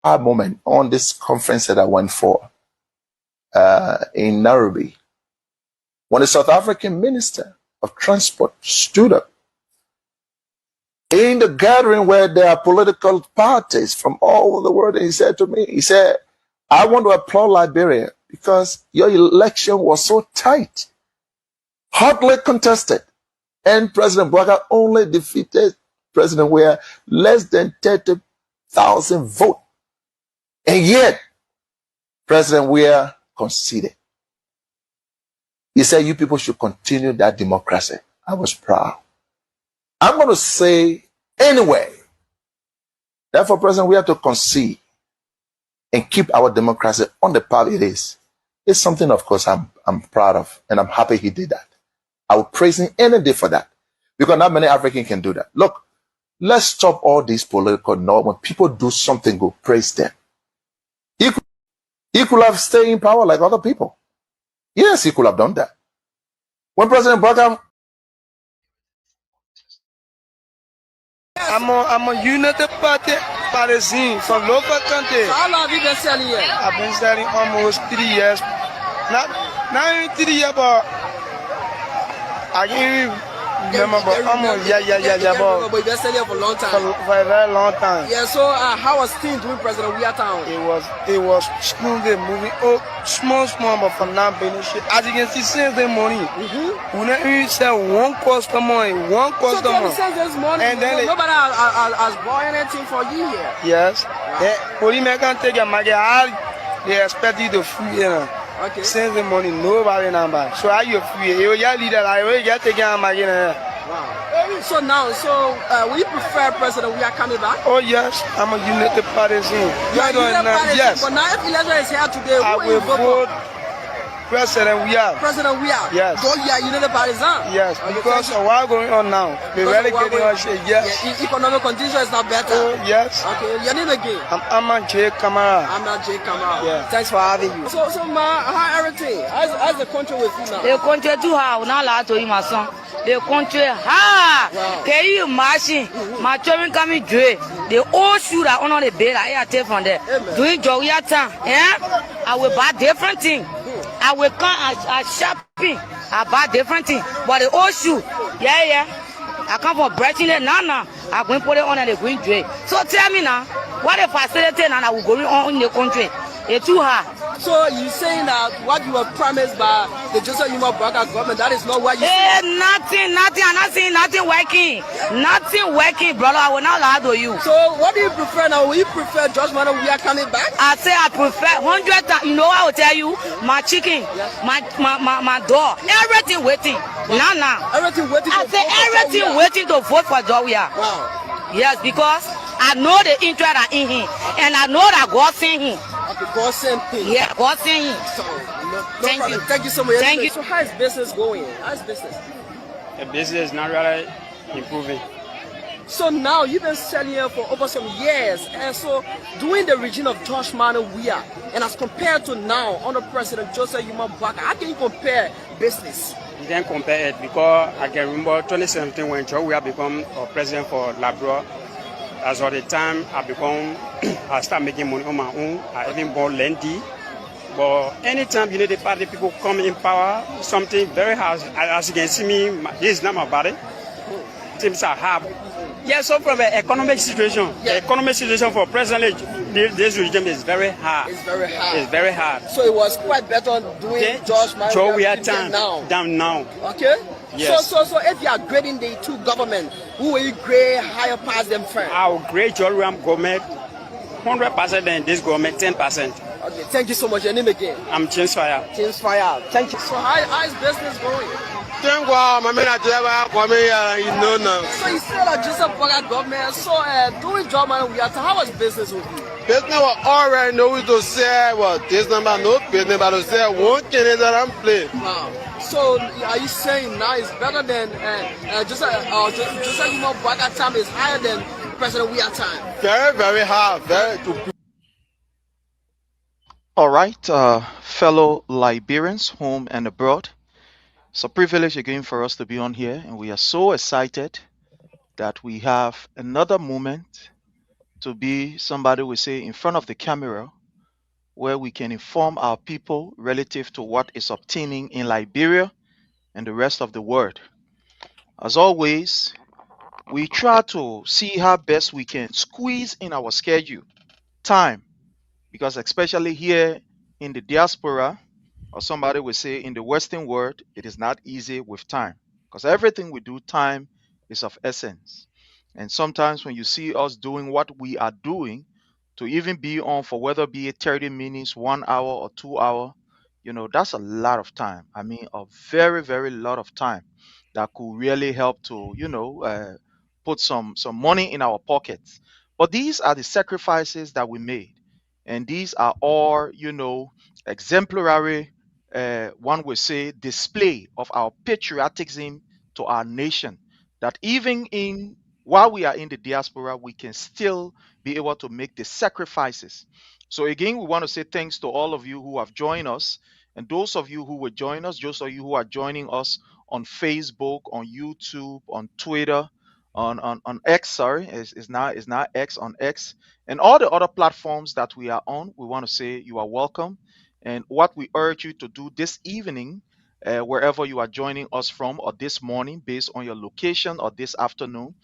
moment on this conference that I went for in Nairobi, when the South African Minister of Transport stood up in the gathering where there are political parties from all over the world, and he said to me, he said, I want to applaud Liberia because your election was so tight, hotly contested, and President Bouaga only defeated President Weah less than 30,000 votes. And yet, President Weah conceded. He said, you people should continue that democracy. I was proud. I'm going to say anyway, therefore, President, we have to concede and keep our democracy on the path it is. It's something, of course, I'm proud of, and I'm happy he did that. I would praise him any day for that, because not many Africans can do that. Look, let's stop all these political norms. When people do something good, praise them. He could have stayed in power like other people. Yes, he could have done that. When President Bouaga, I'm a United Party partisan from local country. So how long have you been selling here? I've been selling almost 3 years. Not even 3 years, but I can't remember. But almost, yeah. But you've been selling here for a long time. For a very long time. Yeah, so how was things during President Weah town? It was smoothly moving up, small, but for now, as you can see, since the morning, we don't even sell one customer. So since this morning, and then nobody has bought anything for you here? Yes. Police can take your market. They expect you to free, you know. Okay. Since the morning, nobody number. So are you free? You just leader, I will get taken out my Wow. So now, will you prefer President Weah coming back? Oh yes, I'm a United Partisan. Yes. But now if election is here today, I will vote President Weah. President Weah? Yes. So you are United Partisan? Yes, because of what's going on now. The really getting on shit, yes. Yeah, economic condition is not better. Oh, yes. Okay, your name again? I'm a J. Kamara. I'm not J. Kamara. Yeah. Thanks for having you. So ma, how everything? How's the country with you now? The country too hard, not allowed to eat my son. The country hard. Wow. Can you imagine? My children coming dre. The old shoe that on the bed, I take from there. Doing Joya time, I will buy different things. I will come at shopping. I buy different things. But the old shoe, yeah. I come from Brighton now. I'm going to put it on the green tray. So tell me now, what the facility now I will go on in the country? It's too hard. So you saying that what you were promised by the Joseph Yuma Bouaga government, that is not what you nothing. I'm not saying nothing working. Nothing working, brother. I will not lie to you. So what do you prefer now? Will you prefer Judge Mano we are coming back? I say I prefer 100 times. You know I will tell you, my chicken, my dog, everything waiting. Now. Everything waiting. I say everything waiting to vote for Joya. Wow. Yes, because I know the interest are in him, and I know that God sent him. Okay, God sent him. Yeah, God sent him. So, Thank you. Thank you so much. Thank you. So how is business going? How's business? The business is not really improving. So now you've been selling here for over some years, and so during the regime of Josh Mano Weah, and as compared to now under President Joseph Yuma Bouaga, how can you compare business? You can't compare it because I can remember 2017 when Joe Weah become president for Liberia. As of the time I start making money on my own. I even bought Lendy. But anytime you know the party people come in power, something very hard. As you can see me, this is not my body. Things are hard. Yeah, so from the economic situation, the economic situation for presently, this regime is very hard. It's very hard. It's very hard. So it was quite better doing Josh Mano Joe Weah down now. Okay. Yes. So if you are grading the two governments, who will you grade higher past them first? I will grade Joe Weah government 100% and this government 10%. Okay, thank you so much. Your name again? I'm James Fire. James Fire. Thank you. So how is business going? Thank God, my man, you know now. So you said that Joseph Bouaga government. So during Joe Mano Weah, how was business with you? Business was already know to say what this number no business, but to say one thing is that I'm playing. Wow. So are you saying now it's better than Joseph Yuma Bouaga time is higher than President Weah time? Very, very hard. All right, fellow Liberians, home and abroad. It's a privilege again for us to be on here, and we are so excited that we have another moment to be somebody we say in front of the camera where we can inform our people relative to what is obtaining in Liberia and the rest of the world. As always, we try to see how best we can squeeze in our schedule time, because especially here in the diaspora, or somebody will say in the Western world, it is not easy with time, because everything we do, time is of essence. And sometimes when you see us doing what we are doing, to even be on for whether be it 30 minutes, 1 hour, or 2 hour, that's a lot of time. I mean, a very, very lot of time that could really help to, put some money in our pockets. But these are the sacrifices that we made. And these are all, exemplary, one would say, display of our patriotism to our nation. That even in while we are in the diaspora, we can still be able to make the sacrifices. So again, we want to say thanks to all of you who have joined us, and those of you who will join us, those of you who are joining us on Facebook, on YouTube, on Twitter, on X. Sorry, is now X, on X, and all the other platforms that we are on. We want to say you are welcome. And what we urge you to do this evening, wherever you are joining us from, or this morning, based on your location, or this afternoon,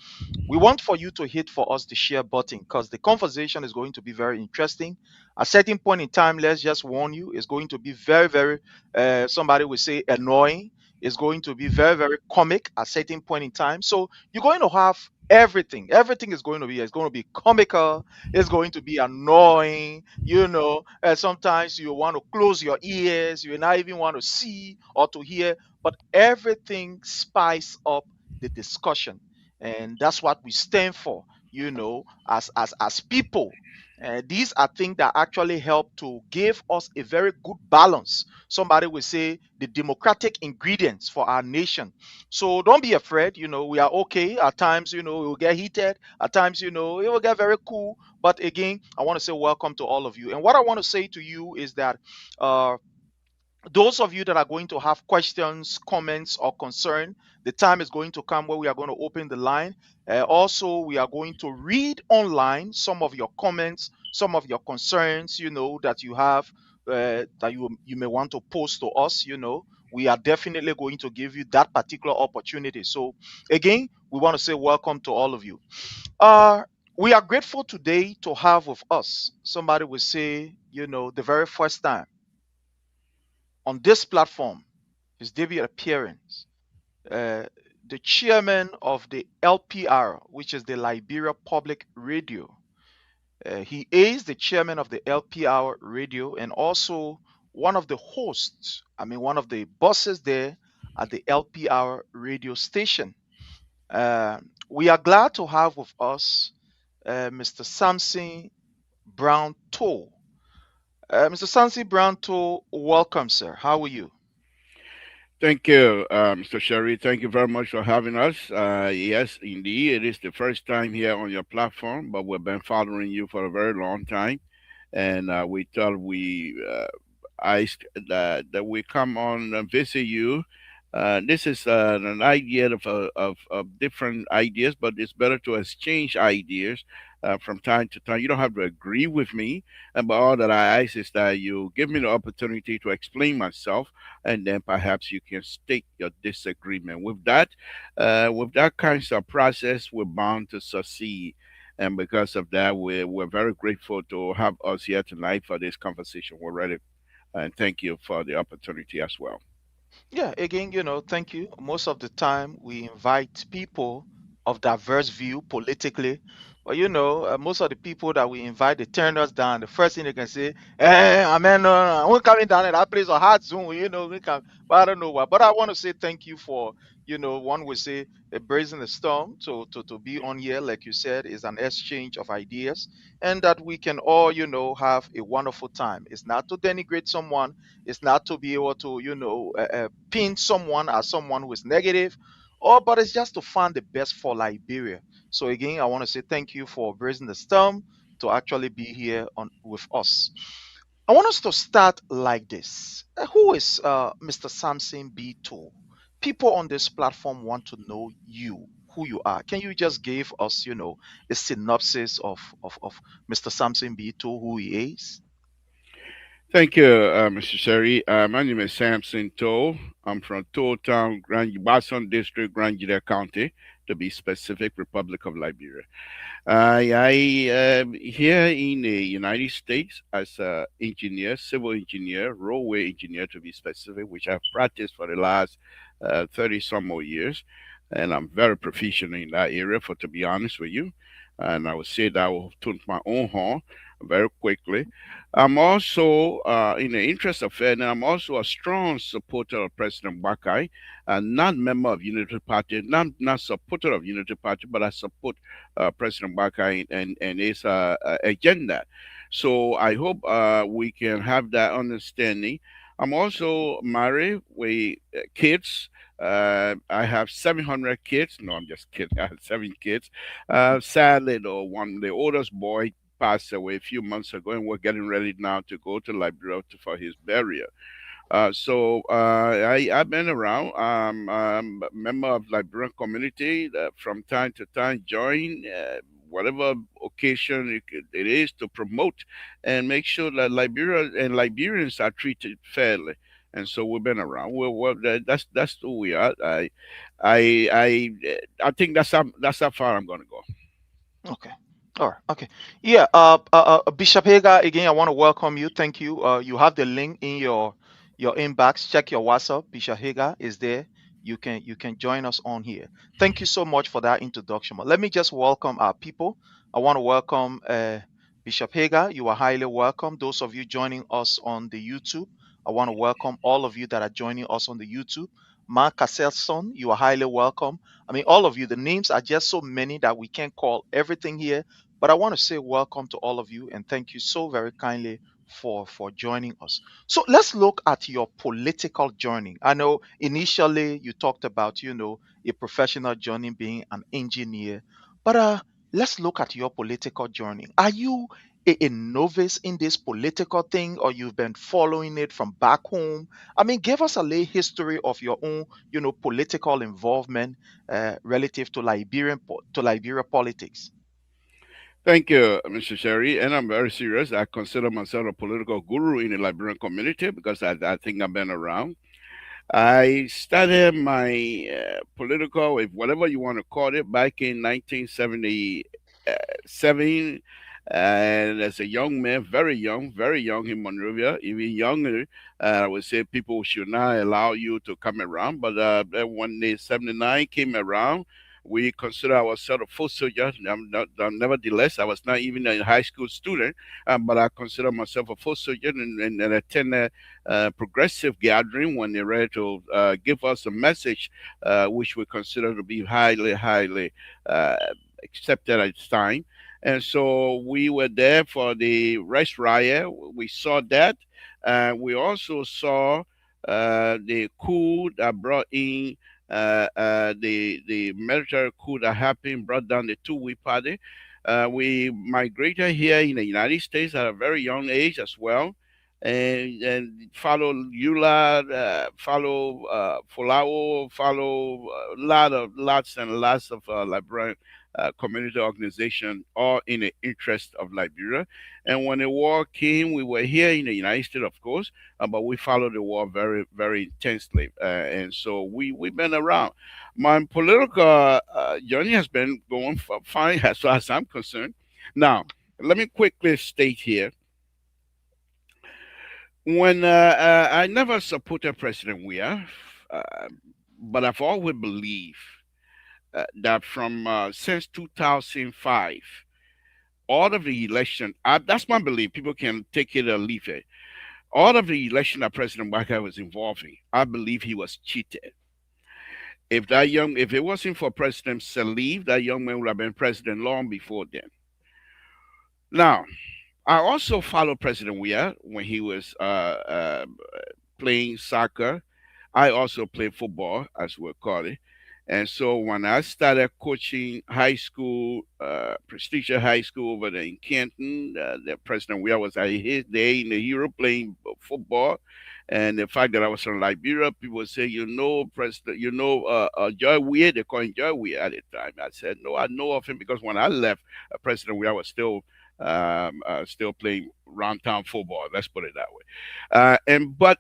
we want for you to hit for us the share button, because the conversation is going to be very interesting. A certain point in time, let's just warn you, it's going to be very, very, somebody will say annoying. It's going to be very, very comic at certain point in time. So you're going to have everything. Everything is going to be, it's going to be comical. It's going to be annoying. Sometimes you want to close your ears. You not even want to see or to hear, but everything spice up the discussion, and that's what we stand for, as people. These are things that actually help to give us a very good balance. Somebody will say the democratic ingredients for our nation. So don't be afraid. We are okay at times. It will get heated at times. It will get very cool. But again, I want to say welcome to all of you. And what I want to say to you is that uh, those of you that are going to have questions, comments, or concern, the time is going to come where we are going to open the line. Also, we are going to read online some of your comments, some of your concerns, that you have, that you may want to post to us. We are definitely going to give you that particular opportunity. So, again, we want to say welcome to all of you. Uh, we are grateful today to have with us somebody will say, the very first time on this platform, his debut appearance, uh, the chairman of the LPR, which is the Liberia Public Radio. He is the chairman of the LPR Radio and also one of the hosts, one of the bosses there at the LPR radio station. Uh, we are glad to have with us Mr. Samson Brown Toll. Mr. Samson Brown Toll, welcome, sir. How are you? Thank you, Mr. Sherry. Thank you very much for having us. Yes, indeed, it is the first time here on your platform, but we've been following you for a very long time, and we thought we asked that we come on and visit you. This is an idea of different ideas, but it's better to exchange ideas from time to time. You don't have to agree with me, but all that I ask is that you give me the opportunity to explain myself, and then perhaps you can state your disagreement. With that kinds of process, we're bound to succeed. And because of that, we're very grateful to have us here tonight for this conversation. We're ready, and thank you for the opportunity as well. Yeah, again, thank you. Most of the time, we invite people of diverse view politically, but most of the people that we invite, they turn us down. The first thing they can say, I mean, we're coming down at that place or hard zone, we can, but I don't know why. But I want to say thank you for, one would say, embracing the storm to be on here, like you said, is an exchange of ideas, and that we can all, have a wonderful time. It's not to denigrate someone, it's not to be able to, pin someone as someone who is negative, but it's just to find the best for Liberia. So again, I want to say thank you for raising the storm to actually be here on with us. I want us to start like this. Who is Mr. Samson B. Tool? People on this platform want to know you. who you are. Can you just give us, a synopsis of Mr. Samson B to who he is? Thank you, Mr. Sherry. My name is Samson Toe. I'm from Toe Town, Basson District, Grand County, to be specific, Republic of Liberia. I here in the United States as a engineer, civil engineer, roadway engineer to be specific, which I've practiced for the last 30 some more years, and I'm very proficient in that area. For to be honest with you, and I would say that I will toot my own horn very quickly. I'm also, in the interest of fairness, I'm also a strong supporter of President Bakai, not member of Unity Party, not supporter of Unity Party, but I support President Bakai and his agenda. So I hope we can have that understanding. I'm also married with kids. I have 700 kids. No, I'm just kidding. I have 7 kids. Sadly, though, the oldest boy passed away a few months ago, and we're getting ready now to go to Liberia for his burial. I've been around. I'm a member of Liberian community from time to time. Join whatever occasion it is to promote and make sure that Liberia and Liberians are treated fairly. And so we've been around. That's who we are. I think that's how far I'm going to go. Okay. All right. Okay. Yeah. Bishop Hager, again, I want to welcome you. Thank you. You have the link in your inbox. Check your WhatsApp. Bishop Hager is there. You can join us on here. Thank you so much for that introduction. But let me just welcome our people. I want to welcome Bishop Hager. You are highly welcome. Those of you joining us on the YouTube, I want to welcome all of you that are joining us on the YouTube. Mark Casselson, you are highly welcome. I mean, all of you, the names are just so many that we can't call everything here. But I want to say welcome to all of you and thank you so very kindly for joining us. So let's look at your political journey. I know initially you talked about, a professional journey being an engineer, but let's look at your political journey. Are you a novice in this political thing or you've been following it from back home? I mean, give us a little history of your own, political involvement relative to Liberia politics. Thank you, Mr. Sherry. And I'm very serious. I consider myself a political guru in the Liberian community because I think I've been around. I started my political, if whatever you want to call it, back in 1977. And as a young man, very young in Monrovia, even younger, I would say people should not allow you to come around. But when the 79 came around, we consider ourselves a full soldier. Nevertheless, I was not even a high school student, but I consider myself a full soldier and attend a progressive gathering when they're ready to give us a message which we consider to be highly uh, accepted at the time. And so we were there for the rice riot. We saw that. We also saw the coup that brought in the military coup that happened, brought down the two-way party. We migrated here in the United States at a very young age as well, and follow Eula, follow Folao, follow lots and lots of Liberian community organization, all in the interest of Liberia. And when the war came, we were here in the United States, of course, but we followed the war very intensely, and so we've been around. My political journey has been going fine as far as I'm concerned. Now, let me quickly state here when I never supported President Weah, uh, but I've always believed that from since 2005, all of the election, that's my belief. People can take it or leave it. All of the election that President Waka was involved in, I believe he was cheated. If it wasn't for President Salif, that young man would have been president long before then. Now, I also followed President Weah when he was playing soccer. I also played football, as we call it. And so when I started coaching high school, prestigious high school over there in Canton, the President Weah was at his day in the Hero playing football. And the fact that I was from Liberia, people say, President, Joy Weah, they call him Joy Weah at the time. I said, no, I know of him because when I left, President Weah was still playing round town football. Let's put it that way. But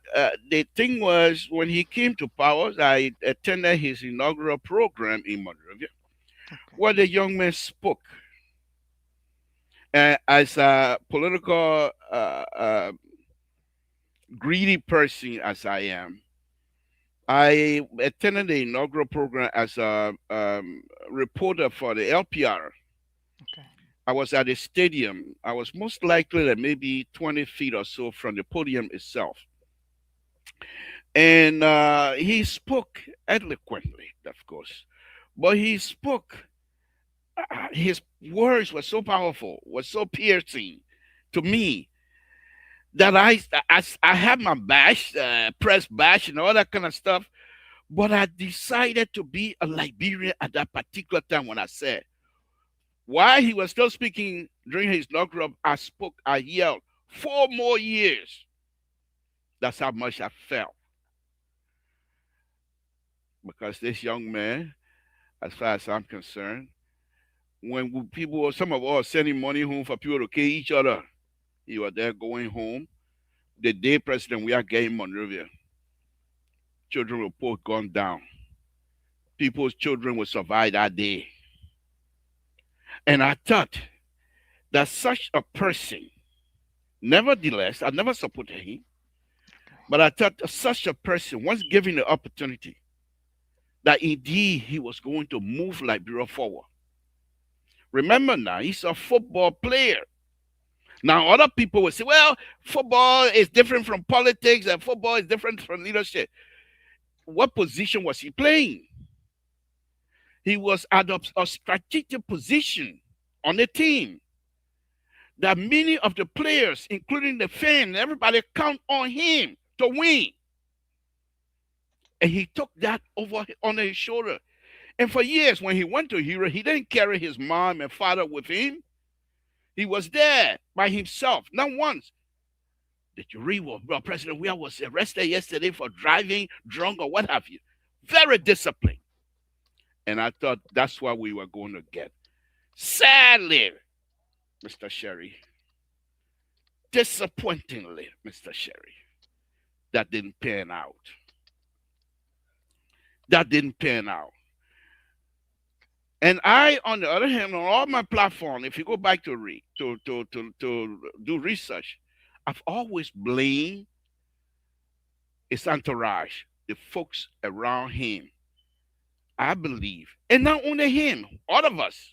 the thing was, when he came to power, I attended his inaugural program in Monrovia, Okay. where the young man spoke. As a political greedy person as I am, I attended the inaugural program as a reporter for the LPR. Okay. I was at the stadium. I was most likely that maybe 20 feet or so from the podium itself. And he spoke eloquently, of course, but he spoke, his words were so powerful, were so piercing to me that I had my bash, press bash, and all that kind of stuff. But I decided to be a Liberian at that particular time when I said, while he was still speaking during his inaugural, I yelled, 4 more years. That's how much I felt. Because this young man, as far as I'm concerned, when people, some of us sending money home for people to kill each other, you are there going home. The day President we are getting Monrovia, children will put gun down. People's children will survive that day. And I thought that such a person, nevertheless, I never supported him, but I thought that such a person, once given the opportunity, that indeed he was going to move Liberia forward. Remember now, he's a football player. Now, other people will say, well, football is different from politics and football is different from leadership. What position was he playing? He was at a strategic position on the team that many of the players, including the fans, everybody count on him to win. And he took that over on his shoulder. And for years, when he went to Hero, he didn't carry his mom and father with him. He was there by himself. Not once. Did you read what President Weah was arrested yesterday for driving drunk or what have you? Very disciplined. And I thought that's what we were going to get. Sadly, Mr. Sherry, disappointingly, Mr. Sherry, that didn't pan out. That didn't pan out. And I, on the other hand, on all my platforms, if you go back to read, to do research, I've always blamed his entourage, the folks around him. I believe, and not only him, all of us,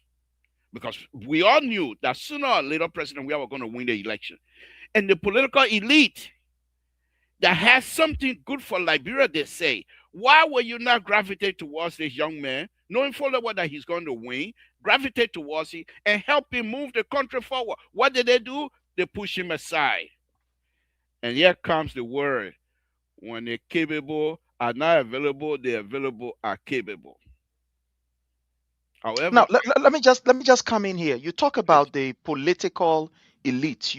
because we all knew that sooner or later, President Weah was going to win the election. And the political elite that has something good for Liberia, they say, why will you not gravitate towards this young man, knowing full well that he's going to win, gravitate towards him and help him move the country forward? What did they do? They push him aside. And here comes the word. When the capable are not available, the available are capable. However, Now, let me just come in here. You talk yes, about the political elite,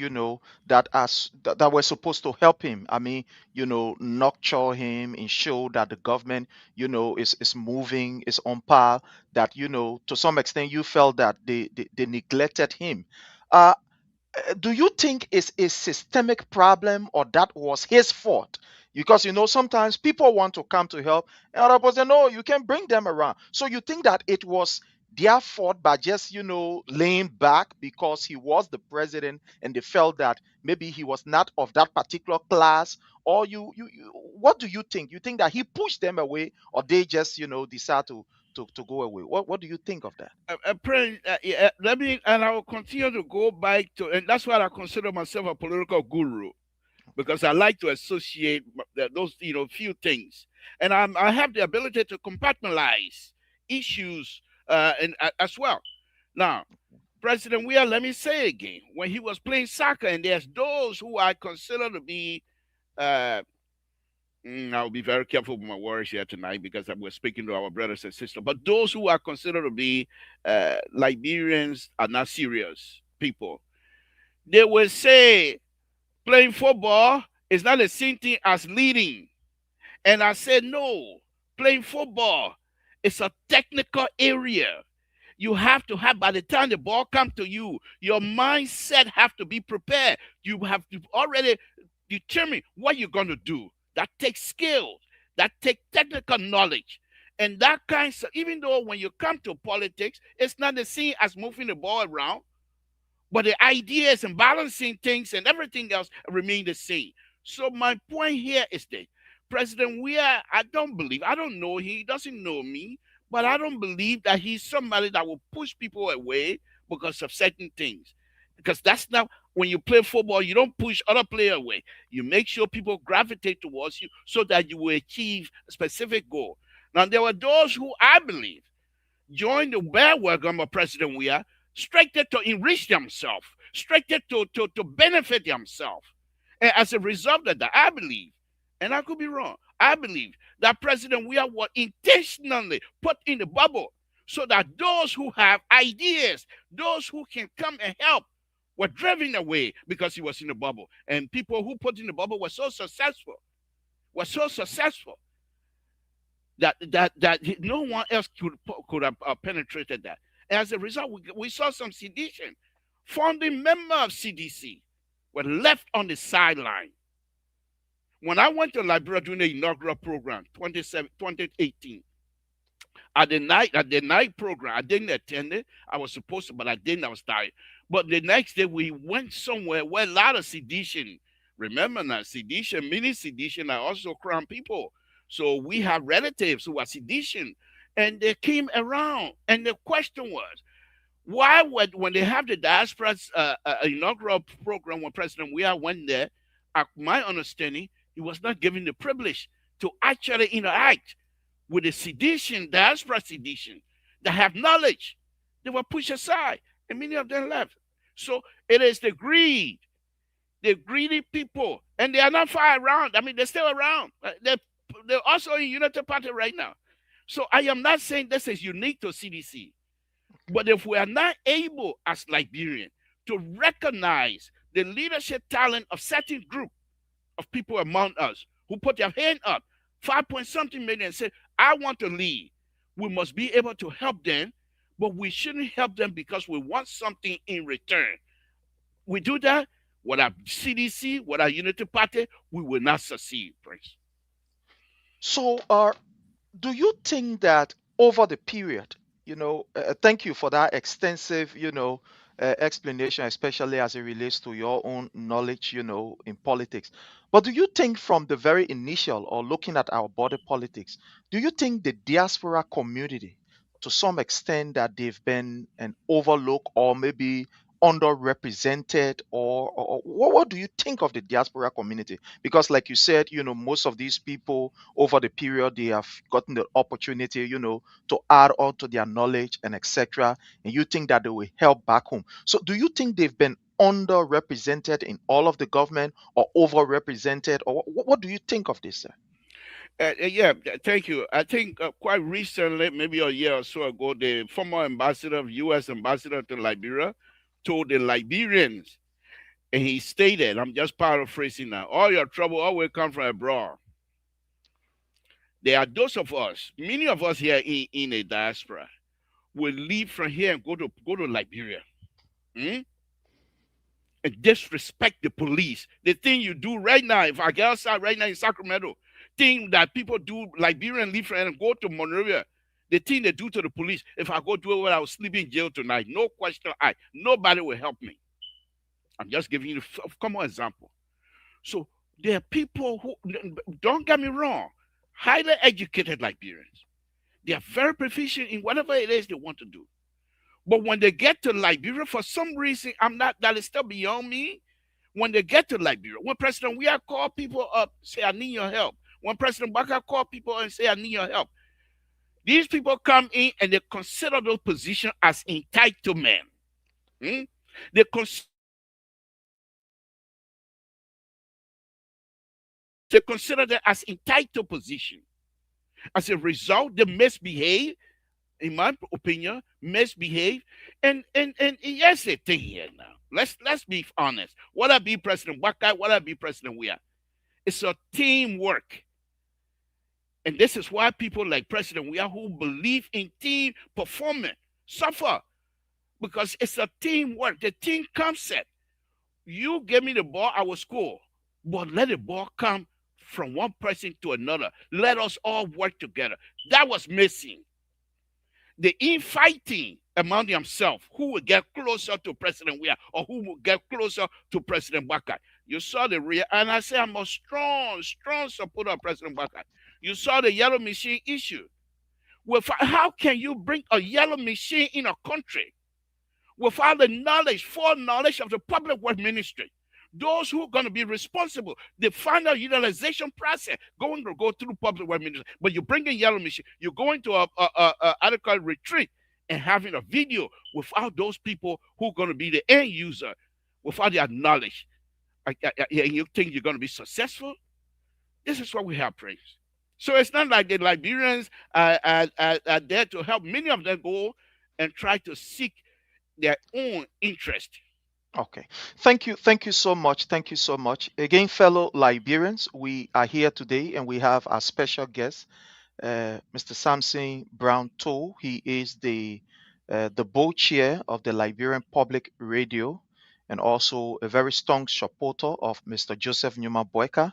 that were supposed to help him. I mean, nurture him and show that the government, is moving, is on par. That to some extent, you felt that they neglected him. Uh, do you think it's a systemic problem or that was his fault? Because sometimes people want to come to help, and other people say, no, you can bring them around. So you think that it was their fault by just laying back because he was the president and they felt that maybe he was not of that particular class? Or what do you think? You think that he pushed them away, or they just decide to go away? What do you think of that? yeah, let me, and I will continue to go back to, and that's why I consider myself a political guru because I like to associate those, few things, and I have the ability to compartmentalize issues as well. Now, President Weah, let me say again, when he was playing soccer, and there's those who I consider to be, uh, I'll be very careful with my words here tonight because we're speaking to our brothers and sisters. But those who are considered to be Liberians are not serious people. They will say playing football It's not the same thing as leading. And I said, no, playing football, it's a technical area. You have to have, by the time the ball comes to you, your mindset have to be prepared. You have to already determine what you're going to do. That takes skills, that takes technical knowledge. And that kind of, even though when you come to politics, it's not the same as moving the ball around, but the ideas and balancing things and everything else remain the same. So my point here is that President Weah, I don't know, he doesn't know me, but I don't believe that he's somebody that will push people away because of certain things. Because that's not, when you play football, you don't push other players away. You make sure people gravitate towards you so that you will achieve a specific goal. Now, there were those who I believe joined the bandwagon of President Weah straight there to enrich themselves, straight there to benefit themselves. And as a result of that, I believe, and I could be wrong, I believe that President Weah was intentionally put in the bubble so that those who have ideas, those who can come and help, were driven away because he was in the bubble. And people who put in the bubble were so successful, that no one else could have penetrated that. As a result, we saw some sedition. Founding members of CDC were left on the sideline. When I went to Liberia during the inaugural program, 2018, at the night program, I didn't attend it. I was supposed to, but I didn't. I was tired. But the next day, we went somewhere where a lot of sedition. Remember now, sedition, many sedition are also crown people. So we have relatives who are sedition, and they came around. And the question was, why would, when they have the diaspora's inaugural program, when President Weah went there, my understanding, he was not given the privilege to actually interact with the sedition, diaspora sedition, that have knowledge. They were pushed aside, and many of them left. So it is the greedy people, and they are not far around. I mean, they're still around. They're also in Unity Party right now. So I am not saying this is unique to CDC. But if we are not able as Liberians to recognize the leadership talent of certain group of people among us who put their hand up, 5 point something million, and say, I want to lead, we must be able to help them, but we shouldn't help them because we want something in return. We do that, with our CDC, with our Unity Party, we will not succeed, Prince. So, do you think that over the period, thank you for that extensive, explanation, especially as it relates to your own knowledge, in politics. But do you think from the very initial, or looking at our body politics, do you think the diaspora community, to some extent, that they've been an overlook or maybe underrepresented, or what do you think of the diaspora community? Because like you said, most of these people over the period, they have gotten the opportunity, to add on to their knowledge and etc. And you think that they will help back home. So do you think they've been underrepresented in all of the government, or overrepresented, or what do you think of this, sir? Yeah, thank you. I think quite recently, maybe a year or so ago, the former ambassador of U.S. ambassador to Liberia told the Liberians, and he stated, I'm just paraphrasing now, all your trouble always come from abroad. There are those of us, many of us here in a diaspora, will leave from here and go to Liberia. And disrespect the police. The thing you do right now, if I get outside right now in Sacramento, thing that people do, Liberian leave from and go to Monrovia, the thing they do to the police, if I go do it when I was sleeping in jail tonight, no question, nobody will help me. I'm just giving you a common example. So there are people who, don't get me wrong, highly educated Liberians. They are very proficient in whatever it is they want to do. But when they get to Liberia, for some reason, that is still beyond me. When they get to Liberia, when President Weah call people up, say, I need your help. When President Baka call people and say, I need your help. These people come in and they consider those positions as entitlement. They consider that as entitled position. As a result, they misbehave, in my opinion, misbehave. And here's the thing here now. Let's be honest. What I be President Baka, what I be President Weah. It's a teamwork. And this is why people like President Weah, who believe in team performance, suffer, because it's a teamwork, the team concept. You give me the ball, I will score. But let the ball come from one person to another. Let us all work together. That was missing. The infighting among themselves, who will get closer to President Weah or who will get closer to President Baka. You saw the real, and I say I'm a strong, strong supporter of President Baka. You saw the yellow machine issue. Well, how can you bring a yellow machine in a country without the knowledge, full knowledge of the public work ministry? Those who are going to be responsible, the final utilization process going to go through public work ministry. But you bring in yellow machine, you're going to a article retreat and having a video without those people who are going to be the end user, without their knowledge. And you think you're going to be successful? This is what we have praised. So it's not like the Liberians are there to help. Many of them go and try to seek their own interest. Okay. Thank you so much. Thank you so much. Again, fellow Liberians, we are here today and we have our special guest, Mr. Samson Brown Toll. He is the board chair of the Liberian Public Radio and also a very strong supporter of Mr. Joseph Numa Boyka.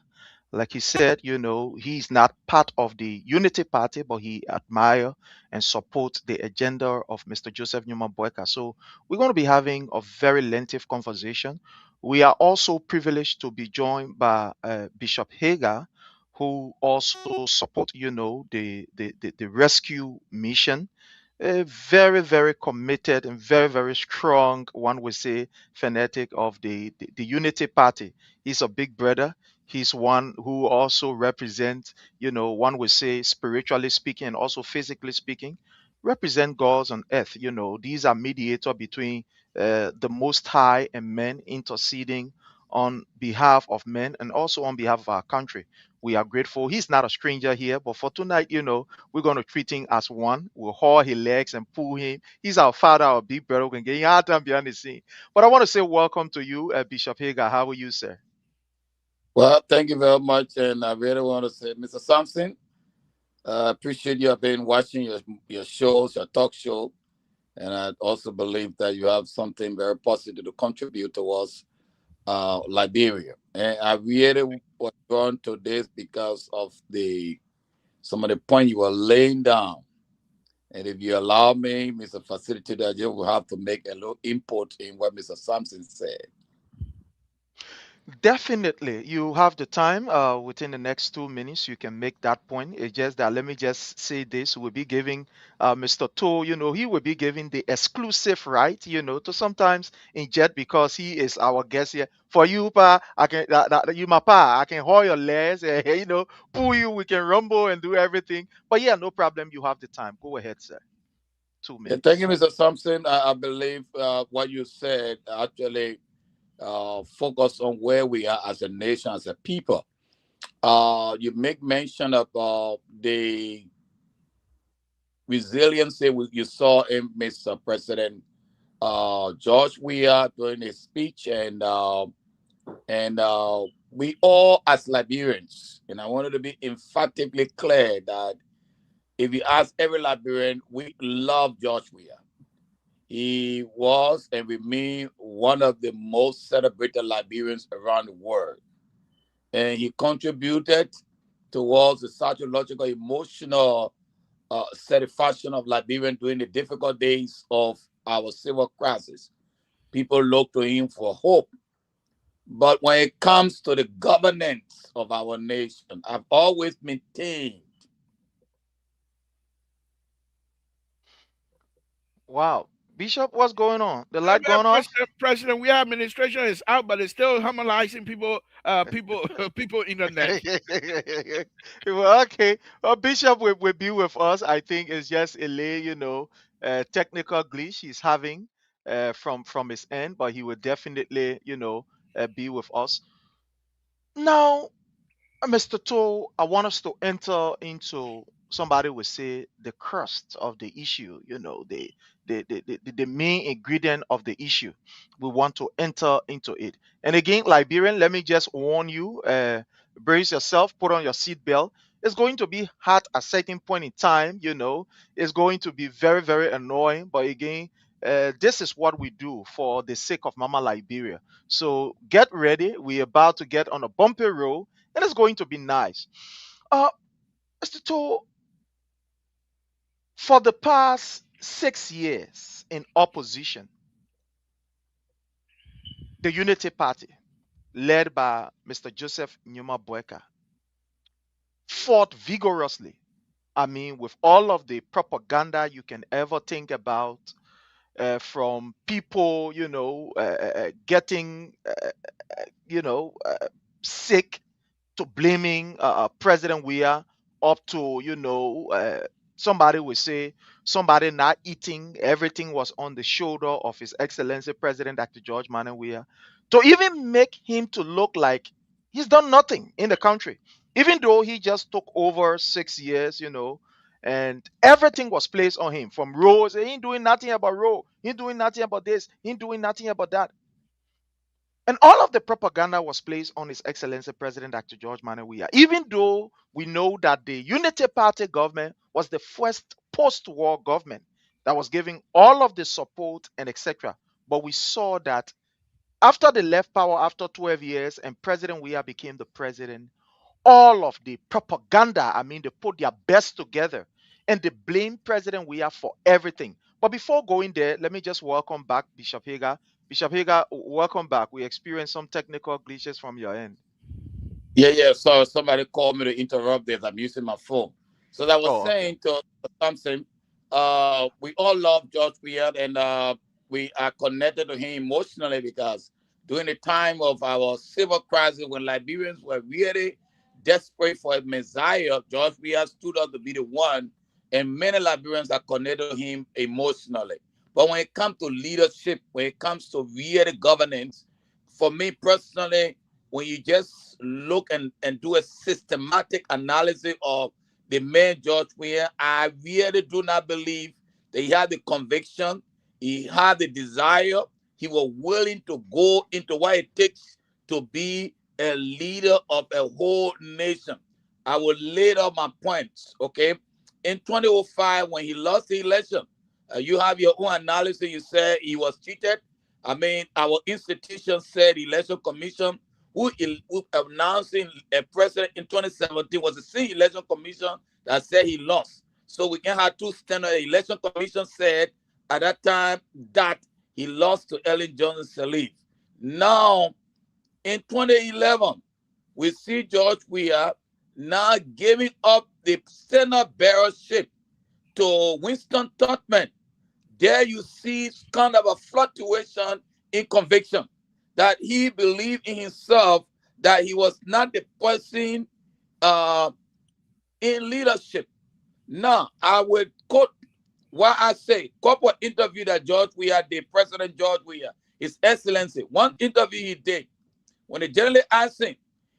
Like he said, you know, he's not part of the Unity Party, but he admire and support the agenda of Mr. Joseph Numa Boyka. So we're going to be having a very lengthy conversation. We are also privileged to be joined by Bishop Hager, who also support, you know, the rescue mission. A very, very committed and very, very strong, one would say, fanatic of the Unity Party. He's a big brother. He's one who also represents, you know, one would say, spiritually speaking and also physically speaking, represent gods on earth. You know, these are mediator between the Most High and men, interceding on behalf of men and also on behalf of our country. We are grateful. He's not a stranger here, but for tonight, you know, we're going to treat him as one. We'll haul his legs and pull him. He's our father, our big brother. We can get him out and behind the scene. But I want to say welcome to you, Bishop Hager. How are you, sir? Well, thank you very much. And I really want to say, Mr. Samson, appreciate you have been watching your shows, your talk show. And I also believe that you have something very positive to contribute towards Liberia. And I really was drawn to this because of some of the point you were laying down. And if you allow me, Mr. Facilitator, I just will have to make a little input in what Mr. Samson said. Definitely, you have the time within the next 2 minutes. You can make that point. It's just that let me just say this: we'll be giving Mr. To, you know, he will be giving the exclusive right, you know, to sometimes inject because he is our guest here. For you, pa, I can you my pa, I can hold your legs, you know, pull you. We can rumble and do everything. But yeah, no problem. You have the time. Go ahead, sir. 2 minutes. Thank you, Mr. Sampson. I believe what you said actually focus on where we are as a nation, as a people. You make mention of the resiliency you saw in Mr. President George Weah during his speech, and we all as Liberians, and I wanted to be emphatically clear that if you ask every Liberian, we love George Weah. He was and remains one of the most celebrated Liberians around the world. And he contributed towards the psychological, emotional satisfaction of Liberians during the difficult days of our civil crisis. People look to him for hope. But when it comes to the governance of our nation, I've always maintained. Wow, Bishop, what's going on? The light going off? President, we administration is out, but it's still harmonizing people, people internet. Well, okay. Well, Bishop will be with us. I think it's just a you know, technical glitch he's having from his end, but he will definitely, you know, be with us. Now, Mr. Toll, I want us to enter into somebody would say the crust of the issue, the main ingredient of the issue. We want to enter into it. And again, Liberian, let me just warn you, brace yourself, put on your seatbelt. It's going to be hot at a certain point in time, it's going to be very, very annoying. But again, this is what we do for the sake of Mama Liberia. So get ready. We're about to get on a bumpy road, and it's going to be nice. Mr. To, for the past 6 years in opposition, the Unity Party, led by Mr. Joseph Nyuma Boeka, fought vigorously. I mean, with all of the propaganda you can ever think about, from people, getting, sick, to blaming President Weah, up to, somebody would say somebody not eating, everything was on the shoulder of His Excellency President Dr. George Manuel Weah, to even make him to look like he's done nothing in the country, even though he just took over 6 years, and everything was placed on him from roads. He ain't doing nothing about road. He ain't doing nothing about this. He ain't doing nothing about that. And all of the propaganda was placed on His Excellency President Dr. George Manuel Weah, even though we know that the Unity Party government was the first post-war government that was giving all of the support and etc. But we saw that after they left power after 12 years and President Weah became the president, all of the propaganda, I mean, they put their best together and they blame President Weah for everything. But before going there, let me just welcome back Bishop Hager. Bishop Hager, welcome back. We experienced some technical glitches from your end. Yeah. So somebody called me to interrupt this. I'm using my phone. So I was saying Okay. to Samson, we all love George Weah, and we are connected to him emotionally because during the time of our civil crisis, when Liberians were really desperate for a Messiah, George Weah stood up to be the one, and many Liberians are connected to him emotionally. But when it comes to leadership, when it comes to really governance, for me personally, when you just look and do a systematic analysis of the man George Weah, I really do not believe that he had the conviction, he had the desire, he was willing to go into what it takes to be a leader of a whole nation. I will lay out my points, okay? In 2005, when he lost the election, you have your own analysis. You said he was cheated. I mean, our institution said the election commission who announcing a president in 2017 was the same election commission that said he lost. So we can have two standards. The election commission said at that time that he lost to Ellen Johnson Sirleaf. Now, in 2011, we see George Weah now giving up the Senate bearership to Winston Totman. There you see kind of a fluctuation in conviction, that he believed in himself, that he was not the person in leadership. Now, I would quote what I say, couple interview that George Weah did, President George Weah, His Excellency. One interview he did, when they generally asked him,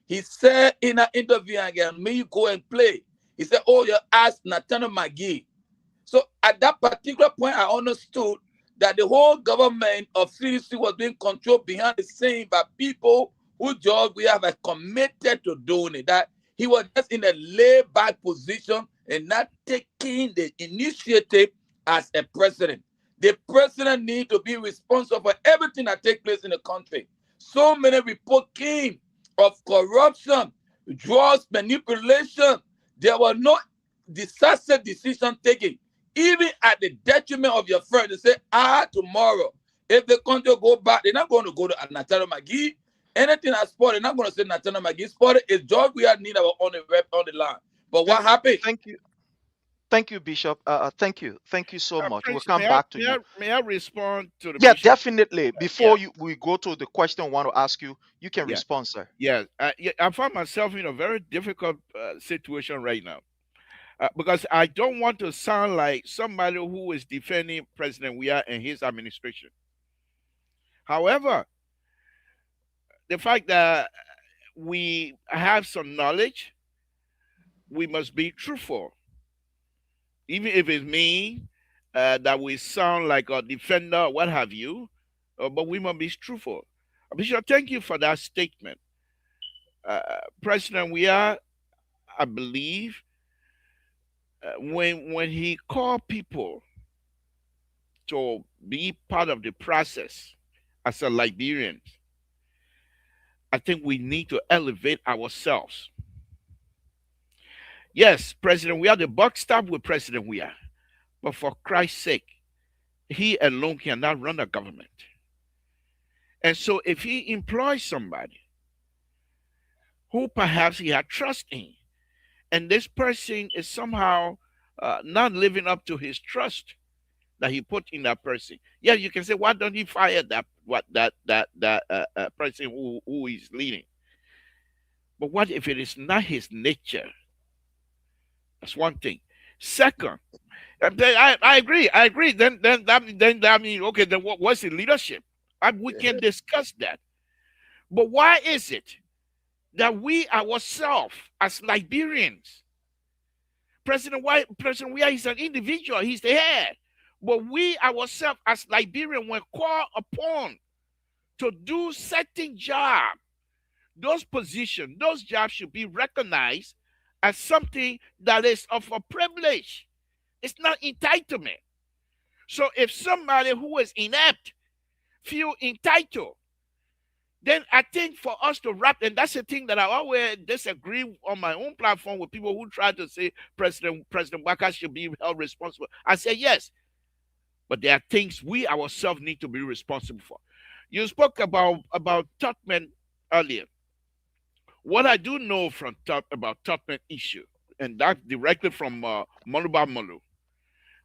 he said in an interview again, may you go and play. He said, oh, you asked Nathaniel McGee. So at that particular point, I understood that the whole government of CDC was being controlled behind the scene by people who George Weah have committed to doing it. That he was just in a laid-back position and not taking the initiative as a president. The president needs to be responsible for everything that takes place in the country. So many reports came of corruption, drugs manipulation. There was no decisive decision taken, even at the detriment of your friend. They say, tomorrow, if the country go back, they're not going to go to Nathaniel McGee. Anything that's spotted, they're not going to say Nathaniel McGee spotted. It's George Weah need our on the rep on the line. But what happened? Thank you, Bishop. Thank you so much. We'll Prince, come back to you. May I respond to the Yeah, bishop? definitely. Before we go to the question I want to ask you, you can respond, sir. Yes. I find myself in a very difficult situation right now. Because I don't want to sound like somebody who is defending President Weah and his administration. However, the fact that we have some knowledge, we must be truthful. even if it means that we sound like a defender, what have you, but we must be truthful. Bishop, thank you for that statement. President Weah, I believe, when he called people to be part of the process as a Liberian, I think we need to elevate ourselves. Yes, President Weah, the buck stopped with President Weah, but for Christ's sake, he alone cannot run a government. And so if he employs somebody who perhaps he had trust in, and this person is somehow not living up to his trust that he put in that person, yeah, you can say, why don't he fire that person who is leading? But what if it is not his nature? That's one thing. Second, I agree. I agree. Then that means, okay. Then what's the leadership? We can discuss that. But why is it that we ourselves, as Liberians, President Weah is an individual, he's the head. But we ourselves, as Liberians, when called upon to do certain job, those positions, those jobs should be recognized as something that is of a privilege. It's not entitlement. So if somebody who is inept feel entitled, then I think for us to wrap, and that's the thing that I always disagree on my own platform with people who try to say President Waka should be held responsible. I say yes, but there are things we ourselves need to be responsible for. You spoke about Totman earlier. What I do know from about Totman issue, and that directly from Moluba Molu,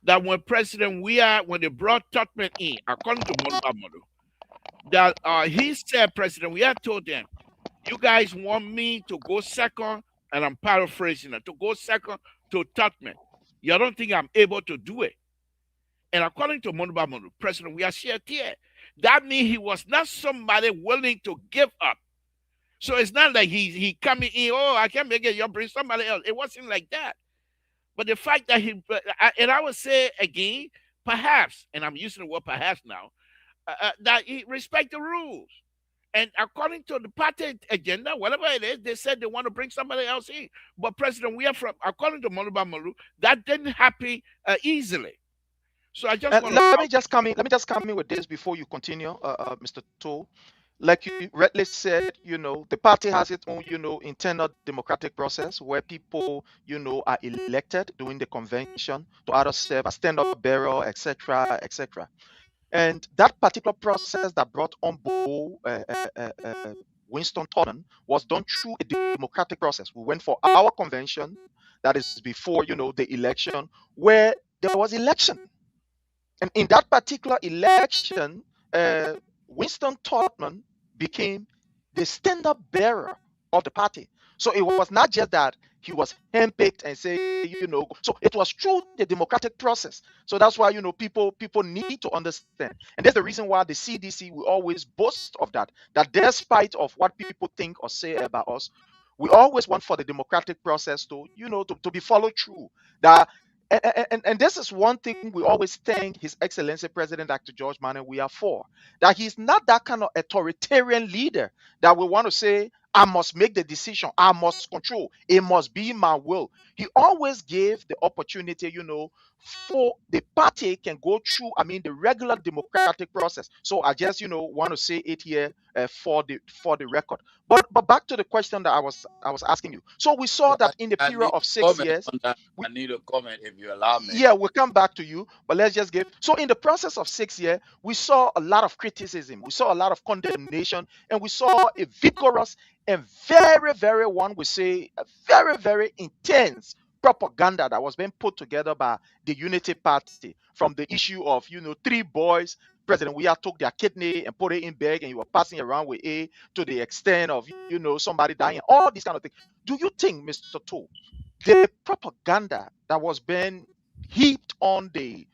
that when President Weah, when they brought Totman in, according to Moluba Molu, that he said, President Weah told them, you guys want me to go second, and I'm paraphrasing it, to go second to Totman. You don't think I'm able to do it? And according to Moluba Molu, President Weah shared here, that means he was not somebody willing to give up. So it's not like he coming in, oh, I can't make it, you bring somebody else. It wasn't like that. But the fact that and I would say again, perhaps, and I'm using the word perhaps now, that he respect the rules. And according to the party agenda, whatever it is, they said they want to bring somebody else in. But President Weah, according to Moluba Molu, that didn't happen easily. So I just want to. Let me just come in with this before you continue, Mr. Toll. Like you rightly said, the party has its own, internal democratic process where people, are elected during the convention to either serve as stand-up bearer, etc., etc. And that particular process that brought on board Winston Totman was done through a democratic process. We went for our convention, that is before, the election, where there was election. And in that particular election, Winston Totman became the stand-up bearer of the party. So it was not just that he was handpicked and say, so it was through the democratic process. So that's why, people need to understand. And that's the reason why the CDC will always boast of that despite of what people think or say about us, we always want for the democratic process to, to be followed through. And this is one thing we always thank His Excellency President Dr. George Manneh Weah for, that he's not that kind of authoritarian leader that we want to say, I must make the decision, I must control, it must be my will. He always gave the opportunity, for the party can go through, the regular democratic process. So I just, want to say it here for the record. But back to the question that I was asking you. So we saw that in the period of 6 years. I need a comment if you allow me. Yeah, we'll come back to you, but let's just give. So in the process of 6 years, we saw a lot of criticism, we saw a lot of condemnation, and we saw a vigorous and very, very, one would say, a very, very intense propaganda that was being put together by the Unity Party from the issue of, 3 boys. President Weah took their kidney and put it in bag, and you were passing around with A, to the extent of, somebody dying, all these kind of things. Do you think, Mr. Toll, the propaganda that was being heaped on the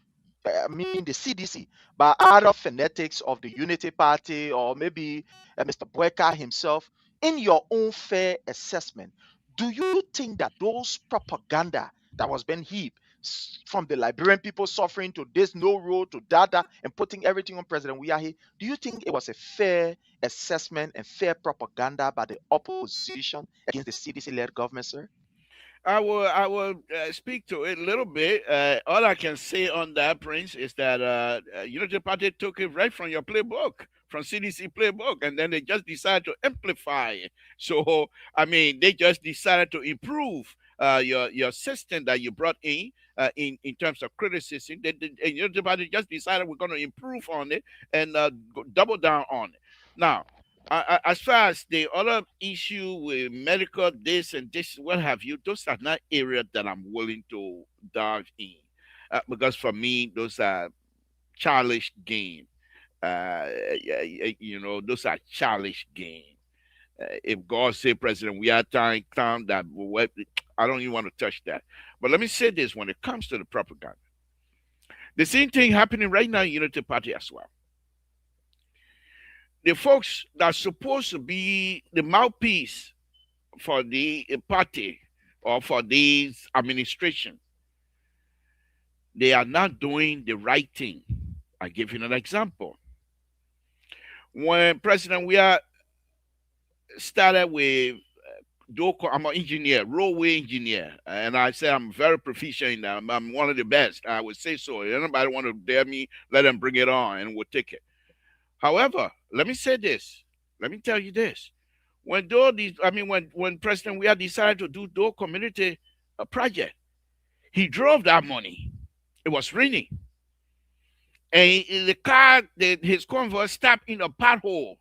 CDC by other fanatics of the Unity Party, or maybe Mr. Weah himself, in your own fair assessment, do you think that those propaganda that was being heaped from the Liberian people suffering to this no road to data and putting everything on President Weah. Do you think it was a fair assessment and fair propaganda by the opposition against the CDC-led government, sir? I will speak to it a little bit. All I can say on that, Prince, is that Unity Party took it right from your playbook, from CDC playbook, and then they just decided to amplify it. So I mean, they just decided to improve your system that you brought in terms of criticism. And Unity Party just decided we're going to improve on it and double down on it. Now, as far as the other issue with medical this and this, what have you, those are not areas that I'm willing to dive in, because for me those are childish game. Those are childish game. If God say, President, we are time that I don't even want to touch that. But let me say this: when it comes to the propaganda, the same thing happening right now in Unity Party as well. The folks that are supposed to be the mouthpiece for the party or for this administration, they are not doing the right thing. I give you an example. When President Weah started with Doko, I'm an engineer, roadway engineer, and I say I'm very proficient in that. I'm one of the best. I would say so. If anybody want to dare me, let them bring it on, and we'll take it. However, let me say this. Let me tell you this. When President Weah decided to do Dole Community project, he drove that money. It was raining. And his convoy stopped in a pothole.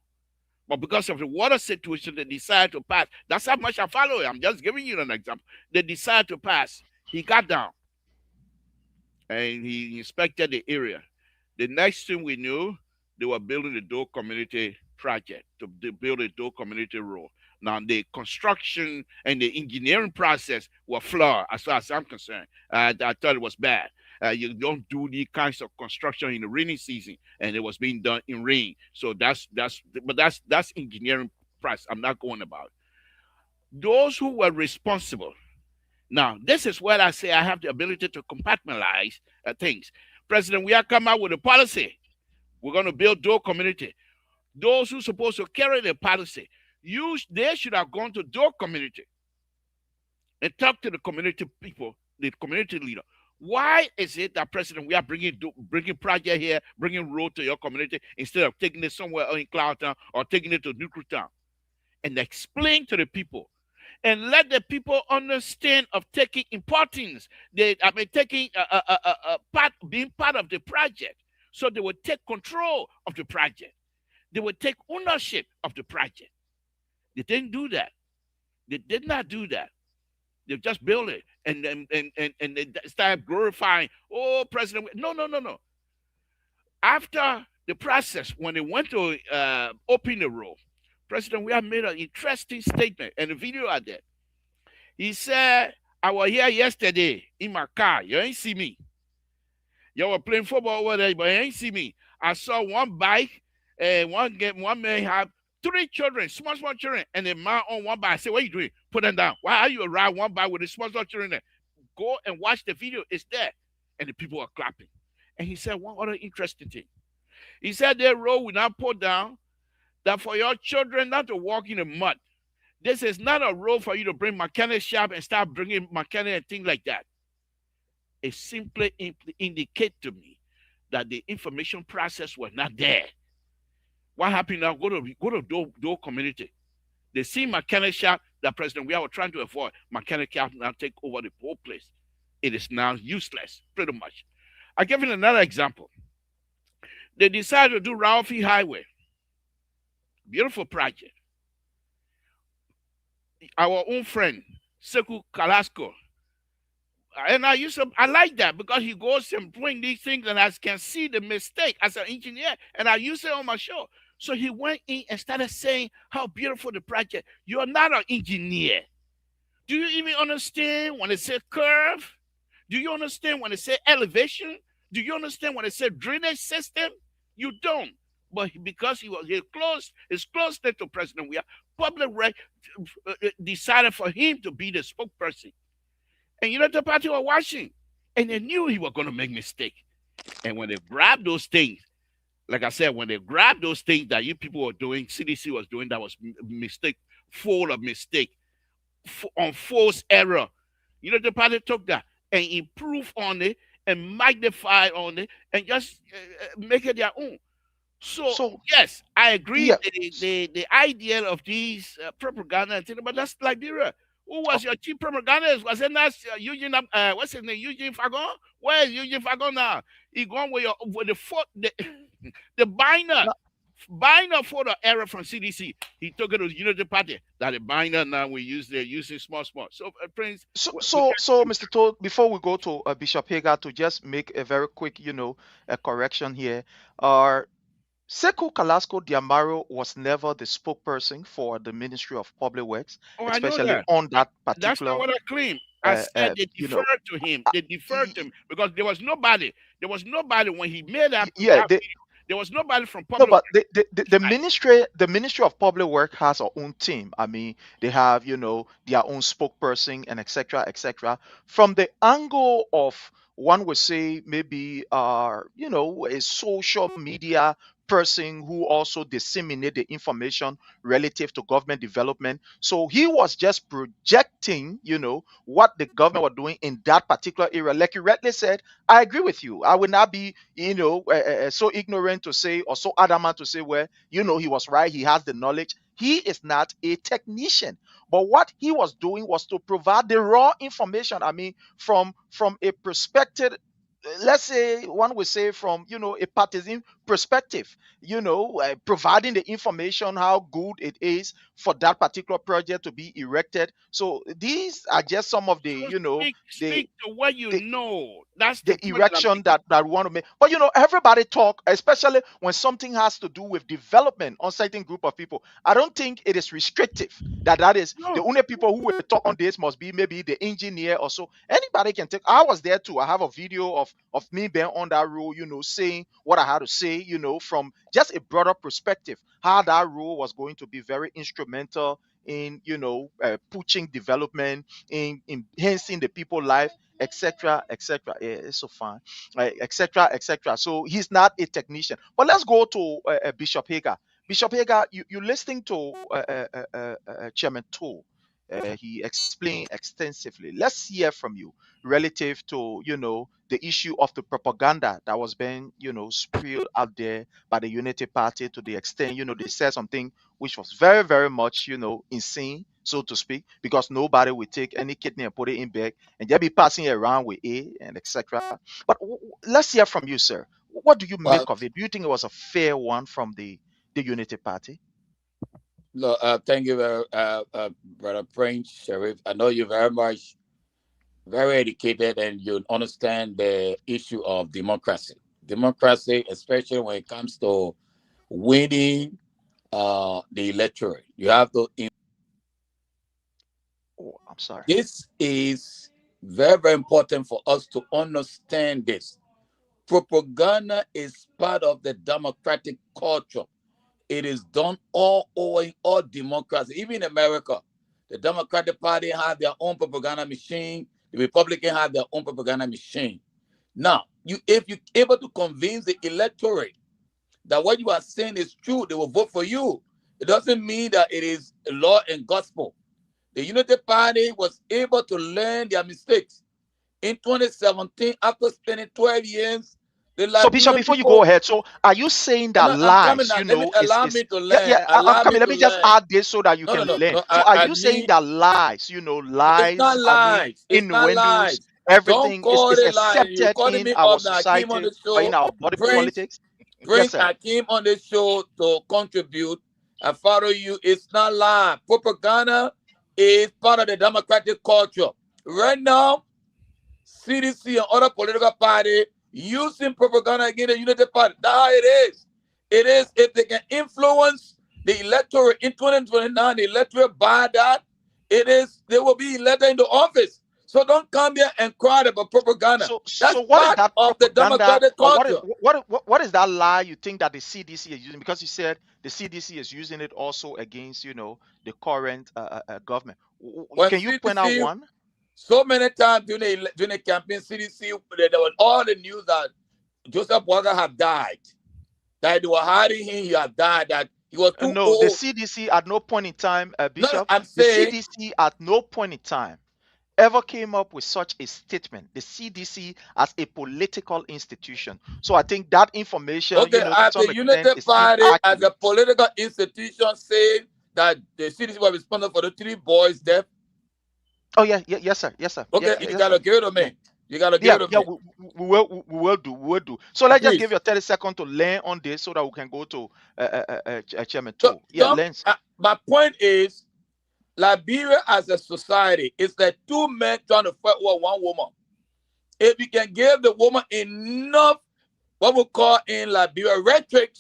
But because of the water situation, they decided to pass. That's how much I follow it. I'm just giving you an example. They decided to pass. He got down. And he inspected the area. The next thing we knew, they were building the Dole Community project to build a Dole Community road. Now, the construction and the engineering process were flawed, as far as I'm concerned. I thought it was bad. You don't do these kinds of construction in the rainy season, and it was being done in rain. So that's engineering process. I'm not going about it. Those who were responsible. Now, this is where I say I have the ability to compartmentalize things. President, we have come out with a policy. We're going to build Dole Community. Those who are supposed to carry the policy, they should have gone to Dole Community and talk to the community people, the community leader. Why is it that President, we are bringing project here, bringing road to your community instead of taking it somewhere in Cloudtown or taking it to Newtown? And explain to the people and let the people understand of taking importance. Being part of the project. So they would take control of the project. They would take ownership of the project. They didn't do that. They did not do that. They just built it and they started glorifying, oh, President. No. After the process, when they went to open the road, President Weah made an interesting statement, and the video are there. He said, I was here yesterday in my car. You ain't see me. You were playing football over there, but you ain't see me. I saw one bike, and one man have 3 children, small children, and a man on one bike. I said, what are you doing? Put them down. Why are you ride one bike with the small children there? Go and watch the video. It's there. And the people are clapping. And he said one other interesting thing. He said that road will not put down that for your children not to walk in the mud. This is not a road for you to bring mechanic shop and start bringing mechanic and things like that. It simply indicates to me that the information process was not there. What happened now? Go to Dole Community. They see mechanic shop that President Weah was trying to avoid. Mechanic shop now take over the whole place. It is now useless, pretty much. I'll give you another example. They decided to do Ralphie Highway. Beautiful project. Our own friend, Sekou Kalasco. And I like that because he goes and bring these things and I can see the mistake as an engineer. And I use it on my show. So he went in and started saying how beautiful the project. You're not an engineer. Do you even understand when they say curve? Do you understand when they say elevation? Do you understand when they say drainage system? You don't. But because his closeness to President Weah, public decided for him to be the spokesperson. And the party were watching. and they knew he was going to make mistake. And when they grabbed those things, like I said, when they grabbed those things that you people were doing, CDC was doing, that was mistake, full of mistake, on false error. The party took that and improved on it and magnified on it and just make it their own. So yes, I agree. Yeah. The idea of these propaganda and things, but that's Liberia. Who was your chief propagandist? Was it not Eugene? What's his name? Eugene Fagon. Where is Eugene Fagon now? He gone with the binder for the error from CDC. He took it to the Unity Party. That the binder now we use they're using small. So Prince. So Mr. Todd, before we go to Bishop Hagar, to just make a very quick, a correction here. Sekou Kalasco Diamaro was never the spokesperson for the Ministry of Public Works, especially on that particular. That's not what I claim. I said they deferred to him. They deferred to him because there was nobody. There was nobody when he made that. Yeah, there was nobody from public. No, but the Ministry of Public Work has our own team. I mean, they have their own spokesperson and etc. etc. From the angle of, one would say, maybe a social media person who also disseminate the information relative to government development. So he was just projecting, what the government were doing in that particular area. Like you rightly said, I agree with you. I would not be, so ignorant to say, or so adamant to say, well, he was right. He has the knowledge. He is not a technician. But what he was doing was to provide the raw information. I mean, from a perspective, let's say one would say from a partisan perspective, providing the information how good it is for that particular project to be erected. So these are just some of the speak to what that's the erection that we want to make. But everybody talk, especially when something has to do with development on certain group of people. I don't think it is restrictive that is the only people who will talk on this must be maybe the engineer or so. Anybody can take. I was there too. I have a video of me being on that role, saying what I had to say, from just a broader perspective, how that role was going to be very instrumental in pushing development, in enhancing the people's life, etc. etc. Yeah, it's so fine, etc. etc. So he's not a technician. But let's go to Bishop Hagar. Bishop Hagar, you're listening to Chairman Toll. He explained extensively. Let's hear from you relative to the issue of the propaganda that was being spewed out there by the Unity Party, to the extent they said something which was very, very much insane, so to speak, because nobody would take any kidney and put it in bag and just be passing it around with A and etc. But let's hear from you, sir. What do you make of it? Do you think it was a fair one from the Unity Party? No, thank you, Brother Prince Sheriff. I know you're very educated, and you understand the issue of democracy. Democracy, especially when it comes to winning the electorate, you have to. I'm sorry. This is very, very important for us to understand this. Propaganda is part of the democratic culture. It is done all over all democracy. Even in America, the Democratic Party have their own propaganda machine. The Republican have their own propaganda machine. Now, if you're able to convince the electorate that what you are saying is true, they will vote for you. It doesn't mean that it is law and gospel. The Unity Party was able to learn their mistakes. In 2017, after spending 12 years, so Bishop, before you go ahead, so are you saying that lies, allow me to learn. Let me just add this so that you can learn. So are you saying that lies, lies, it's not lies, innuendos, everything is accepted in our society or in our body politics? Prince, I came on this show to contribute. I follow you. It's not lie. Propaganda is part of the democratic culture. Right now, CDC and other political parties using propaganda against the Unity Party. That's how it is. It is, if they can influence the electorate in 2029, the electorate by that, they will be elected into office. So don't come here and cry about propaganda. So what is that of the democratic culture? What is that lie you think that the CDC is using? Because you said the CDC is using it also against, the current government. Can you point out one? So many times during the campaign, CDC, there was all the news that Joseph Walker had died, that they were hiding him, he had died, that he was too No, the old. CDC at no point in time, No, Bishop, I'm the saying, CDC at no point in time ever came up with such a statement. The CDC as a political institution. So I think that information, okay, to as some the extent United is Party, as a inaccurate. political institution, saying that the CDC was responsible for the 3 boys' death. Oh yeah, yes sir, yes sir, Okay, you yes sir. gotta give it to Yeah. me. You gotta give Yeah, it to yeah, me. we will do. So let's just give Please. you a 30 second to learn on this so that we can go to Chairman So, 2. Yeah, learn, sir. my point is, Liberia as a society is like 2 men trying to fight with 1 woman. If you can give the woman enough, what we call in Liberia, rhetoric,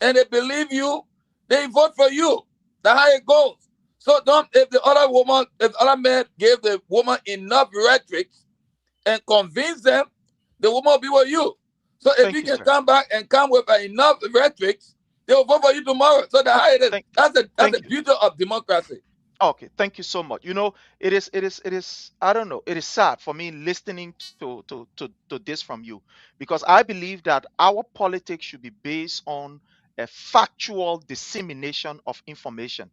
and they believe you, they vote for you. That's how it goes. So if the other man gave the woman enough rhetoric and convince them, the woman will be with you. So if Thank you you, can sir. come back and come with enough rhetoric, they will vote for you tomorrow. So that's how it is. That's Thank the beauty of democracy. Okay, thank you so much. It is I don't know, it is sad for me listening to this from you, because I believe that our politics should be based on a factual dissemination of information,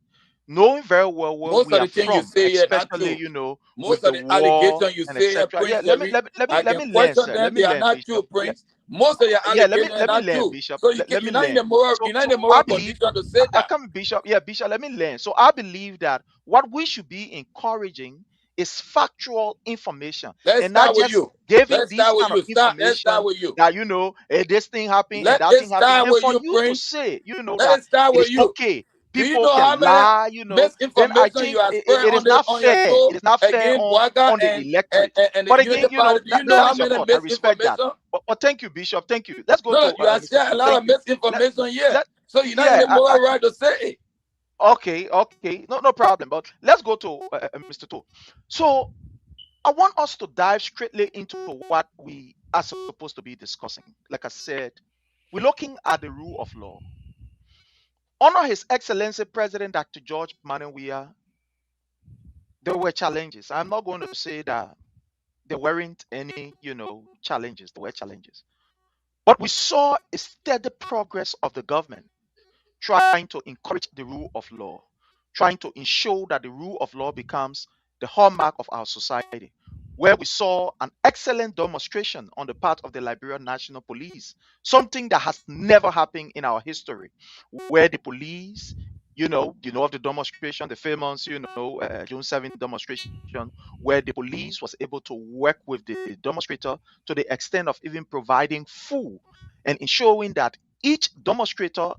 knowing very well where Most we of are the things you from, say here not especially true. with Most the of the war allegations you and say here, etc. Yeah, Prince let me Jerry, let me let me I let can me learn, question sir. them. Let me They are learn, not true, Bishop. Yeah, Prince. Most of your yeah, let me allegations are let me not learn, true. Bishop. So Let you're me not in the learn. moral, So you're not in so the I moral believe condition to say I that. come Bishop. Yeah, Bishop, let me learn. So I believe that what we should be encouraging is factual information, Let's and not start with just you. giving Let's these start with kind of you. Let's start information with you. that this thing happened and Let that it thing happened, start and with for you, you to Prince. say Let that it start it with is you. okay, Do you people know how can many lie, then I misinformation you think have it, spread it is on not your fair. show It is not fair against Boaga on the and, electorate. and the But Unity again, Party? Do you know that how is your many thought. I respect that. misinformation? But thank you, Bishop. Thank you. Let's go No, to you have Mr. shared a Two. lot Thank of you. Let misinformation here. let So you're not in yeah. the moral right to say it. Okay, no problem. But let's go to Mr. Two. So I want us to dive straightly into what we are supposed to be discussing. Like I said, we're looking at the rule of law. Honor His Excellency President Dr. George Manuel Weah, there were challenges. I'm not going to say that there weren't any, challenges. There were challenges. But we saw a steady progress of the government trying to encourage the rule of law, trying to ensure that the rule of law becomes the hallmark of our society, where we saw an excellent demonstration on the part of the Liberian National Police, something that has never happened in our history, where the police, of the demonstration, the famous, June 7th demonstration, where the police was able to work with the demonstrator to the extent of even providing food and ensuring that each demonstrator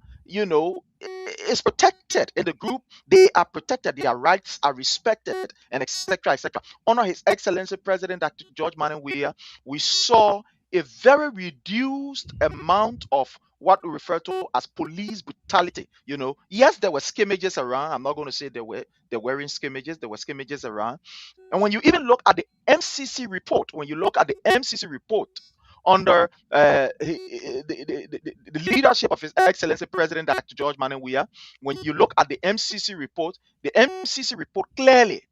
is protected in the group. They are protected, their rights are respected, and etc. etc. Honor His Excellency President Dr. George Manuel Weah, we saw a very reduced amount of what we refer to as police brutality. Yes, there were skirmishes around. I'm not going to say there weren't skirmishes. There were skirmishes around. And when you even look at the MCC report, under the leadership of His Excellency President Dr. George Manuel Weah, when you look at the MCC report clearly,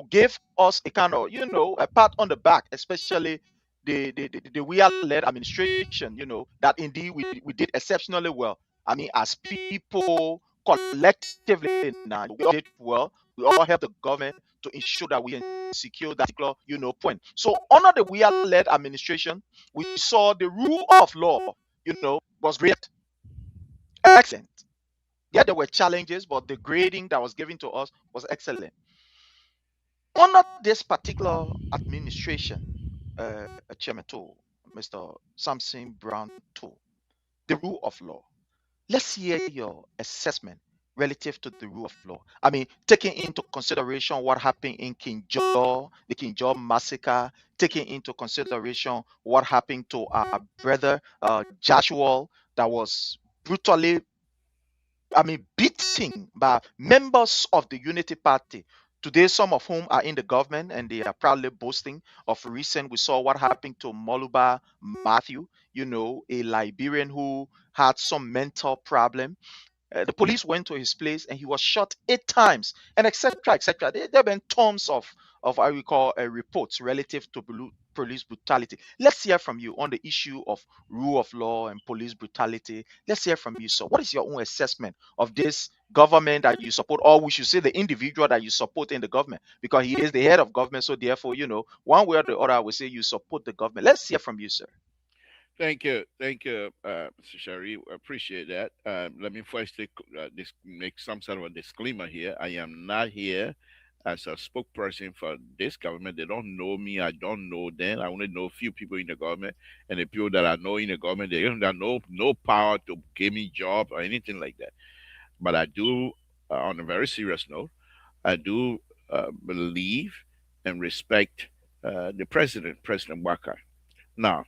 gave us a kind of, a pat on the back, especially the Weah-led administration, that indeed we did exceptionally well. I mean, as people collectively now, we all did well. We all helped the government to ensure that we can secure that particular, point. So under the Weah-led administration, we saw the rule of law, was great, excellent. Yeah, there were challenges, but the grading that was given to us was excellent. Under this particular administration, Chairman Tool, Mr. Samson Brown Tool, the rule of law. Let's hear your assessment relative to the rule of law. I mean, taking into consideration what happened in the King Jaw massacre, taking into consideration what happened to our brother Joshua, that was brutally, beaten by members of the Unity Party. Today, some of whom are in the government and they are proudly boasting of recent. We saw what happened to Moluba Matthew, a Liberian who had some mental problem. The police went to his place and he was shot 8 times, and etc. etc. There have been tons of of what we call reports relative to police brutality. Let's hear from you on the issue of rule of law and police brutality. Let's hear from you, sir. What is your own assessment of this government that you support, or we should say the individual that you support in the government, because he is the head of government, so therefore, one way or the other, I would say you support the government. Let's hear from you, sir. Thank you, Mr. Sherry. Appreciate that. Let me first make some sort of a disclaimer here. I am not here as a spokesperson for this government. They don't know me. I don't know them. I only know a few people in the government, and the people that I know in the government, they don't have no power to give me job or anything like that. But I do, on a very serious note, I do believe and respect the president, President Waka. Now,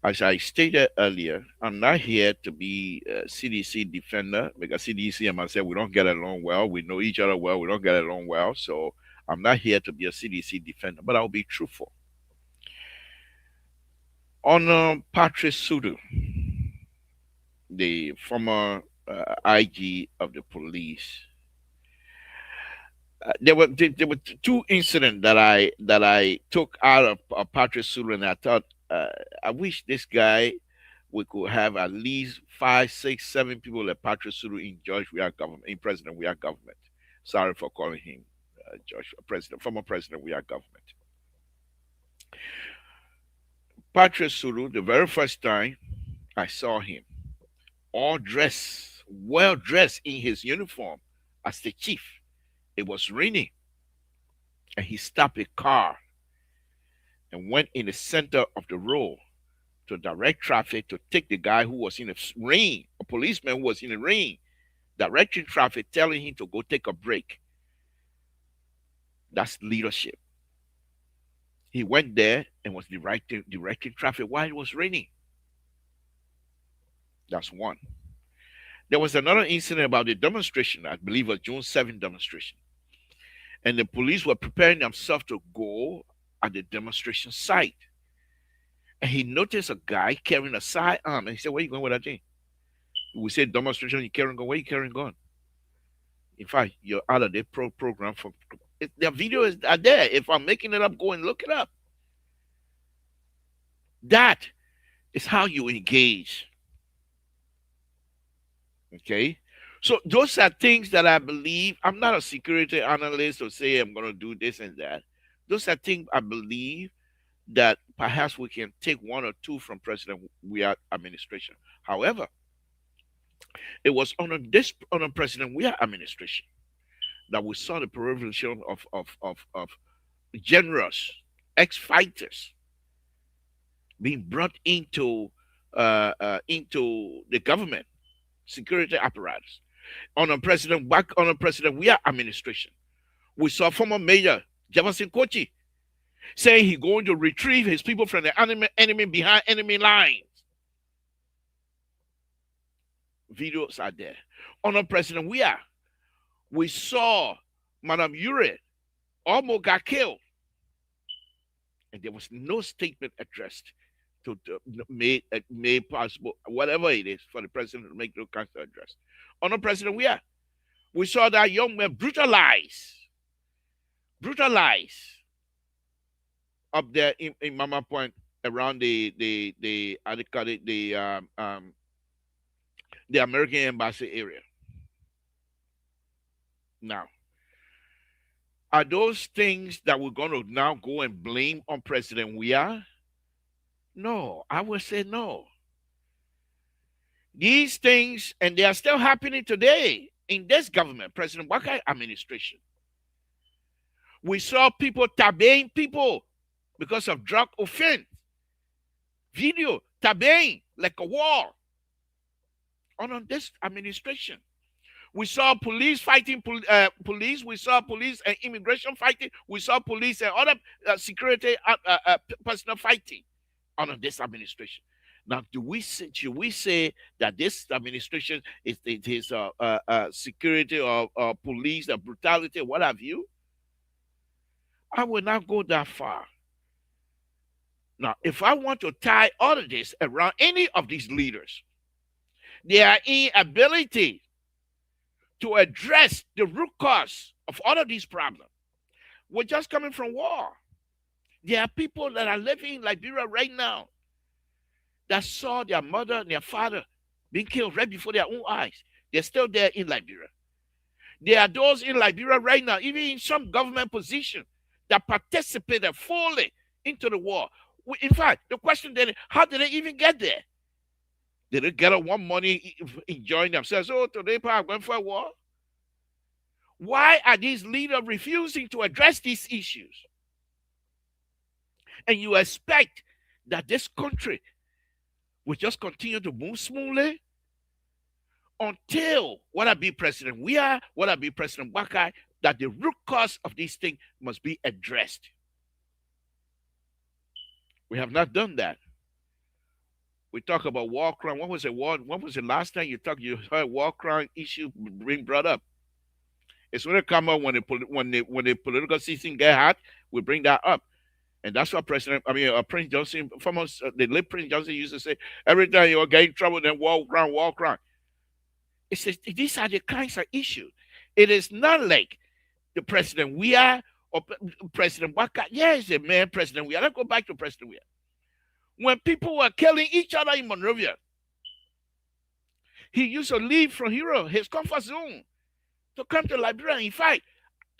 as I stated earlier, I'm not here to be a CDC defender, because CDC and myself, we don't get along well. We know each other well. We don't get along well. So I'm not here to be a CDC defender, but I'll be truthful. On Patrice Sudu, the former IG of the police, there were two incidents that I took out of Patrice Sudu, and I thought, I wish this guy, we could have at least 5, 6, 7 people like Patrice Sudu in Weah government, in President Weah government. Sorry for calling him former President Weah government. Patrice Sudu, the very first time I saw him, all dressed, well dressed in his uniform as the chief. It was raining, and he stopped a car and went in the center of the road to direct traffic, to take the guy who was in the rain, a policeman who was in the rain, directing traffic, telling him to go take a break. That's leadership. He went there and was directing traffic while it was raining. That's one. There was another incident about the demonstration, I believe a June 7th demonstration. And the police were preparing themselves to go at the demonstration site. And he noticed a guy carrying a sidearm. And he said, "Where are you going with that thing?" We said, "Demonstration, you carrying gun. Where you carrying gun?" In fact, you're out of the program. The video is there. If I'm making it up, go and look it up. That is how you engage. Okay? So those are things that I believe. I'm not a security analyst or say I'm going to do this and that. Those are things I believe that perhaps we can take one or two from President Weah administration. However, it was on President Weah administration that we saw the proliferation of generals, ex-fighters being brought into the government security apparatus. On President Weah administration, we saw former Major Jefferson Kochi saying he's going to retrieve his people from the enemy behind enemy lines. Videos are there. On President Weah, we saw Madam Ure almost got killed. And there was no statement addressed to made possible, whatever it is, for the president to make no kind of address. On President Weah, we saw that young man brutalized up there in Mama Point around the American Embassy area. Now, are those things that we're going to now go and blame on President Weah? No, I would say no. These things, and they are still happening today in this government, President Waka administration. We saw people tabbing people because of drug offense. Video tabbing like a war on this administration. We saw police fighting police. We saw police and immigration fighting. We saw police and other security personnel fighting under this administration. Now, should we say that this administration is security or police or brutality or what have you? I will not go that far. Now, if I want to tie all of this around any of these leaders, their inability to address the root cause of all of these problems, We're just coming from war. There are people that are living in Liberia right now that saw their mother and their father being killed right before their own eyes. They're still there in Liberia. There are those in Liberia right now, even in some government position, that participated fully into the war. In fact, the question then, how did they even get there? Did they get one money enjoying themselves? Oh, today I'm going for a war. Why are these leaders refusing to address these issues? And you expect that this country will just continue to move smoothly until, whether it be President Weah, whether it be President Wakai, that the root cause of these things must be addressed. We have not done that. We talk about war crime. What was the last time you heard war crime issue being brought up? It's when it come up when the political season get hot, we bring that up. And that's what Prince Johnson, the late Prince Johnson used to say, every time you're getting trouble, then war crime. It says these are the kinds of issues. It is not like the President Weah or President Waka. Yes, a man, President Weah. Let's go back to President Weah. When people were killing each other in Monrovia, he used to leave from his comfort zone, to come to Liberia. In fact,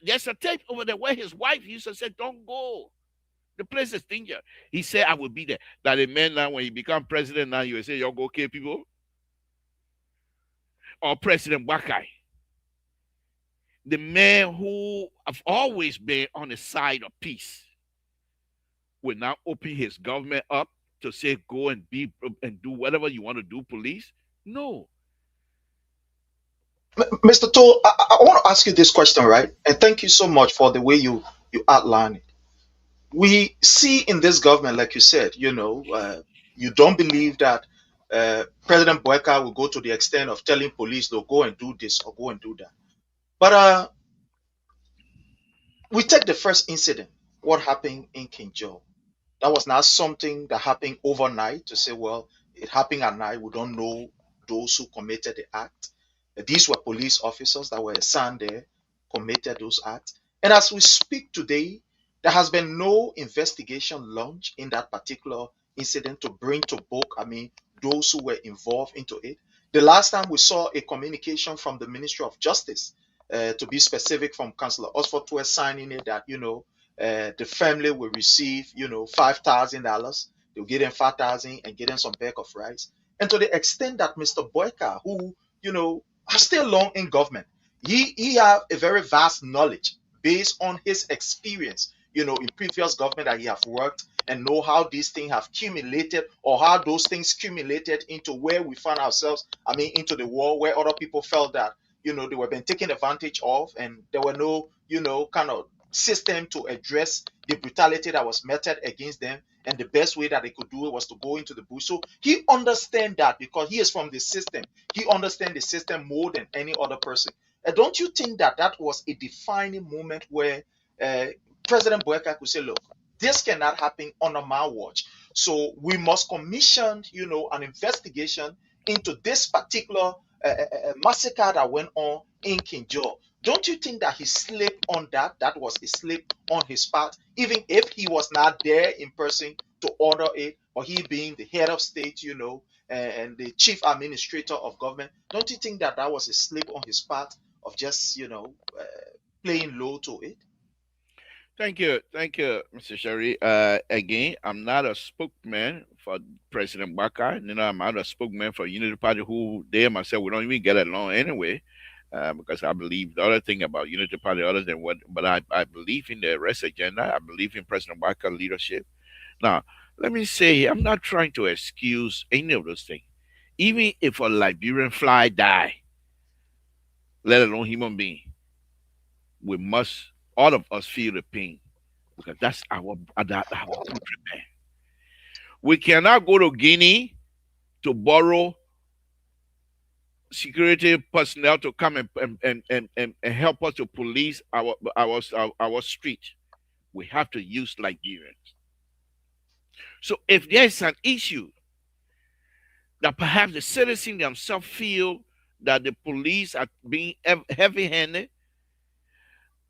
there's a tape over there where his wife used to say, don't go. The place is danger. He said, I will be there. That a man now, when he become president now, you will say, you'll go kill people? Or President Wakai, the man who have always been on the side of peace, will now open his government up to say, go and do whatever you want to do, police? No. Mr. Toll, I want to ask you this question, right? And thank you so much for the way you outline it. We see in this government, like you said, you don't believe that President Boyka will go to the extent of telling police they'll go and do this or go and do that. But we take the first incident, what happened in King Joe. That was not something that happened overnight to say, well, it happened at night. We don't know those who committed the act. These were police officers that were assigned there, committed those acts. And as we speak today, there has been no investigation launched in that particular incident to bring to book, those who were involved into it. The last time we saw a communication from the Ministry of Justice, to be specific, from Councillor Osford Twes signing it, that, the family will receive, $5,000. They'll get them 5,000 and get them some bag of rice. And to the extent that Mr. Boyka, who, are still long in government, he have a very vast knowledge based on his experience, in previous government that he have worked, and know how these things have accumulated, or how those things accumulated into where we find ourselves, into the war, where other people felt that, they were being taken advantage of, and there were no, kind of system to address the brutality that was meted against them. And the best way that they could do it was to go into the bush. So he understands that because he is from the system. He understands the system more than any other person. Don't you think that that was a defining moment where President Boyka could say, look, this cannot happen under my watch. So we must commission, an investigation into this particular massacre that went on in King Joe. Don't you think that he slipped on that? That was a slip on his part, even if he was not there in person to order it, or he being the head of state, and the chief administrator of government. Don't you think that that was a slip on his part of just, playing low to it? Thank you, Mr. Sherry. Again, I'm not a spokesman for President Baka. I'm not a spokesman for Unity Party, who they and myself, we don't even get along anyway. Because I believe the other thing about Unity Party, other than but I believe in the rest agenda. I believe in President Baka's leadership. Now, let me say, I'm not trying to excuse any of those things. Even if a Liberian fly die, let alone human being, we must, all of us, feel the pain, because that's our countrymen. We cannot go to Guinea to borrow security personnel to come and help us to police our street. We have to use Liberians. So if there's an issue that perhaps the citizens themselves feel that the police are being heavy-handed,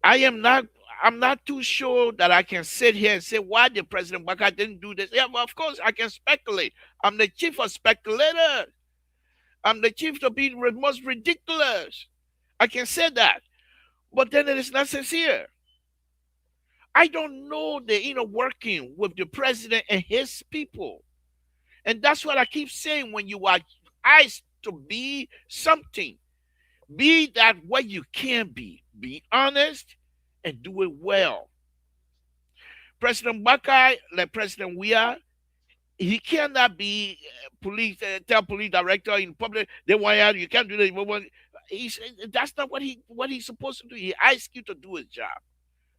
I I'm not too sure that I can sit here and say why the President Baka didn't do this. Yeah, well, of course I can speculate. I'm the chief of speculators. I'm the chief to be the most ridiculous. I can say that. But then it is not sincere. I don't know the inner working with the president and his people. And that's what I keep saying when you are asked to be something. Be that what you can be. Be honest and do it well. President Bakai, like President Weah, he cannot be tell police director in public, they want out, you can't do that. That's not what he's supposed to do. He asked you to do his job.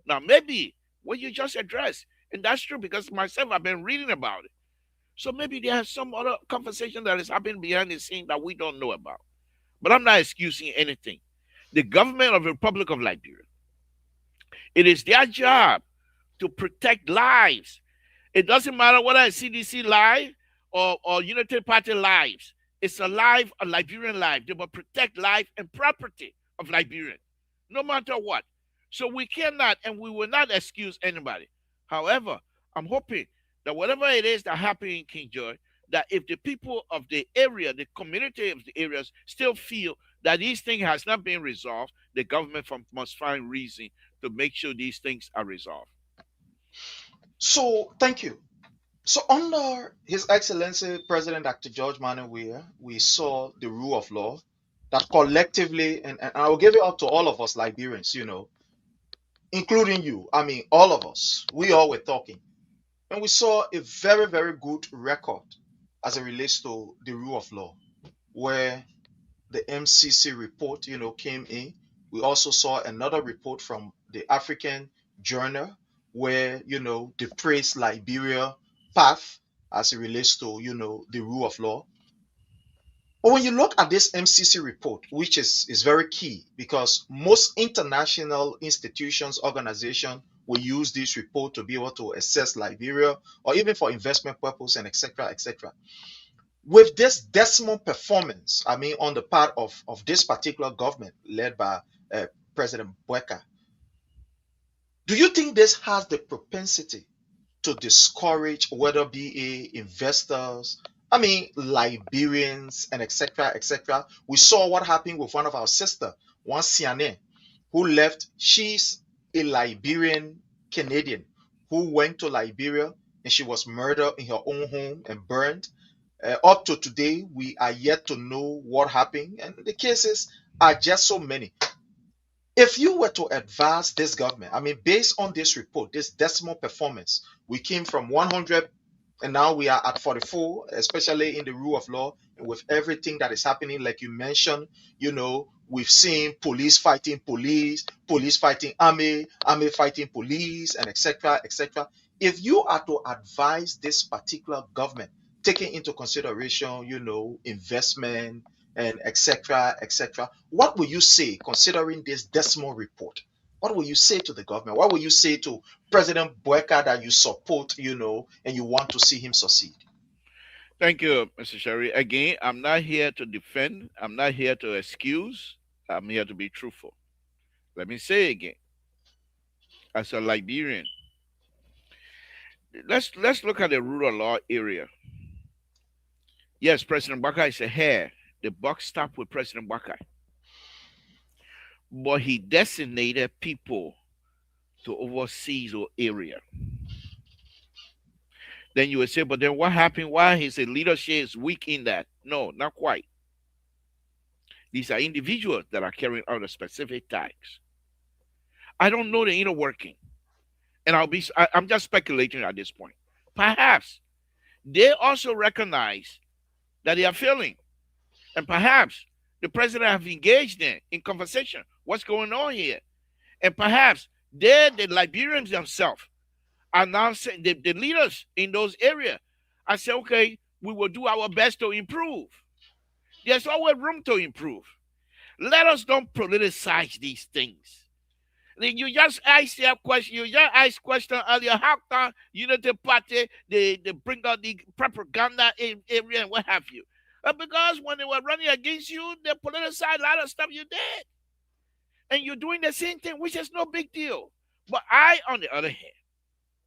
Now, maybe what you just addressed, and that's true because myself, I've been reading about it. So maybe there's some other conversation that is happening behind the scene that we don't know about. But I'm not excusing anything. The government of the Republic of Liberia, it is their job to protect lives. It doesn't matter whether it's CDC live or United Party lives. It's a Liberian life. They will protect life and property of Liberian, no matter what. So we cannot and we will not excuse anybody. However, I'm hoping that whatever it is that happened in King George, that if the people of the area, the community of the areas still feel that these things has not been resolved, the government must find reason to make sure these things are resolved. So, thank you. So, under His Excellency President Dr. George Manneh Weah, we saw the rule of law that collectively, and I will give it up to all of us Liberians, including you. I mean, all of us, we all were talking. And we saw a very, very good record as it relates to the rule of law, where the MCC report, came in. We also saw another report from the African Journal where, they praise Liberia path as it relates to, the rule of law. But when you look at this MCC report, which is very key because most international institutions, organizations will use this report to be able to assess Liberia or even for investment purpose and etc. etc. With this dismal performance, I mean, on the part of this particular government led by President Weah, do you think this has the propensity to discourage whether be investors, I mean, Liberians and etc. etc. We saw what happened with one of our sisters, one Siane, who left. She's a Liberian Canadian who went to Liberia and she was murdered in her own home and burned. Up to today, we are yet to know what happened, and the cases are just so many. If you were to advise this government, I mean, based on this report, this decimal performance, we came from 100 and now we are at 44, especially in the rule of law and with everything that is happening, like you mentioned, we've seen police fighting police, police fighting army, army fighting police, and etc. etc. If you are to advise this particular government, taking into consideration, investment and etc. etc., what will you say considering this decimal report? What will you say to the government? What will you say to President Weah that you support, and you want to see him succeed? Thank you, Mr. Sherry. Again, I'm not here to defend. I'm not here to excuse. I'm here to be truthful. Let me say again, as a Liberian, let's look at the rule of law area. Yes, President Baka is ahead. The buck stopped with President Baka. But he designated people to oversee the area. Then you would say, but then what happened? Why his leadership is weak in that? No, not quite. These are individuals that are carrying out a specific tasks. I don't know the inner working. And I'm just speculating at this point. Perhaps they also recognize that they are failing. And perhaps the president have engaged in conversation. What's going on here? And perhaps the Liberians themselves are now saying, the leaders in those areas, I say, okay, we will do our best to improve. There's always room to improve. Let us don't politicize these things. You just asked that question. You just asked question earlier. How come Unity Party they bring out the propaganda area and what have you? Because when they were running against you, they politicized a lot of stuff you did, and you're doing the same thing, which is no big deal. But I, on the other hand,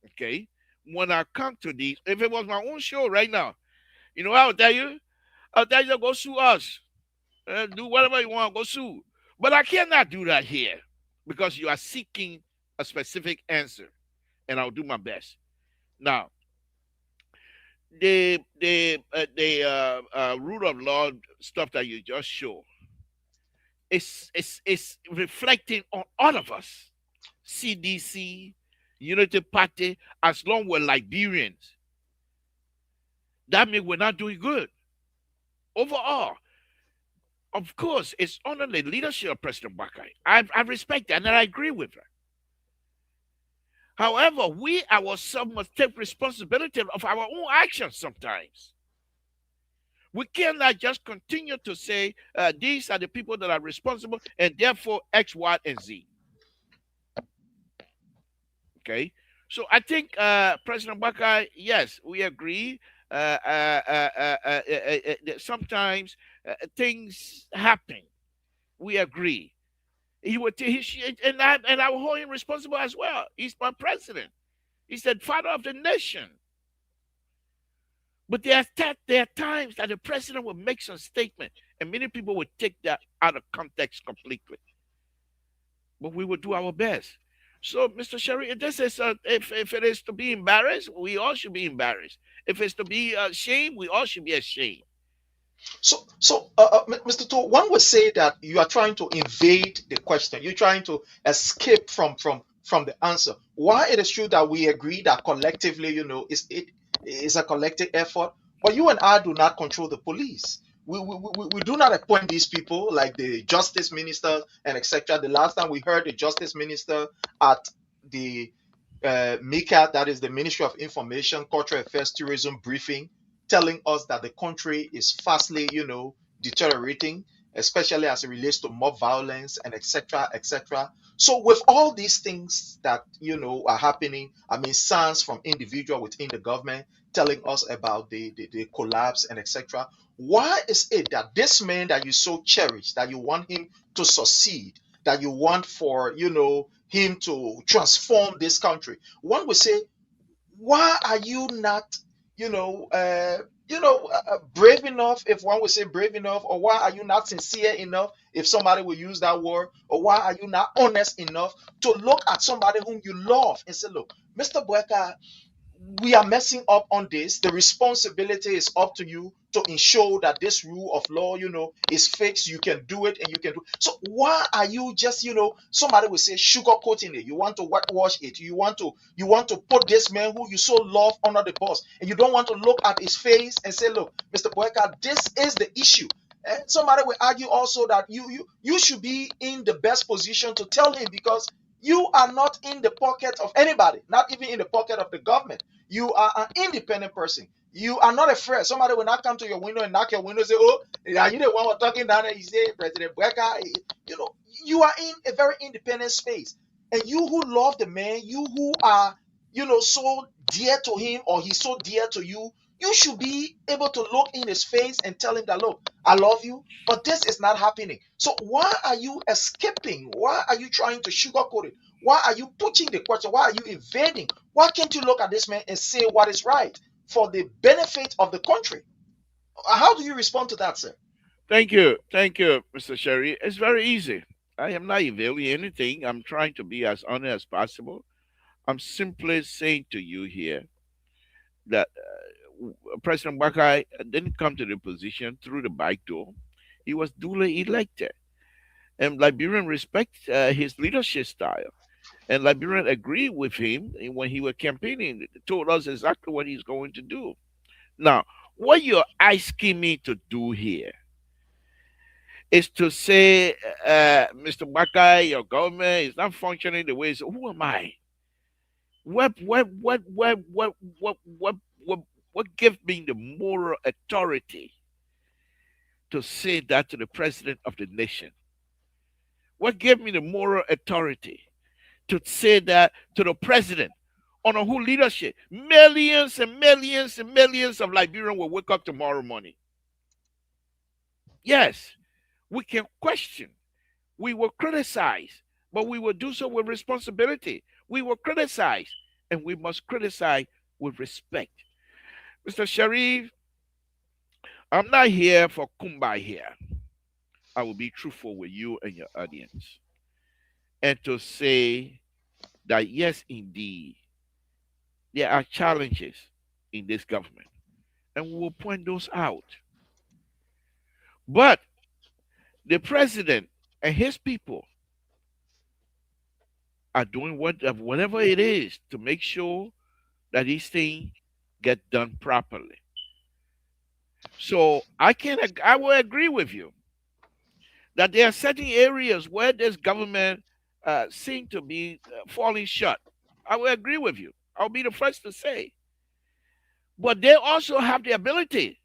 okay, when I come to these, if it was my own show right now, you know, I'll tell you, go sue us. Do whatever you want, go sue. But I cannot do that here because you are seeking a specific answer, and I'll do my best. Now, the rule of law stuff that you just showed, it's reflecting on all of us. CDC, Unity Party, as long we're Liberians, that means we're not doing good. Overall, of course, it's under the leadership of President Bakai. I respect that and I agree with her. However, we ourselves must take responsibility of our own actions sometimes. We cannot just continue to say these are the people that are responsible and therefore X, Y, and Z. Okay, so I think President Bakai, yes, we agree. Sometimes things happen. We agree. He would, and I will hold him responsible as well. He's my president. He's the father of the nation. But there are times that the president will make some statement, and many people would take that out of context completely. But we will do our best. So, Mr. Sherry, this is if it is to be embarrassed, we all should be embarrassed. If it's to be ashamed, we all should be ashamed. So, Mr. To, one would say that you are trying to invade the question. You're trying to escape from the answer. Why it is true that we agree that collectively, it is a collective effort, but you and I do not control the police. We do not appoint these people like the justice minister and etc. The last time we heard the justice minister at the MICA, that is the Ministry of Information, Cultural Affairs, Tourism briefing, telling us that the country is fastly, deteriorating, especially as it relates to mob violence and etc. etc. So with all these things that are happening, I mean, signs from individual within the government telling us about the collapse and etc. Why is it that this man that you so cherish, that you want him to succeed, that you want for him to transform this country? One would say, why are you not, brave enough, if one would say brave enough, or why are you not sincere enough, if somebody will use that word, or why are you not honest enough to look at somebody whom you love and say, look, Mr. Bueka, we are messing up on this. The responsibility is up to you to ensure that this rule of law, is fixed. You can do it and you can do it. So why are you just, somebody will say sugarcoating it. You want to whitewash it. You want to put this man who you so love under the bus, and you don't want to look at his face and say, look, Mr. Boyka, this is the issue. And somebody will argue also that you should be in the best position to tell him, because you are not in the pocket of anybody, not even in the pocket of the government. You are an independent person. You are not afraid. Somebody will not come to your window and knock your window and say, oh, are you the one we're talking down there? You say, President Bueka, you are in a very independent space. And you who love the man, you who are, so dear to him, or he's so dear to you, you should be able to look in his face and tell him that, look, I love you, but this is not happening. So why are you escaping? Why are you trying to sugarcoat it? Why are you pushing the question? Why are you evading? Why can't you look at this man and say what is right for the benefit of the country? How do you respond to that, sir? Thank you, Mr. Sherry. It's very easy. I am not evading anything. I'm trying to be as honest as possible. I'm simply saying to you here that President Bakai didn't come to the position through the back door. He was duly elected. And Liberian respect his leadership style. And Liberian agreed with him when he was campaigning, told us exactly what he's going to do. Now, what you're asking me to do here is to say, Mr. Bakai, your government is not functioning the way it's. Who am I? What gives me the moral authority to say that to the president of the nation? What gave me the moral authority to say that to the president under whose leadership millions and millions and millions of Liberians will wake up tomorrow morning? Yes, we can question, we will criticize, but we will do so with responsibility. We will criticize, and we must criticize with respect. Mr. Sharif, I'm not here for kumbaya here. I will be truthful with you and your audience. And to say that, yes, indeed, there are challenges in this government, and we will point those out. But the president and his people are doing whatever it is to make sure that these things get done properly. So I will agree with you that there are certain areas where this government seem to be falling short. I will agree with you. I'll be the first to say. But they also have the ability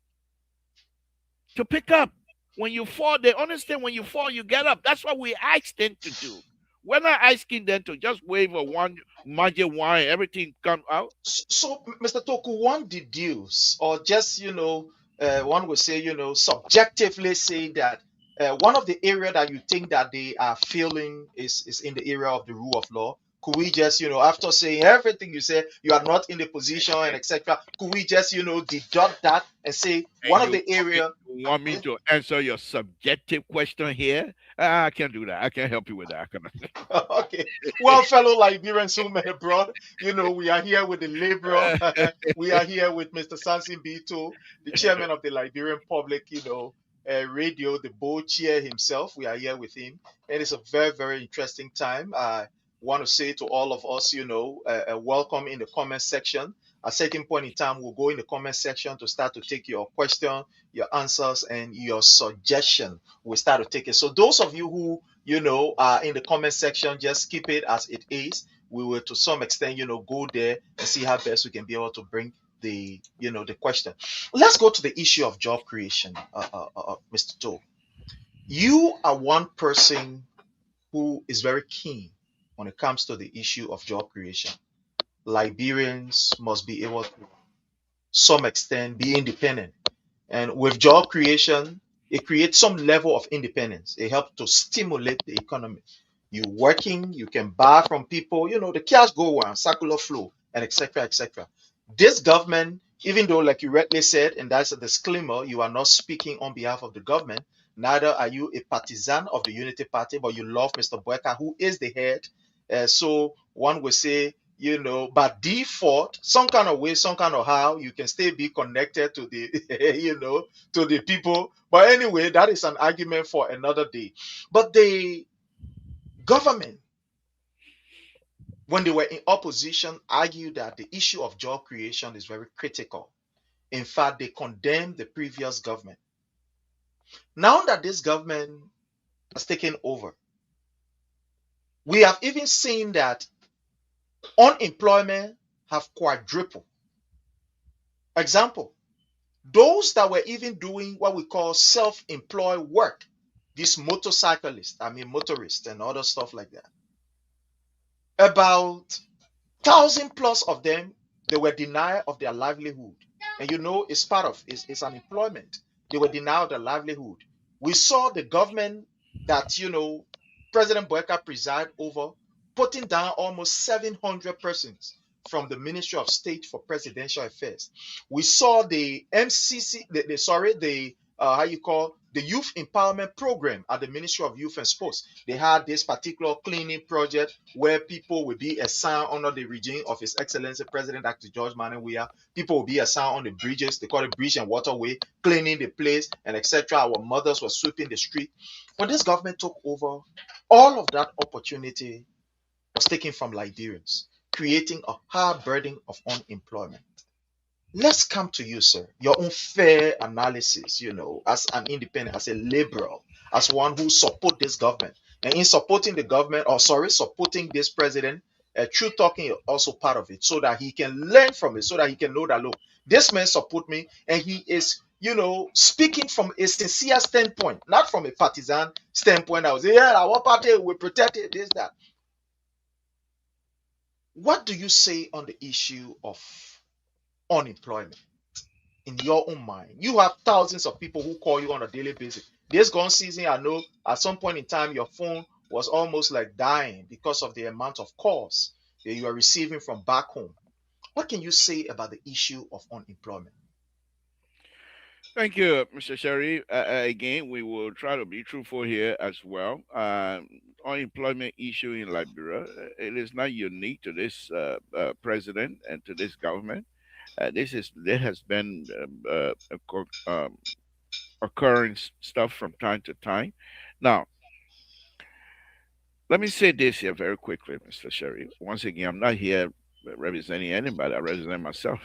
to pick up. When you fall, they understand when you fall, you get up. That's what we ask them to do. We're not asking them to just wave a one magic wand, everything come out. So, Mr. Toku, one deduce, or just, one would say, subjectively say that one of the area that you think that they are failing is in the area of the rule of law. Could we just, after saying everything you say, you are not in the position and etc., could we just, deduct that and say And one of the area? You want me to answer your subjective question here? I can't do that. I can't help you with that. Okay. Well, fellow Liberians who met abroad, we are here with the liberal. We are here with Mr. Samson B, the chairman of the Liberian Public, Radio, the board chair himself. We are here with him. And it's a very, very interesting time. I want to say to all of us, welcome in the comment section. At a certain point in time, we'll go in the comment section to start to take your question, your answers, and your suggestion. We'll start to take it. So those of you who are in the comment section, just keep it as it is. We will, to some extent, go there and see how best we can be able to bring the question. Let's go to the issue of job creation, Mr. Toe. You are one person who is very keen when it comes to the issue of job creation. Liberians must be able to, some extent, be independent. And with job creation, it creates some level of independence. It helps to stimulate the economy. You working, you can buy from people, the cash go on, circular flow, and etc. etc. This government, even though, like you rightly said, and that's a disclaimer, you are not speaking on behalf of the government, neither are you a partisan of the Unity Party, but you love Mr. Weah, who is the head. So one would say, by default, some kind of way, some kind of how, you can still be connected to the, to the people. But anyway, that is an argument for another day. But the government, when they were in opposition, argued that the issue of job creation is very critical. In fact, they condemned the previous government. Now that this government has taken over, we have even seen that unemployment have quadrupled. Example, those that were even doing what we call self-employed work, these motorists and other stuff like that, about 1,000 plus of them, they were denied of their livelihood. And it's part of it's unemployment. They were denied their livelihood. We saw the government that President Weah preside over, putting down almost 700 persons from the Ministry of State for Presidential Affairs. We saw the MCC, the Youth Empowerment Program at the Ministry of Youth and Sports. They had this particular cleaning project where people would be assigned under the regime of His Excellency President Dr. George Weah. People would be assigned on the bridges. They call it bridge and waterway, cleaning the place and etc. Our mothers were sweeping the street. When this government took over, all of that opportunity was taken from Liberians, creating a hard burden of unemployment. Let's come to you, sir. Your own fair analysis, as an independent, as a liberal, as one who support this government. And in supporting the government, supporting this president, true talking is also part of it, so that he can learn from it, so that he can know that, look, this man support me, and he is, speaking from a sincere standpoint, not from a partisan standpoint. I was our party will protect it, this, that. What do you say on the issue of unemployment in your own mind? You have thousands of people who call you on a daily basis. This gone season, I know at some point in time your phone was almost like dying because of the amount of calls. you are receiving from back home. What can you say about the issue of unemployment? Thank you, Mr. Sherry. Again, we will try to be truthful here as well. Unemployment issue in Liberia, it is not unique to this president and to this government. There has been occurring stuff from time to time. Now, let me say this here very quickly, Mr. Sherry. Once again, I'm not here representing anybody. I represent myself.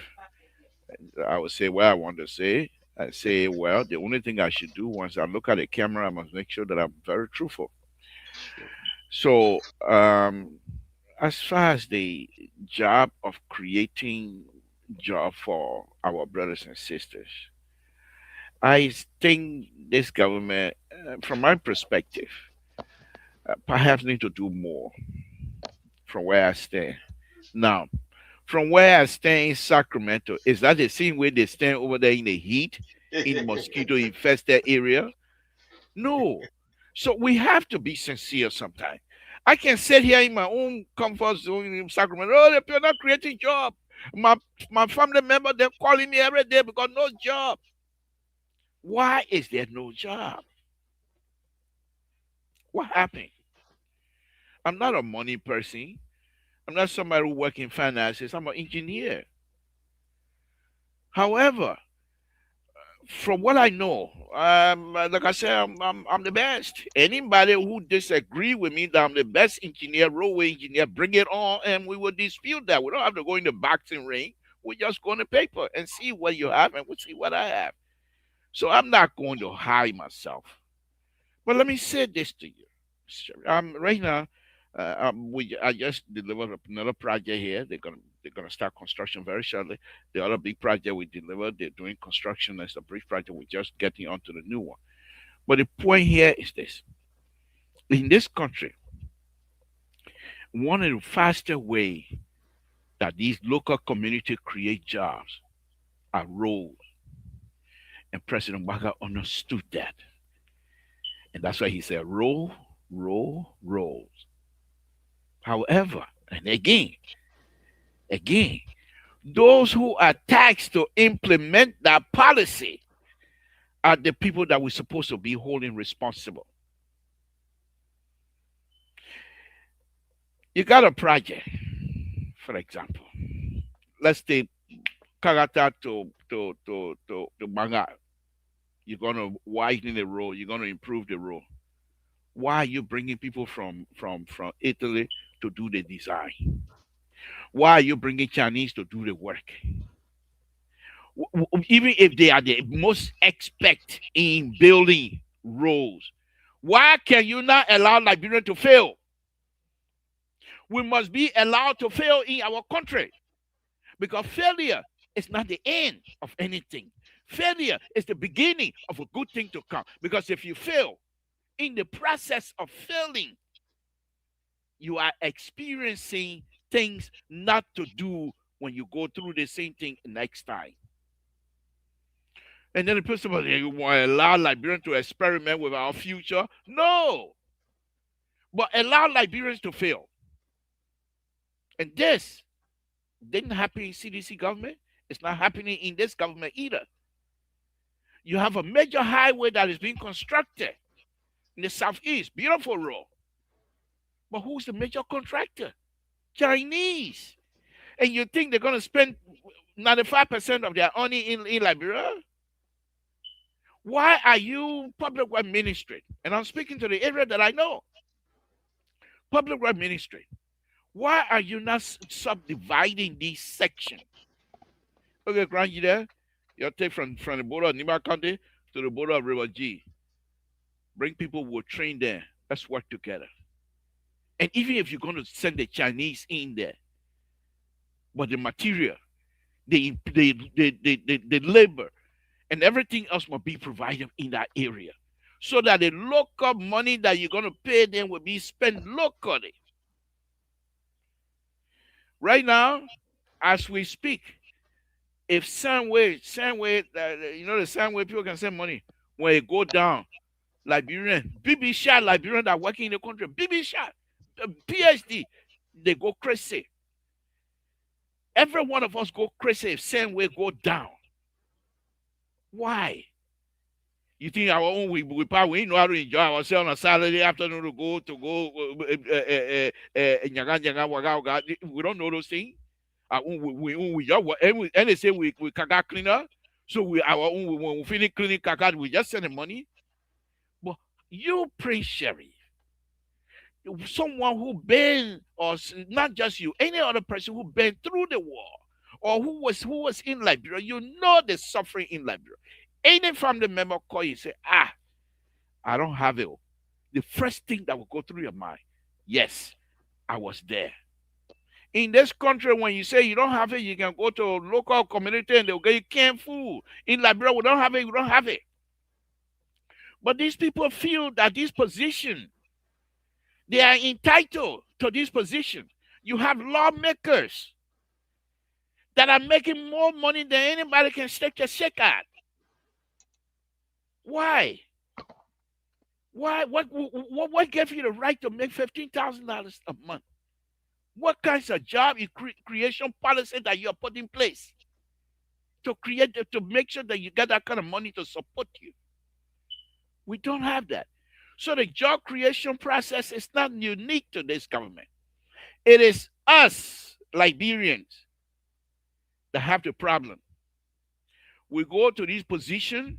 I would say what I want to say. I say, well, the only thing I should do once I look at the camera, I must make sure that I'm very truthful. So, as far as the job of creating job for our brothers and sisters, I think this government, from my perspective, perhaps need to do more from where I stand. Now, from where I stand in Sacramento, is that the same way they stand over there in the heat, in mosquito infested area? No. So we have to be sincere sometimes. I can sit here in my own comfort zone in Sacramento. Oh, they're not creating job. My family member, they're calling me every day because no job. Why is there no job? What happened? I'm not a money person. I'm not somebody who works in finances. I'm an engineer. However, from what I know, like I said, I'm the best. Anybody who disagree with me that I'm the best engineer, railway engineer, bring it on, and we will dispute that. We don't have to go in the boxing ring. We just go on the paper and see what you have, and we'll see what I have. So I'm not going to hide myself. But let me say this to you, right now. I just delivered another project here. They're gonna start construction very shortly. The other big project we delivered, they're doing construction as a brief project. We're just getting onto the new one. But the point here is this: in this country, one of the faster way that these local communities create jobs are roads, and President Waga understood that, and that's why he said, "Roll, roll, rolls." However, and again, those who are taxed to implement that policy are the people that we're supposed to be holding responsible. You got a project, for example. Let's take Kagata to Banga. You're gonna widen the road. You're gonna improve the road. Why are you bringing people from Italy to do the design? Why are you bringing Chinese to do the work? Even if they are the most expert in building roads, why can you not allow Liberia to fail? We must be allowed to fail in our country, because failure is not the end of anything. Failure is the beginning of a good thing to come. Because if you fail, in the process of failing, you are experiencing things not to do when you go through the same thing next time. And then the person was, you want to allow Liberians to experiment with our future? No. But allow Liberians to fail. And this didn't happen in CDC government. It's not happening in this government either. You have a major highway that is being constructed in the southeast. Beautiful road. But who's the major contractor? Chinese. And you think they're going to spend 95% of their money in Liberia? Why are you public work ministry? And I'm speaking to the area that I know. Public work ministry. Why are you not subdividing these sections? Okay, Grant, you there? You'll take from the border of Nima County to the border of River G. Bring people who will train there. Let's work together. And even if you're going to send the Chinese in there, but the material, the labor, and everything else must be provided in that area, so that the local money that you're going to pay them will be spent locally. Right now, as we speak, if Sandway, the Sandway people can send money, when it go down, Liberian, BB shot Liberian that working in the country, BB shot, PhD, they go crazy. Every one of us go crazy if same way go down. Why? You think our own we know how to enjoy ourselves on a Saturday afternoon to go we don't know those things. We just and they say we caca cleaner. So we our own when we finish cleaning caca, we just send the money. But you, Prince Sherry, someone who been or not just you, any other person who been through the war or who was in Liberia, you know the suffering in Liberia. Any family member call you say, I don't have it. The first thing that will go through your mind, yes, I was there. In this country, when you say you don't have it, you can go to a local community and they'll get you canned food. In Liberia, we don't have it, we don't have it. But these people feel that this position, they are entitled to this position. You have lawmakers that are making more money than anybody can stick a shake at. Why? Why? What gave you the right to make $15,000 a month? What kinds of job creation policy that you are put in place to make sure that you get that kind of money to support you? We don't have that. So the job creation process is not unique to this government. It is us, Liberians, that have the problem. We go to this position,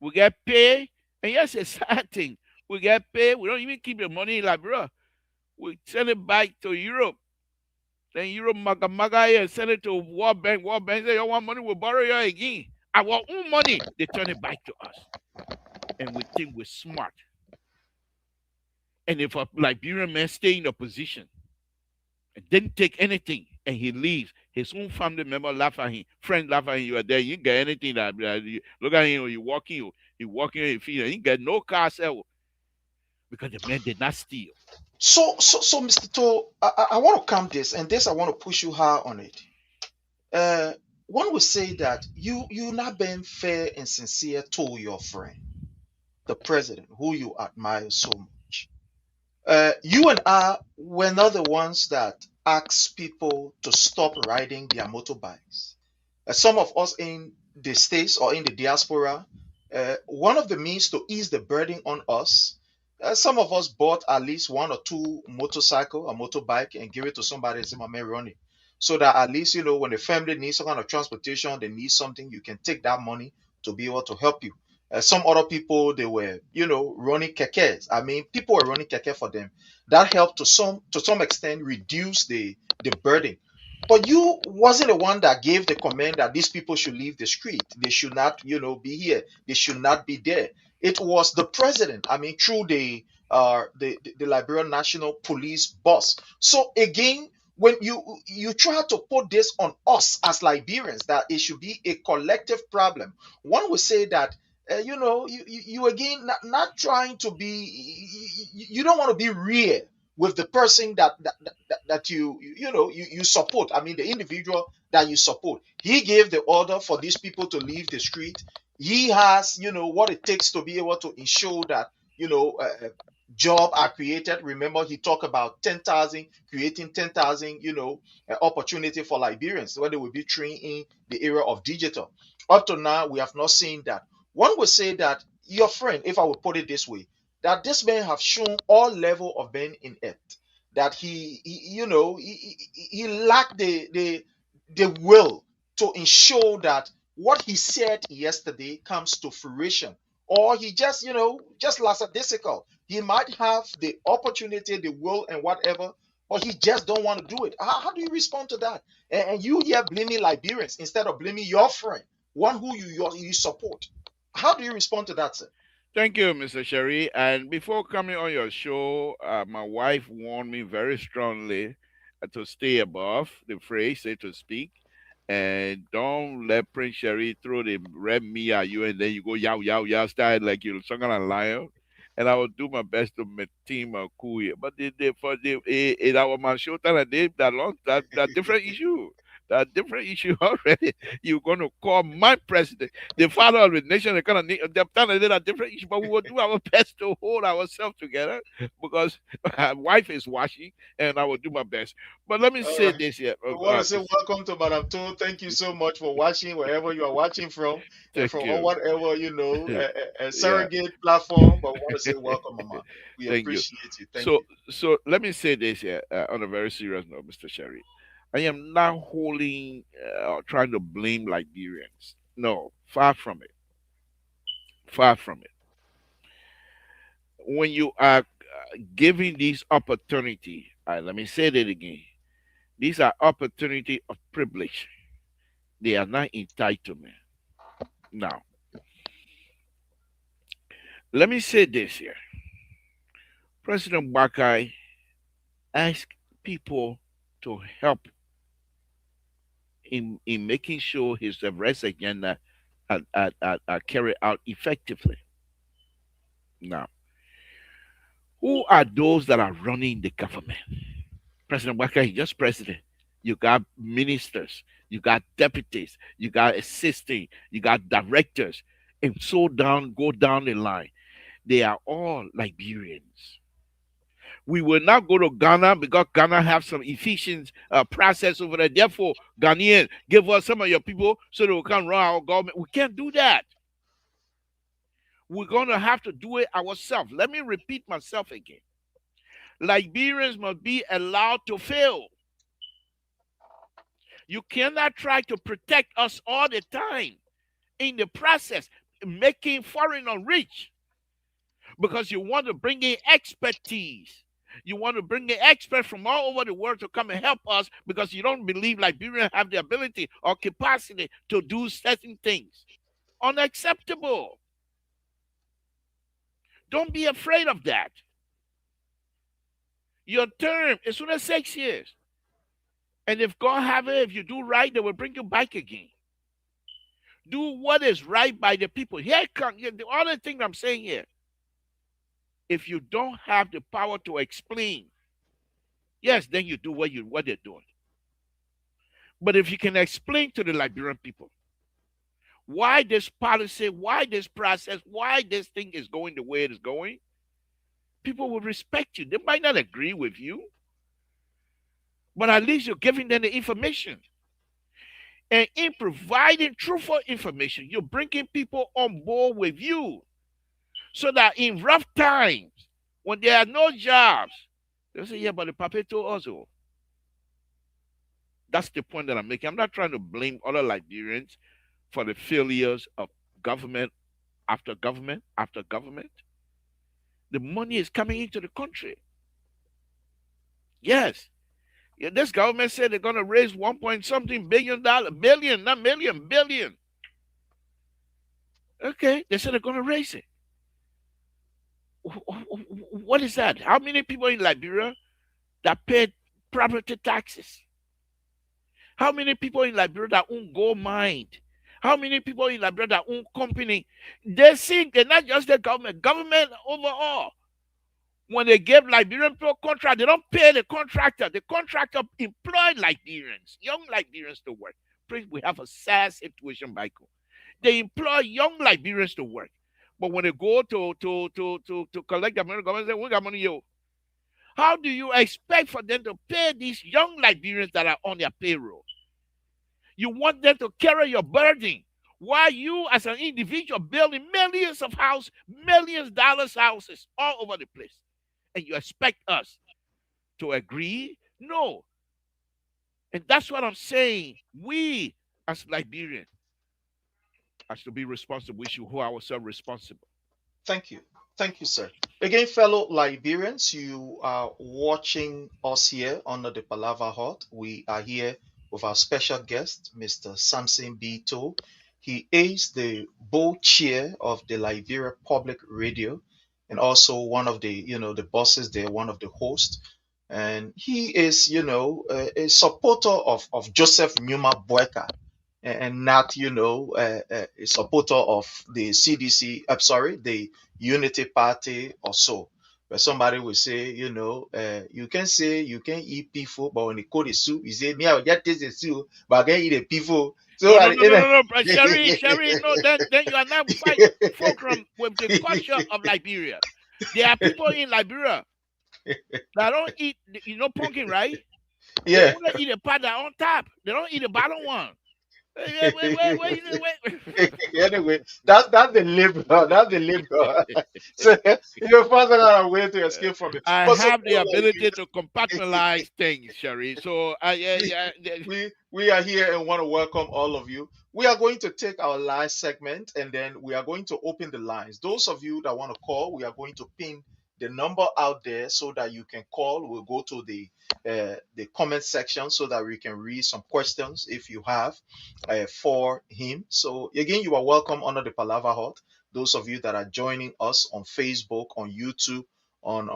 we get paid, and yes, it's a sad thing. We get paid, we don't even keep the money in Liberia. We send it back to Europe. Then Europe maga here and send it to World Bank. World Bank say, you want money, we'll borrow you again. Our own money, they turn it back to us. And we think we're smart. And if a Liberian man stay in a position and didn't take anything and he leaves, his own family member laugh at him, friends laugh at him, you are there, you didn't get anything. Look at him, you walking, you feel, you didn't get no car sell because the man did not steal. So, Mr. To, I want to come this, and this I want to push you hard on it. One would say that you not being fair and sincere to your friend, the president, who you admire so much. You and I were not the ones that asked people to stop riding their motorbikes. Some of us in the States or in the diaspora, one of the means to ease the burden on us, some of us bought at least one or two motorcycle or motorbike and give it to somebody and say, my man, run it. So that at least, when the family needs some kind of transportation, they need something, you can take that money to be able to help you. Some other people, they were, running kekes. I mean, people were running keke for them. That helped to some extent reduce the burden. But you wasn't the one that gave the command that these people should leave the street. They should not, be here. They should not be there. It was the president. I mean, through the Liberian National Police boss. So again, when you try to put this on us as Liberians, that it should be a collective problem, one would say that you again not trying to be, you don't want to be real with the person that you support. I mean, the individual that you support. He gave the order for these people to leave the street. He has, what it takes to be able to ensure that, job are created. Remember, he talked about 10,000, creating 10,000, opportunity for Liberians, where they will be trained in the era of digital. Up to now, we have not seen that. One would say that your friend, if I would put it this way, that this man have shown all level of being inept, that he lacked the will to ensure that what he said yesterday comes to fruition, or he just lackadaisical. He might have the opportunity, the will, and whatever, but he just don't want to do it. How do you respond to that? And you here blaming Liberians instead of blaming your friend, one who you support. How do you respond to that, sir? Thank you, Mr. Sherry. And before coming on your show, my wife warned me very strongly to stay above the fray, so to speak, and don't let Prince Sherry throw the red me at you, and then you go yow yow yow style like you're some kind of lion. And I will do my best to maintain my cool here. But for the our show that different issue. a different issue already. You're going to call my president the father of the nation. They're going to need a different issue, but we will do our best to hold ourselves together because my wife is watching, and I will do my best. But let me All say right. this here. I want to say welcome to Madam To. Thank you so much for watching wherever you are watching from, and Thank from you. whatever a Yeah, surrogate platform. But I want to say welcome, Mama. We thank you. appreciate you. Thank So, you. so let me say this here on a very serious note, Mr. Sherry. I am not holding or trying to blame Liberians. No, far from it. Far from it. When you are giving these opportunity, let me say that again. These are opportunity of privilege. They are not entitlement. Now, let me say this here. President Bakai asked people to help in making sure his arrest agenda are carried out effectively. Now, who are those that are running the government? President Waka is just president. You got ministers, you got deputies, you got assisting, you got directors, and so go down the line. They are all Liberians. We will not go to Ghana because Ghana have some efficient process over there. Therefore, Ghanaians, give us some of your people so that we can run our government. We can't do that. We're going to have to do it ourselves. Let me repeat myself again. Liberians must be allowed to fail. You cannot try to protect us all the time in the process, making foreigners rich because you want to bring in expertise. You want to bring in experts from all over the world to come and help us because you don't believe Liberians have the ability or capacity to do certain things. Unacceptable. Don't be afraid of that. Your term is only 6 years. And if God have it, if you do right, they will bring you back again. Do what is right by the people. Here comes the other thing I'm saying here. If you don't have the power to explain, yes, then you do what they're doing. But if you can explain to the Liberian people why this policy, why this process, why this thing is going the way it is going, people will respect you. They might not agree with you, but at least you're giving them the information. And in providing truthful information, you're bringing people on board with you so that in rough times, when there are no jobs, they'll say, yeah, but the Papeto also. That's the point that I'm making. I'm not trying to blame other Liberians for the failures of government after government after government. The money is coming into the country. Yes. Yeah, this government said they're going to raise 1 point something billion, not million, billion. Okay, they said they're going to raise it. What is that? How many people in Liberia that paid property taxes? How many people in Liberia that own gold mine? How many people in Liberia that own company? They think they're not just the government overall. When they give Liberian people contract, they don't pay the contractor. The contractor employ Liberians, young Liberians to work. We have a sad situation, Michael. They employ young Liberians to work. But when they go to collect the money, government say, we got money, yo. How do you expect for them to pay these young Liberians that are on their payroll? You want them to carry your burden while you as an individual building millions of houses, millions of dollars houses all over the place. And you expect us to agree? No. And that's what I'm saying. We as Liberians has to be responsible. We should hold ourselves responsible. Thank you. Thank you, sir. Again, fellow Liberians, you are watching us here under the Palava Hut. We are here with our special guest, Mr. Samson B. He is the board chair of the Liberia Public Radio and also one of the bosses there, one of the hosts. And he is, a supporter of Joseph Numa Boyka and not, a supporter of the CDC, I'm sorry, the Unity Party or so. But somebody will say, you can say you can eat people, but when they call the soup, you say, me, I will just taste the soup, but I can eat the people. So, No, no, no, no, no, no, but Sherry, no, then you are not fight fulcrum with the culture of Liberia. There are people in Liberia that don't eat, pumpkin, right? They yeah. only eat the part that on top. They don't eat the bottom one. Wait. Anyway, that's the liberal. That's the liberal. So you find another way to escape from it. I But have the suppose ability to compartmentalize things, Sherry. So we are here and want to welcome all of you. We are going to take our last segment and then we are going to open the lines. Those of you that want to call, we are going to pin the number out there so that you can call. We'll go to the comment section so that we can read some questions if you have for him. So again, you are welcome under the Palava Hut. Those of you that are joining us on Facebook, on YouTube, on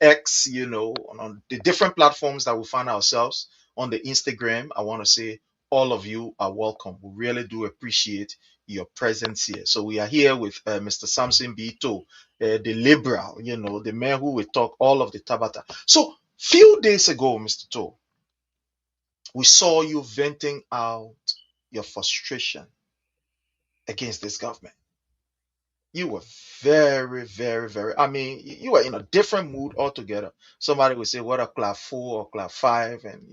X, on the different platforms that we find ourselves on the Instagram, I want to say all of you are welcome. We really do appreciate your presence here. So we are here with Mr. Samson B, the liberal, the man who will talk all of the Tabata. So few days ago, Mr. To, we saw you venting out your frustration against this government. You were very, very, very. I mean, you were in a different mood altogether. Somebody would say, "What a class 4 or class 5," and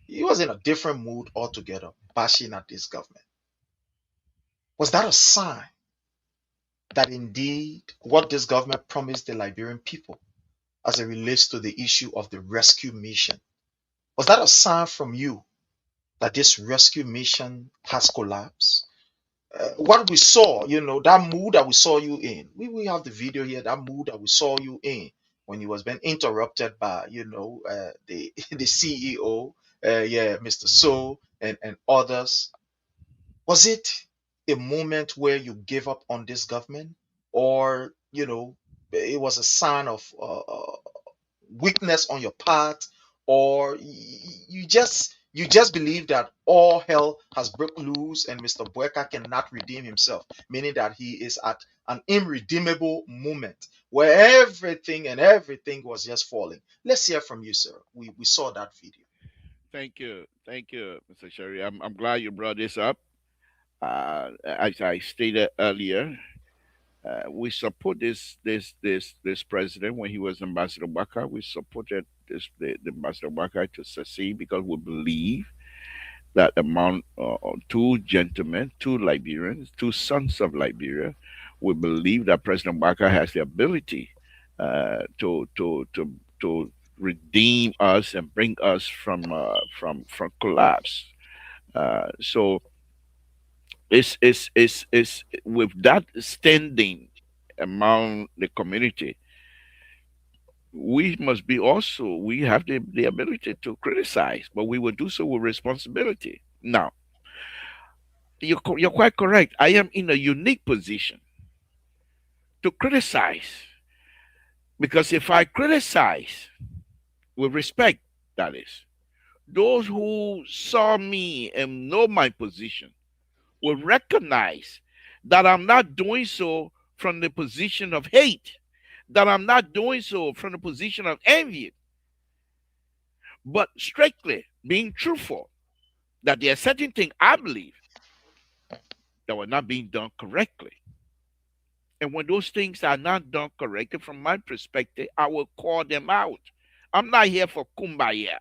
he was in a different mood altogether, bashing at this government. Was that a sign that indeed what this government promised the Liberian people as it relates to the issue of the rescue mission, was that a sign from you that this rescue mission has collapsed? What we saw, that mood that we saw you in, we have the video here, that mood that we saw you in when you was being interrupted by, the the CEO, Mr. So and others. Was it a moment where you gave up on this government, or it was a sign of weakness on your part, or you just believe that all hell has broke loose and Mr. Bueka cannot redeem himself, meaning that he is at an irredeemable moment where everything was just falling. Let's hear from you, sir. We saw that video. thank you, Mr. Sherry. I'm glad you brought this up. As I stated earlier, we support this president when he was Ambassador Waka. We supported the Ambassador Waka to succeed because we believe that among two gentlemen, two Liberians, two sons of Liberia, we believe that President Waka has the ability to redeem us and bring us from collapse. So it's with that standing among the community, we have the ability to criticize, but we will do so with responsibility. Now, you're quite correct. I am in a unique position to criticize, because if I criticize with respect, that is, those who saw me and know my position will recognize that I'm not doing so from the position of hate, that I'm not doing so from the position of envy, but strictly being truthful, that there are certain things I believe that were not being done correctly. And when those things are not done correctly, from my perspective, I will call them out. I'm not here for kumbaya.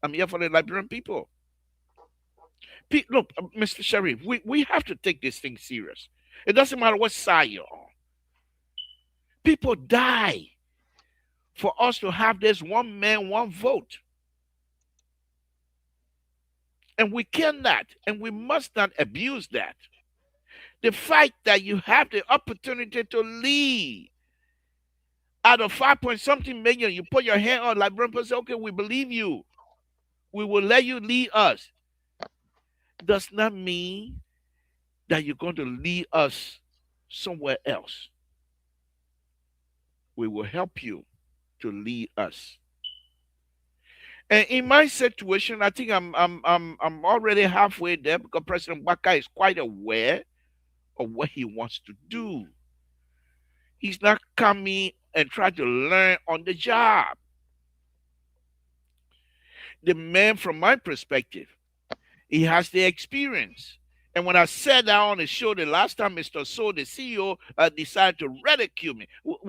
I'm here for the Liberian people. Look, Mr. Sharif, we have to take this thing serious. It doesn't matter what side you're on. People die for us to have this one man, one vote. And we cannot and we must not abuse that. The fact that you have the opportunity to lead out of 5 point something million, you put your hand on Liberian people, say, okay, we believe you. We will let you lead us. Does not mean that you're going to lead us somewhere else. We will help you to lead us. And in my situation, I think I'm already halfway there, because President Waka is quite aware of what he wants to do. He's not coming and try to learn on the job. The man, from my perspective, he has the experience. And when I said that on the show the last time, Mr. So, the CEO, decided to ridicule me.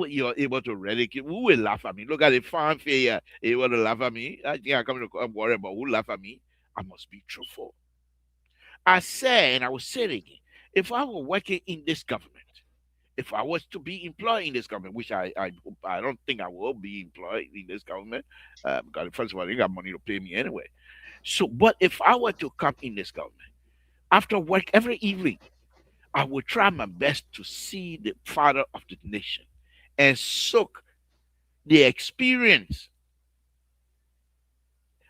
You're able to ridicule? Who will laugh at me? Look at the fanfare. Able to laugh at me? I think I'm worried about who laugh at me. I must be truthful. I said, and I will say it again, if I were working in this government, if I was to be employed in this government, which I don't think I will be employed in this government, because first of all, they got money to pay me anyway. So, but if I were to come in this government, after work every evening, I would try my best to see the father of the nation and soak the experience,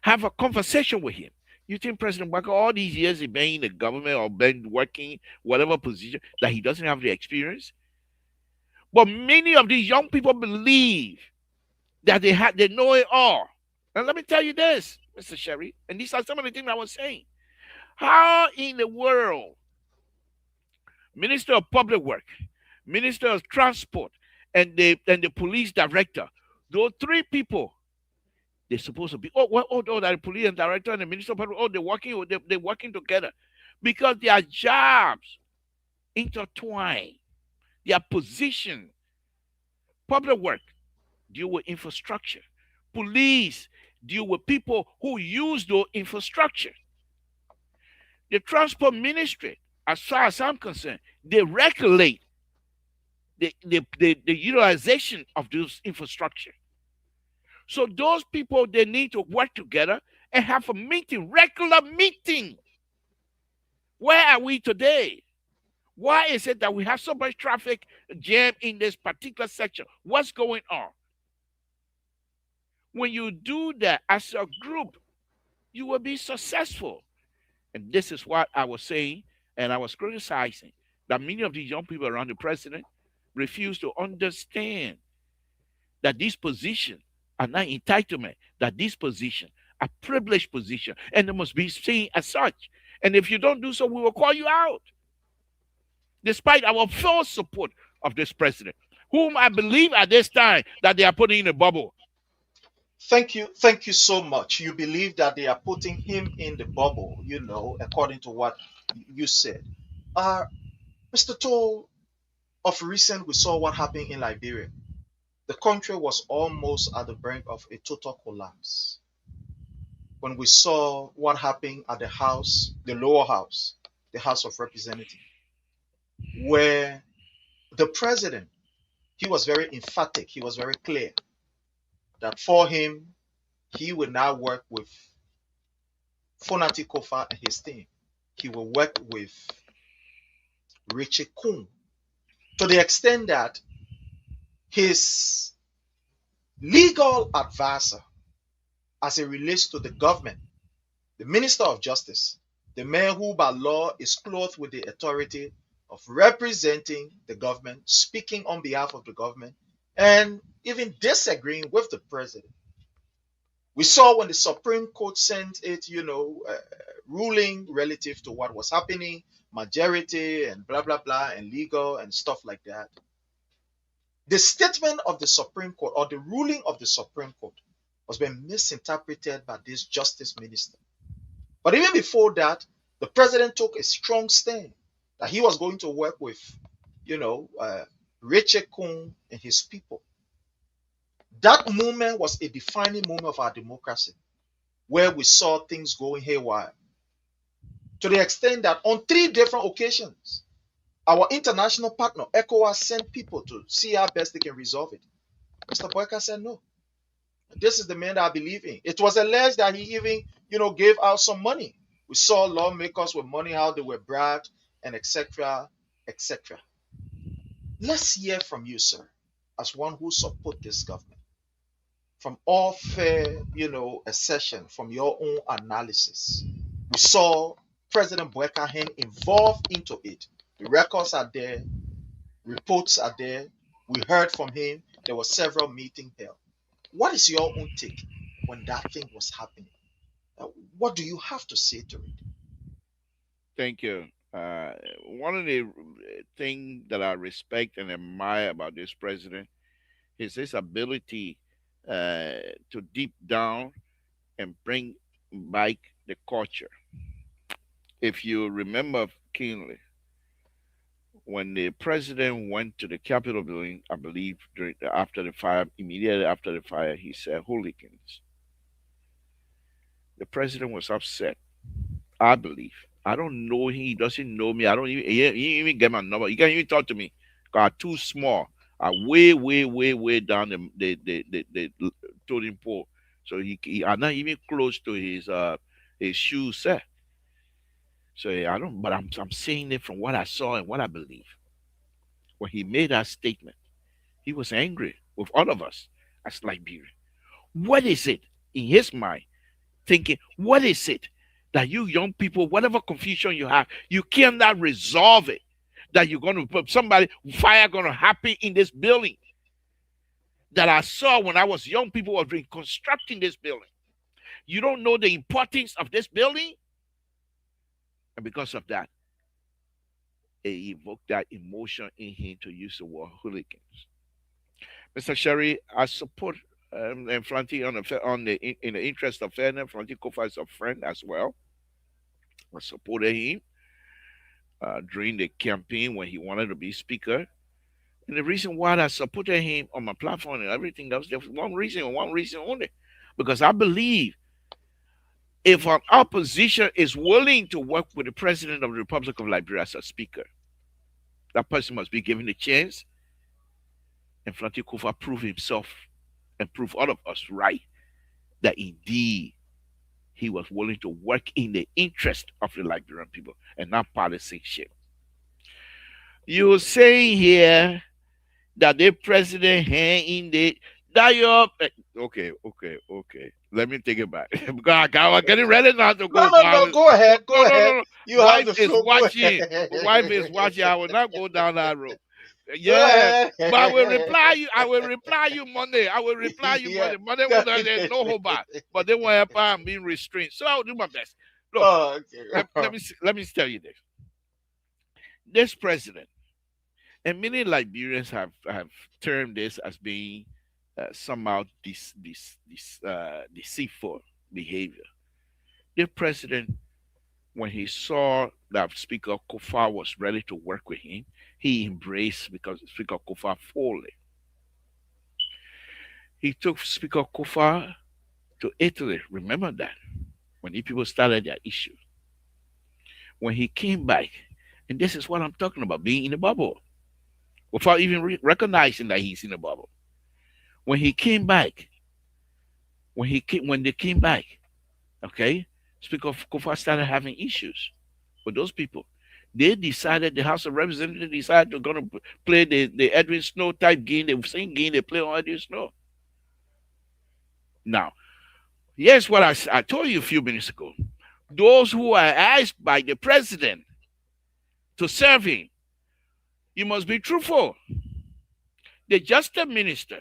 have a conversation with him. You think President Baka, all these years he been in the government or been working whatever position, that he doesn't have the experience? But many of these young people believe that they know it all. And let me tell you this, Mr. Sherry, and these are some of the things I was saying. How in the world, Minister of Public Work, Minister of Transport, and the police director, those three people, they're supposed to be the police and director and the Minister of Public, they're working together because their jobs intertwine, their position. Public work deal with infrastructure. Police deal with people who use those infrastructure. The transport ministry, as far as I'm concerned, they regulate the utilization of those infrastructure. So those people, they need to work together and have a meeting, regular meeting. Where are we today? Why is it that we have so much traffic jam in this particular section? What's going on? When you do that as a group, you will be successful. And this is what I was saying, and I was criticizing that many of these young people around the president refuse to understand that these positions are not entitlement, that these positions are privileged positions, and they must be seen as such. And if you don't do so, we will call you out. Despite our full support of this president, whom I believe at this time that they are putting in a bubble. Thank you so much. You believe that they are putting him in the bubble, according to what you said. Mr. Toll, of recent, we saw what happened in Liberia. The country was almost at the brink of a total collapse. When we saw what happened at the house, the lower house, the House of Representatives, where the president, he was very emphatic, he was very clear that for him, he will now work with Fonati Kofa and his team. He will work with Richie Kuhn, to the extent that his legal advisor, as it relates to the government, the Minister of Justice, the man who by law is clothed with the authority of representing the government, speaking on behalf of the government, and even disagreeing with the president. We saw when the Supreme Court sent it, ruling relative to what was happening, majority and blah, blah, blah, and legal and stuff like that. The statement of the Supreme Court or the ruling of the Supreme Court was being misinterpreted by this justice minister. But even before that, the president took a strong stand that he was going to work with, Richard Kuhn and his people. That moment was a defining moment of our democracy, where we saw things going haywire. To the extent that on 3 different occasions, our international partner, ECOWAS, sent people to see how best they can resolve it. Mr. Boyka said no. This is the man that I believe in. It was alleged that he even, gave out some money. We saw lawmakers with money, how they were bribed, and etc., etc. Let's hear from you, sir, as one who supports this government. From all fair, assertion, from your own analysis. We saw President Boyka involved into it. The records are there, reports are there. We heard from him. There were several meetings held. What is your own take when that thing was happening? What do you have to say to it? Thank you. One of the things that I respect and admire about this president his ability to deep down and bring back the culture. If you remember keenly, when the president went to the Capitol building, I believe after the fire, immediately after the fire, he said hooligans. The president was upset. I believe. I don't know him. He doesn't know me. I don't even. He didn't even get my number. He can't even talk to me. Cause I'm too small. I way, way, way, way down the totem pole. So he are not even close to his shoe set. So yeah, I don't. But I'm saying it from what I saw and what I believe. When he made that statement, he was angry with all of us as Liberian. What is it in his mind? Thinking, what is it that you young people, whatever confusion you have, you cannot resolve it? That you're going to put somebody, fire going to happen in this building that I saw when I was young, people were reconstructing this building. You don't know the importance of this building? And because of that, it evoked that emotion in him to use the word hooligans. Mr. Sherry, I support and Flanty in the interest of fairness. Flanty Kofa is a friend as well. I supported him during the campaign when he wanted to be speaker. And the reason why I supported him on my platform and everything else, there was one reason and one reason only. Because I believe if an opposition is willing to work with the president of the Republic of Liberia as a speaker, that person must be given a chance. And Flanty Kofa proved himself and prove all of us right that indeed he was willing to work in the interest of the Liberian people and not partisanship. You're saying here that the president hand in the diop. Okay. Let me take it back. Because I was getting ready now to go. No, go ahead. Go ahead. No. You have the floor. Watching. Wife is watching. I will not go down that road. Yeah, but I will reply you. I will reply you Monday. I will reply you Monday. Monday was no hold back, but they won't help. I'm being restrained, so I'll do my best. Look, let me tell you this. This president and many Liberians have termed this as being somehow deceitful behavior. The president, when he saw that Speaker Kofa was ready to work with him, he embraced because Speaker Kofa fully. He took Speaker Kofa to Italy. Remember that when the people started their issue. When he came back, and this is what I'm talking about, being in a bubble, without even recognizing that he's in a bubble. When he came back, when they came back, okay, Speaker Kofa started having issues with those people. They decided, the House of Representatives decided to going to play the Edwin Snow type game, the same game they play on Edwin Snow. Now, here's what I told you a few minutes ago. Those who are asked by the president to serve him, you must be truthful. The Justice Minister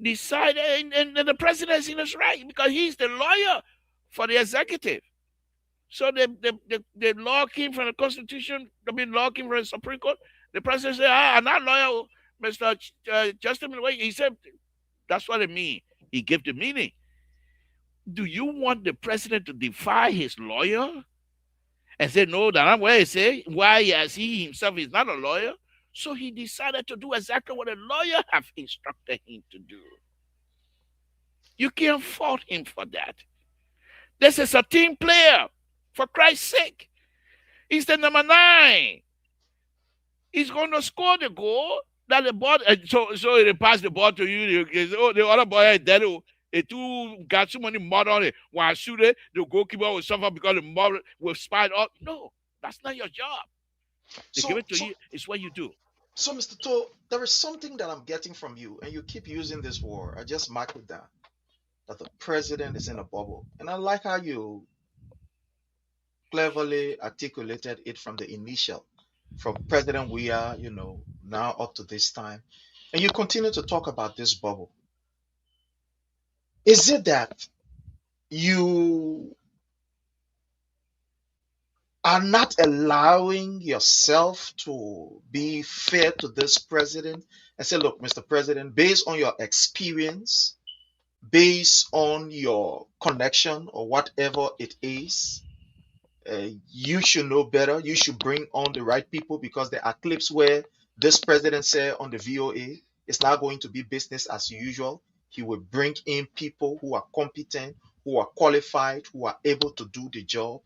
decided, and the president is in his right because he's the lawyer for the executive. So the law came from the Constitution, the law came from the Supreme Court. The president said, I'm not loyal, Mr. Justice. He said, that's what it means. He gave the meaning. Do you want the president to defy his lawyer and say, no, that's not what he say? Why, as he himself is not a lawyer? So he decided to do exactly what a lawyer have instructed him to do. You can't fault him for that. This is a team player. For Christ's sake, he's the number 9. He's going to score the goal that the ball. So they pass the ball to you. The other boy is dead. It too got so many mud on it. When I shoot it, the goalkeeper will suffer because the mud will spite up. No, that's not your job. They give it to you. It's what you do. So, Mr. To, there is something that I'm getting from you, and you keep using this word. I just marked it down. That the president is in a bubble, and I like how you cleverly articulated it from the initial, from President Weah, now up to this time. And you continue to talk about this bubble. Is it that you are not allowing yourself to be fair to this president and say, look, Mr. President, based on your experience, based on your connection or whatever it is, you should know better. You should bring on the right people, because there are clips where this president said on the VOA, it's not going to be business as usual. He will bring in people who are competent, who are qualified, who are able to do the job.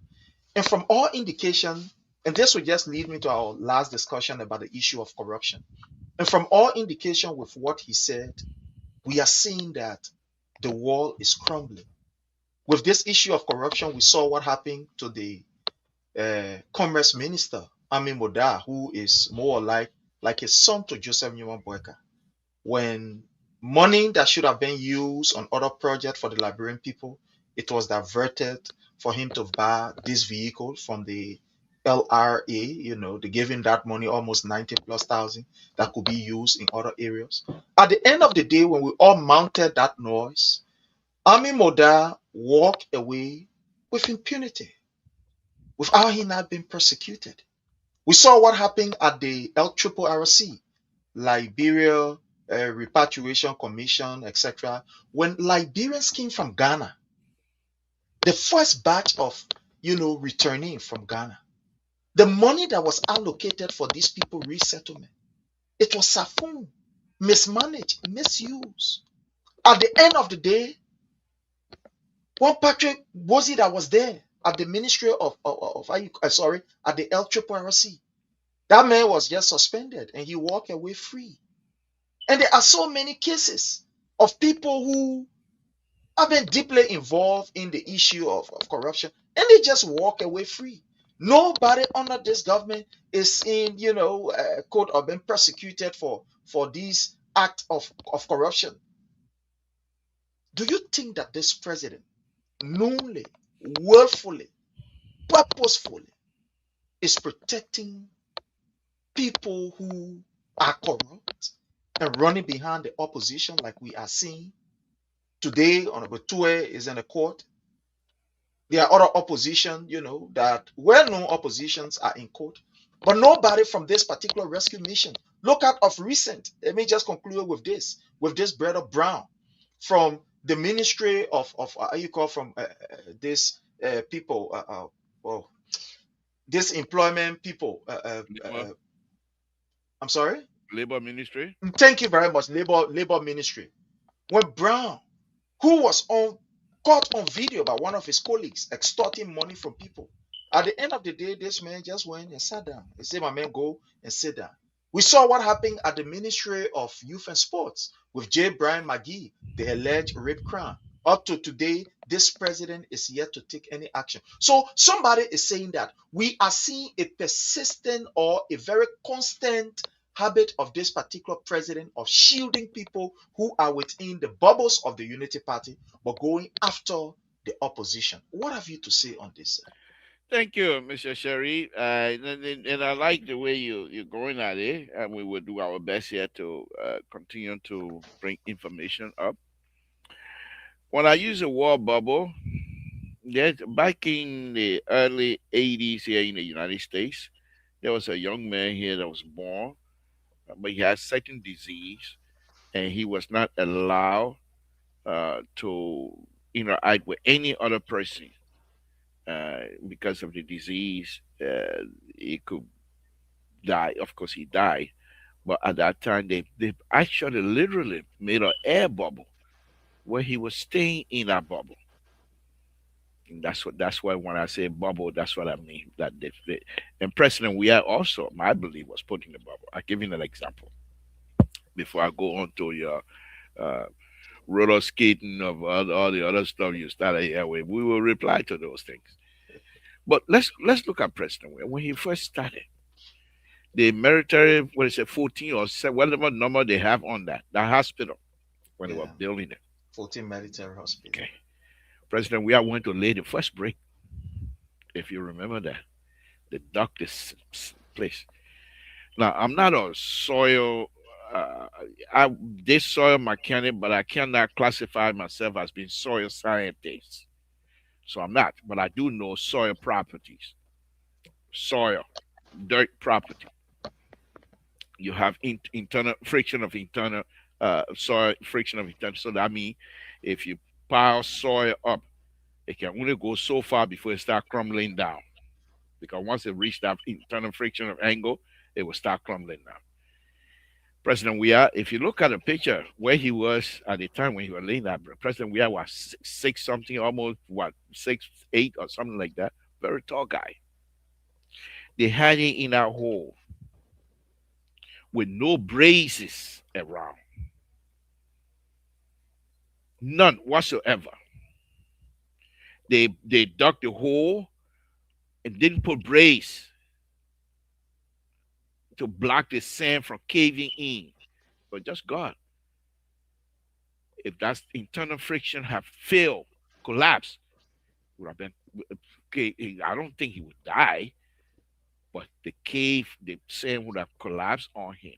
And from all indication, and this will just lead me to our last discussion about the issue of corruption. And from all indication with what he said, we are seeing that the wall is crumbling. With this issue of corruption, we saw what happened to the Commerce Minister, Amin Moda, who is more like a son to Joseph Newman Boyka. When money that should have been used on other projects for the Liberian people, it was diverted for him to buy this vehicle from the LRA. They gave him that money, almost 90 plus thousand, that could be used in other areas. At the end of the day, when we all mounted that noise, Amin Moda walked away with impunity, without him not being persecuted. We saw what happened at the LRRC, Liberia Repatriation Commission, etc. When Liberians came from Ghana, the first batch of returning from Ghana, the money that was allocated for these people resettlement, it was siphoned, mismanaged, misused. At the end of the day, one Patrick Bozie that was there at the Ministry of at the LRRC, that man was just suspended and he walked away free. And there are so many cases of people who have been deeply involved in the issue of corruption, and they just walk away free. Nobody under this government is in, court or being persecuted for this act of corruption. Do you think that this president knowingly, willfully, purposefully is protecting people who are corrupt and running behind the opposition, like we are seeing today? Honorable Tue is in the court. There are other opposition, that well-known oppositions are in court, but nobody from this particular rescue mission. Look at of recent. Let me just conclude with this brother Brown from the Ministry of this people, this employment people. I'm sorry. Labor Ministry. Thank you very much, Labor Ministry. When Brown, who was caught on video by one of his colleagues extorting money from people, at the end of the day, this man just went and sat down. He said, "My man, go and sit down." We saw what happened at the Ministry of Youth and Sports with J. Brian McGee, the alleged rape crime. Up to today, this president is yet to take any action. So somebody is saying that we are seeing a persistent or a very constant habit of this particular president of shielding people who are within the bubbles of the Unity Party, but going after the opposition. What have you to say on this? Thank you, Mr. Sherry. And I like the way you're going at it, and we will do our best here to continue to bring information up. When I use the word bubble, yes, back in the early 80s here in the United States, there was a young man here that was born, but he had certain disease, and he was not allowed to interact with any other person. Because of the disease, he could die. Of course, he died. But at that time, they actually literally made an air bubble where he was staying in that bubble. And that's why when I say bubble, that's what I mean. And President Weah also, I believe, was put in the bubble. I'll give you an example before I go on to your roller skating of all the other stuff you started here with. We will reply to those things. But let's look at President Weah. When he first started, the military, 14 or 7, whatever number they have on that hospital, when they were building it. 14 military hospital. Okay. President Weah went to lay the first brick, if you remember that. The doctor's place. Now, I'm not a soil this soil mechanic, but I cannot classify myself as being soil scientist. So I'm not, but I do know soil properties. soil, dirt property. You have internal friction of internal soil, friction of internal. So that means if you pile soil up, it can only go so far before it start crumbling down. Because once it reached that internal friction of angle, it will start crumbling down. President Weah, if you look at the picture where he was at the time when he was laying that, President Weah was six something, almost what 6'8" or something like that. Very tall guy. They had him in that hole with no braces around, none whatsoever. They dug the hole and didn't put brace to block the sand from caving in. But just God, if that internal friction have failed, collapsed, would have been okay. I don't think he would die, but the sand would have collapsed on him.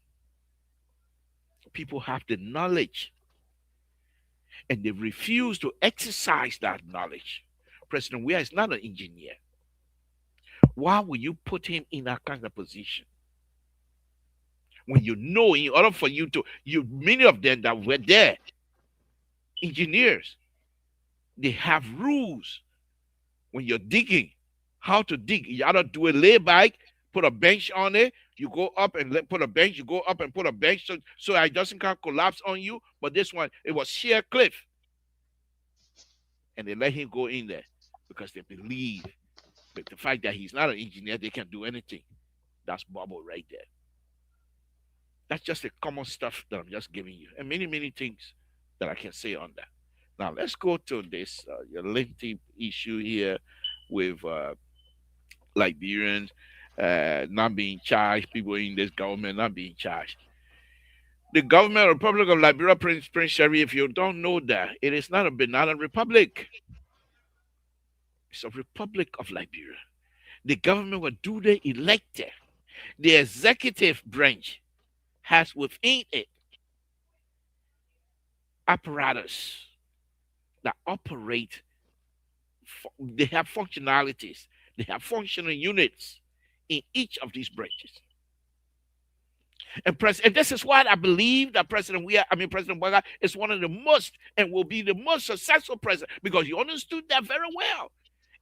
People have the knowledge, and they refuse to exercise that knowledge. President Weah is not an engineer. Why would you put him in that kind of position? When you know, in order for you to, many of them that were there, engineers, they have rules when you're digging, how to dig. You ought to do a layback, put a bench on it, you go up and put a bench, you go up and put a bench so it doesn't collapse on you. But this one, it was sheer cliff. And they let him go in there because they believe that the fact that he's not an engineer, they can do anything. That's bubble right there. That's just the common stuff that I'm just giving you. And many, many things that I can say on that. Now, let's go to this lengthy issue here with Liberians not being charged, people in this government not being charged. The government of the Republic of Liberia, Prince Sherry, if you don't know that, it is not a banana republic. It's a republic of Liberia. The government was duly elected. The executive branch has within it apparatus that operate. They have functionalities. They have functional units in each of these branches. And this is why I believe that President Weah is one of the most and will be the most successful president, because he understood that very well.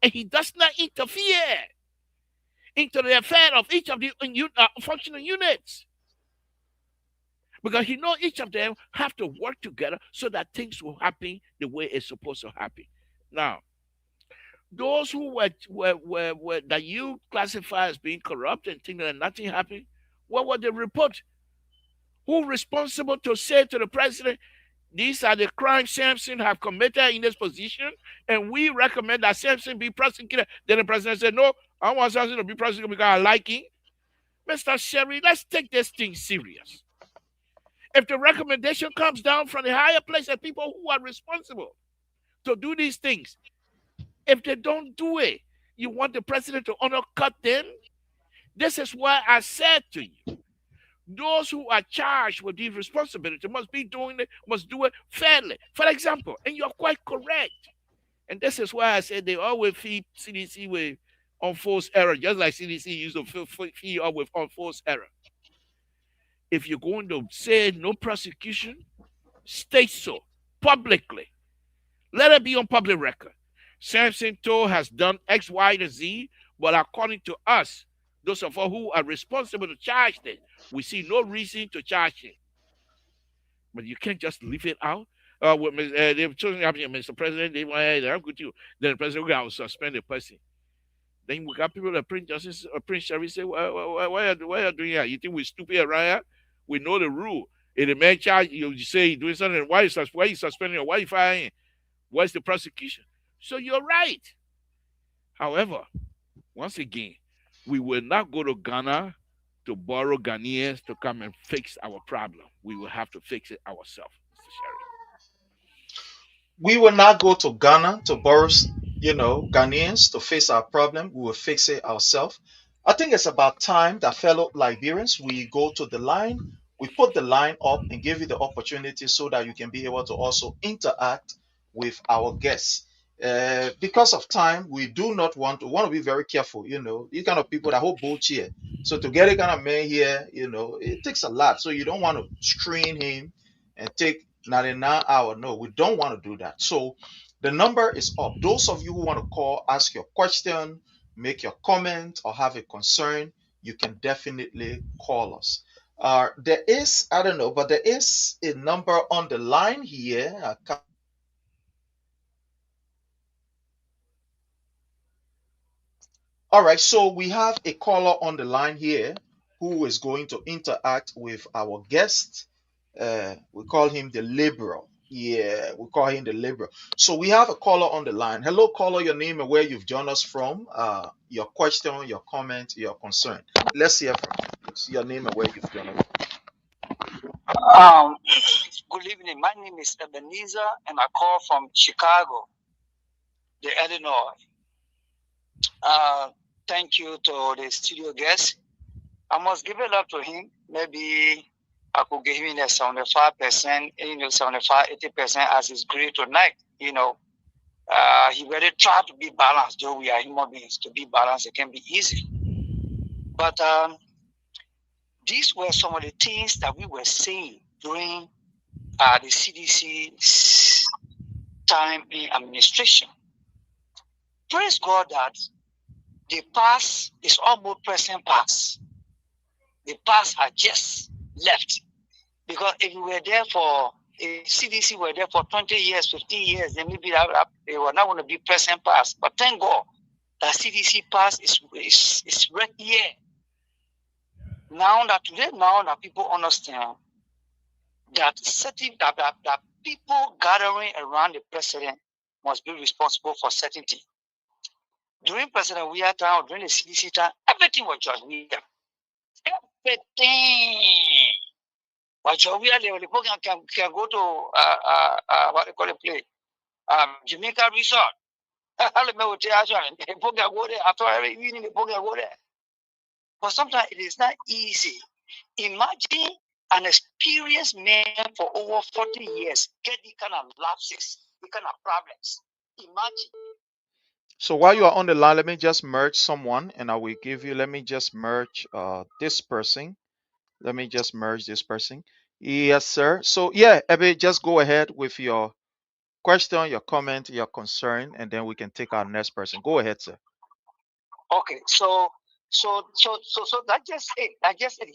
And he does not interfere into the affair of each of the functional units. Because he knows each of them have to work together so that things will happen the way it's supposed to happen. Now, those who were that you classify as being corrupt and think that nothing happened, what were the report? Who responsible to say to the president, these are the crimes Samson have committed in this position, and we recommend that Samson be prosecuted? Then the president said, no, I don't want Samson to be prosecuted because I like him. Mr. Sherry, let's take this thing serious. If the recommendation comes down from the higher place of people who are responsible to do these things, if they don't do it, you want the president to undercut them? This is why I said to you, those who are charged with these responsibilities must do it fairly. For example, and you're quite correct. And this is why I said they always feed CDC with unforced error, just like CDC used to feed up with unforced error. If you're going to say no prosecution, state so publicly. Let it be on public record. Samson Toe has done X, Y, and Z, but according to us, those of us who are responsible to charge them, we see no reason to charge him. But you can't just leave it out. They've chosen Mr. President, they want to good to you. Then the president will suspend the person. Then we got people that print justice, Prince Sherry say, why are you doing that? You think we're stupid around here? We know the rule. If the man charge you say he's doing something, why are you suspending or why are you firing? What's the prosecution? So you're right. However, once again, we will not go to Ghana to borrow Ghanaians to come and fix our problem. We will have to fix it ourselves, Mr. Sherry. We will not go to Ghana to borrow, Ghanaians to fix our problem. We will fix it ourselves. I think it's about time that fellow Liberians, we go to the line, we put the line up and give you the opportunity so that you can be able to also interact with our guests. Because of time, we do not want to be very careful. These kind of people that hold both here. So to get a kind of man here, it takes a lot. So you don't want to screen him and take 99 hours. No, we don't want to do that. So the number is up. Those of you who want to call, ask your question, make your comment, or have a concern, you can definitely call us. There is, I don't know, but there is a number on the line here. All right, so we have a caller on the line here who is going to interact with our guest. We call him the liberal. Yeah, we call him the liberal. So we have a caller on the line. Hello, caller, your name and where you've joined us from. Your question, your comment, your concern. Let's hear from you. Please. Your name and where you've joined us. Good evening. My name is Ebenezer, and I call from Chicago, the Illinois. Thank you to the studio guest. I must give it up to him. Maybe I could give him a 75%, 75, 80% as his grade tonight. He really tried to be balanced, though we are human beings. To be balanced, it can be easy. But these were some of the things that we were saying during the CDC time in administration. Praise God that the past is almost present past. The past had just left. Because if CDC were there for 20 years, 15 years, then maybe they were not going to be present past. But thank God that CDC past is right here. Now that people understand that that people gathering around the president must be responsible for certain things. During President Weah time, during the CDC time, everything was George Weah. Everything. But George Weah, the program can go to what they call a play, Jamaica Resort. The program go there after every evening. The program go there. But sometimes it is not easy. Imagine an experienced man for over 40 years get these kind of lapses, these kind of problems. Imagine. So while you are on the line, let me just merge someone and I will give you, let me just merge this person. Let me just merge this person. Yes, sir. So yeah, Ebe, just go ahead with your question, your comment, your concern, and then we can take our next person. Go ahead, sir. Okay, so that just it.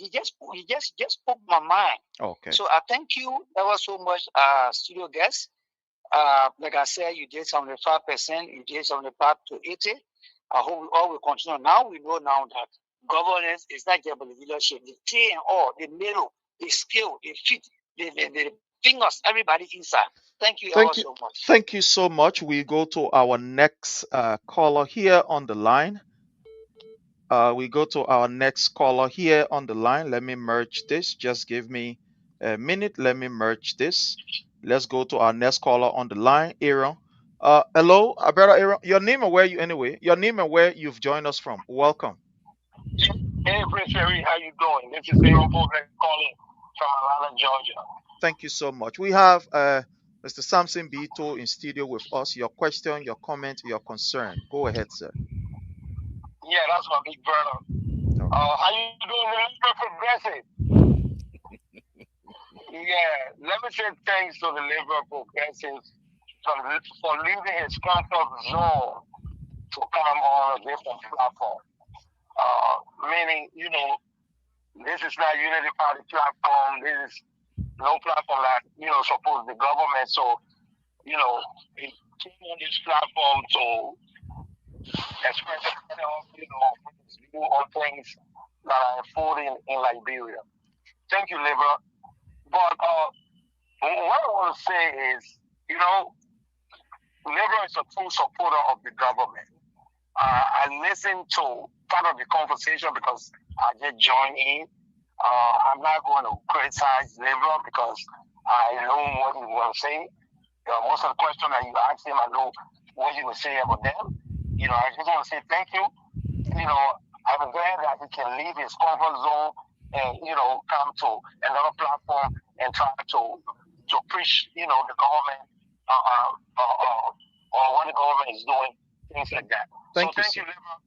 He just spoke my mind. Okay. So I thank you ever so much, studio guest. Like I said, you did 75%, you did 75 to 80. I hope we all will continue. Now we know now that governance is not just about the leadership, the T and all, the middle, the skill, the feet, the fingers, everybody inside. Thank you ever so much. Thank you so much. We go to our next caller here on the line. We go to our next caller here on the line. Let me merge this. Just give me a minute. Let me merge this. Let's go to our next caller on the line, Aaron. Hello, brother Aaron. Your name and where you anyway? Your name and where you've joined us from. Welcome. Hey, Prince Harry, how you doing? This is Aaron Bovek calling from Atlanta, Georgia. Thank you so much. We have Mr. Samson B in studio with us. Your question, your comment, your concern. Go ahead, sir. Yeah, that's my big brother. How you doing, Mr. Progressive? Yeah, let me say thanks to the Liberal Progressives for leaving his comfort zone to come on a different platform. Meaning, this is not Unity Party platform. This is no platform that, supports the government. So, he came on this platform to express himself, his view on things that are unfolding in Liberia. Thank you, Liberal. But what I want to say is, Liberal is a true supporter of the government. I listened to part of the conversation because I just joined in. I'm not going to criticize Liberal because I know what he was saying. Most of the questions that you asked him, I know what he was saying about them. I just want to say thank you. I'm glad that he can leave his comfort zone and, come to another platform and try to preach, the government or what the government is doing, things like that. Thank So you, thank sir. you, Liberal.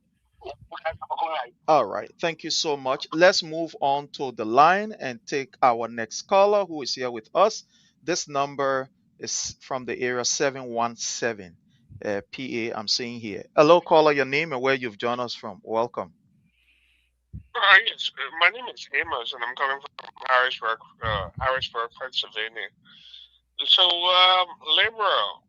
You guys have a good night. All right. Thank you so much. Let's move on to the line and take our next caller who is here with us. This number is from the area 717 PA. I'm seeing here. Hello, caller. Your name and where you've joined us from. Welcome. Yes, my name is Amos, and I'm coming from Harrisburg, Pennsylvania. So, Liberal,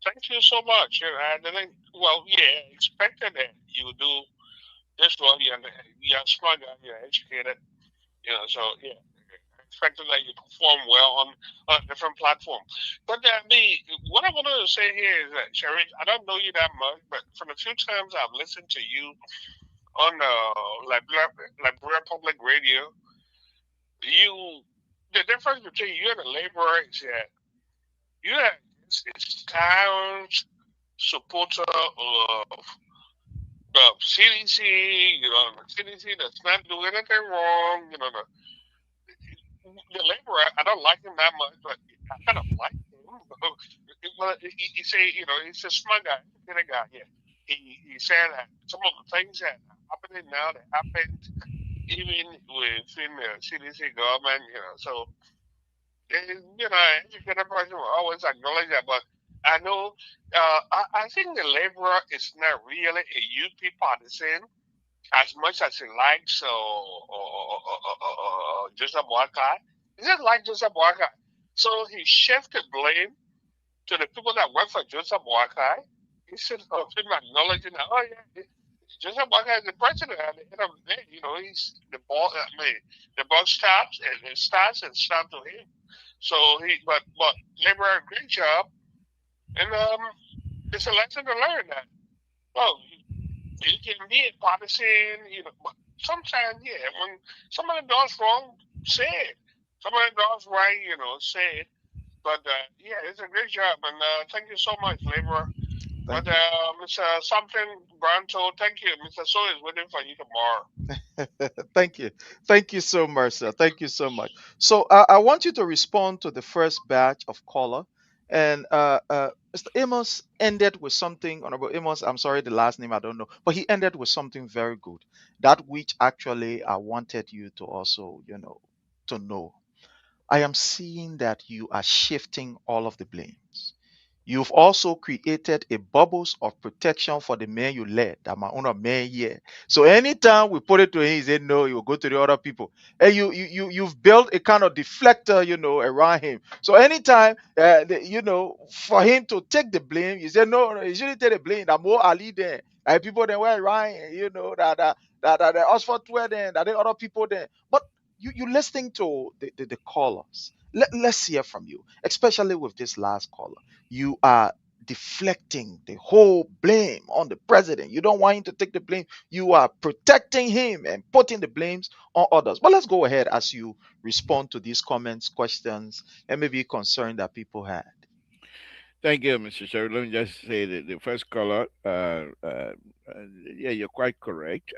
thank you so much. I didn't, well, yeah, expected that you would do this well. You're smart, you're educated, so yeah, expected that you perform well on a different platform. But what I wanted to say here is that, Sherry, I don't know you that much, but from the few times I've listened to you on Liberia Public Radio, the difference between you and the laborer is that you are a sound supporter of the CDC, the CDC that's not doing anything wrong, the laborer, I don't like him that much, but I kind of like him. But he say, he's a smart guy, a guy. Yeah, he said that some of the things that are happening now that happened even within the CDC government. So educated person will always acknowledge that. But I know, I think the laborer is not really a UP partisan as much as he likes Joseph Boakai. He just like Joseph Boakai. So he shifted blame to the people that work for Joseph Boakai instead of him acknowledging that, oh yeah, Joseph Boakai is the president at the end of the day. He's the ball. The buck stops and it starts and stops to him. So but Labor a great job, and it's a lesson to learn that. Well, you can be a partisan, but sometimes, yeah, when somebody does wrong, say it. Somebody does right, say it. But yeah, it's a great job, and thank you so much, Laborer. But Mr. Something Branto, thank you. Mr. So is waiting for you tomorrow. Thank you so much, sir. Thank you so much. So I want you to respond to the first batch of caller, and Mr. Amos ended with something. Honorable Amos, I'm sorry, the last name I don't know, but he ended with something very good. That which actually I wanted you to also, to know. I am seeing that you are shifting all of the blames. You've also created a bubbles of protection for the man you led, that my own man here. So anytime we put it to him, he said no, he will go to the other people. And you've built a kind of deflector, around him. So anytime, for him to take the blame, you say no, he shouldn't take the blame. That more Ali there, people then were Ryan, that the Oxford were there, that the other people there. But you listening to the callers. Let's hear from you, especially with this last caller. You are deflecting the whole blame on the president. You don't want him to take the blame. You are protecting him and putting the blames on others. But let's go ahead as you respond to these comments, questions, and maybe concern that people had. Thank you, Mr. Sherry. Let me just say that the first caller, yeah, you're quite correct,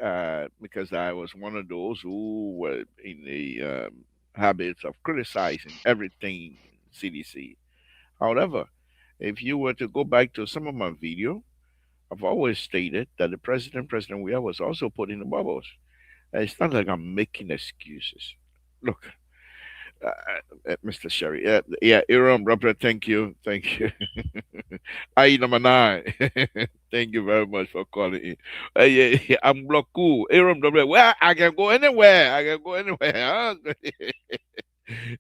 because I was one of those who were in the habits of criticizing everything CDC. However, if you were to go back to some of my video, I've always stated that the President Weah, was also put in the bubbles. It's not like I'm making excuses. Look, Mr. Sherry. Yeah, Aaron, Robert, thank you. I number 9. Thank you very much for calling in. Yeah, I'm cool. Aaron, Robert, well, I can go anywhere. Huh?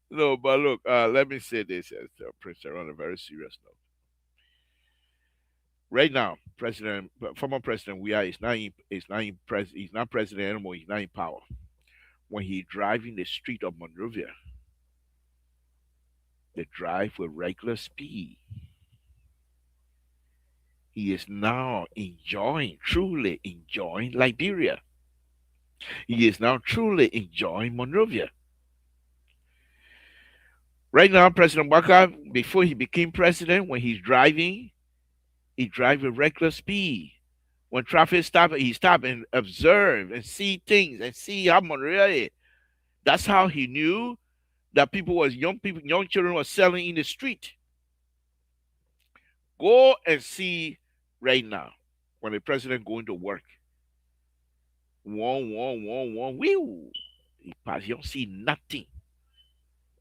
No, but look, let me say this as Prince on a very serious note. Right now, former President Weah he's not president anymore. He's not in power. When he driving the street of Monrovia, they drive with regular speed. He is now truly enjoying Liberia. He is now truly enjoying Monrovia. Right now, President Waka, before he became president, when he's driving, he drives with regular speed. When traffic stops, he stop and observe and see things and see how Monrovia is. That's how he knew that young children were selling in the street. Go and see right now when the president going to work. One, whew. He pass. You don't see nothing.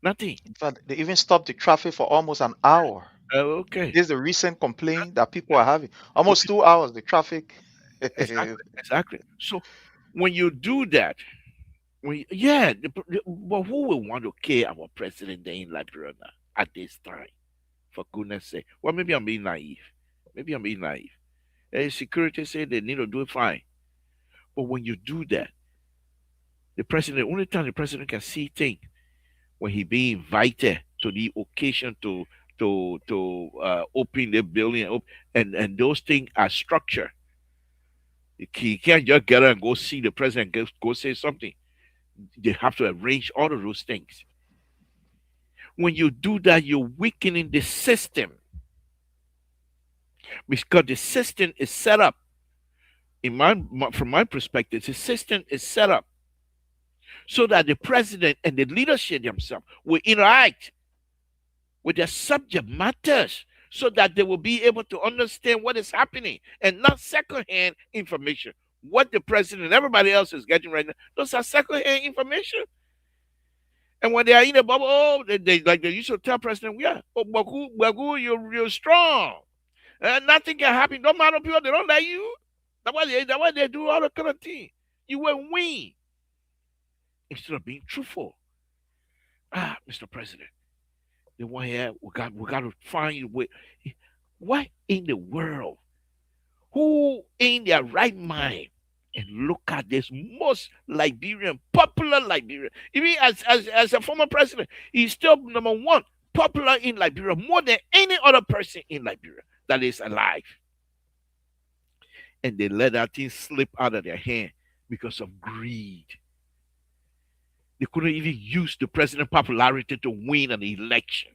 Nothing. In fact, they even stopped the traffic for almost an hour. Okay. This is the recent complaint that people are having. Almost 2 hours, the traffic. Exactly. So when you do that, yeah, but who will want to care about president in Liberia now at this time? For goodness sake. Well, maybe I'm being naive. Maybe I'm being naive. Security say they need to do it fine. But when you do that, the only time the president can see things when he be invited to the occasion to open the building and those things are structured. He can't just get up and go see the president go say something. They have to arrange all of those things. When you do that, you're weakening the system because the system is set up. From my perspective, the system is set up so that the president and the leadership themselves will interact with their subject matters so that they will be able to understand what is happening and not secondhand information. What the president and everybody else is getting right now, those are secondhand information. And when they are in a bubble, they like they used to tell President Weah, oh, Bagu, you're strong. Nothing can happen. Don't matter people, they don't like you. That's why they do all the kind of thing. You will win. Instead of being truthful. Mr. President, the one here, we got to find a way. What in the world? Who in their right mind and look at this most Liberian, popular Liberian. Even as a former president, he's still number one popular in Liberia more than any other person in Liberia that is alive. And they let that thing slip out of their hand because of greed. They couldn't even use the president's popularity to win an election.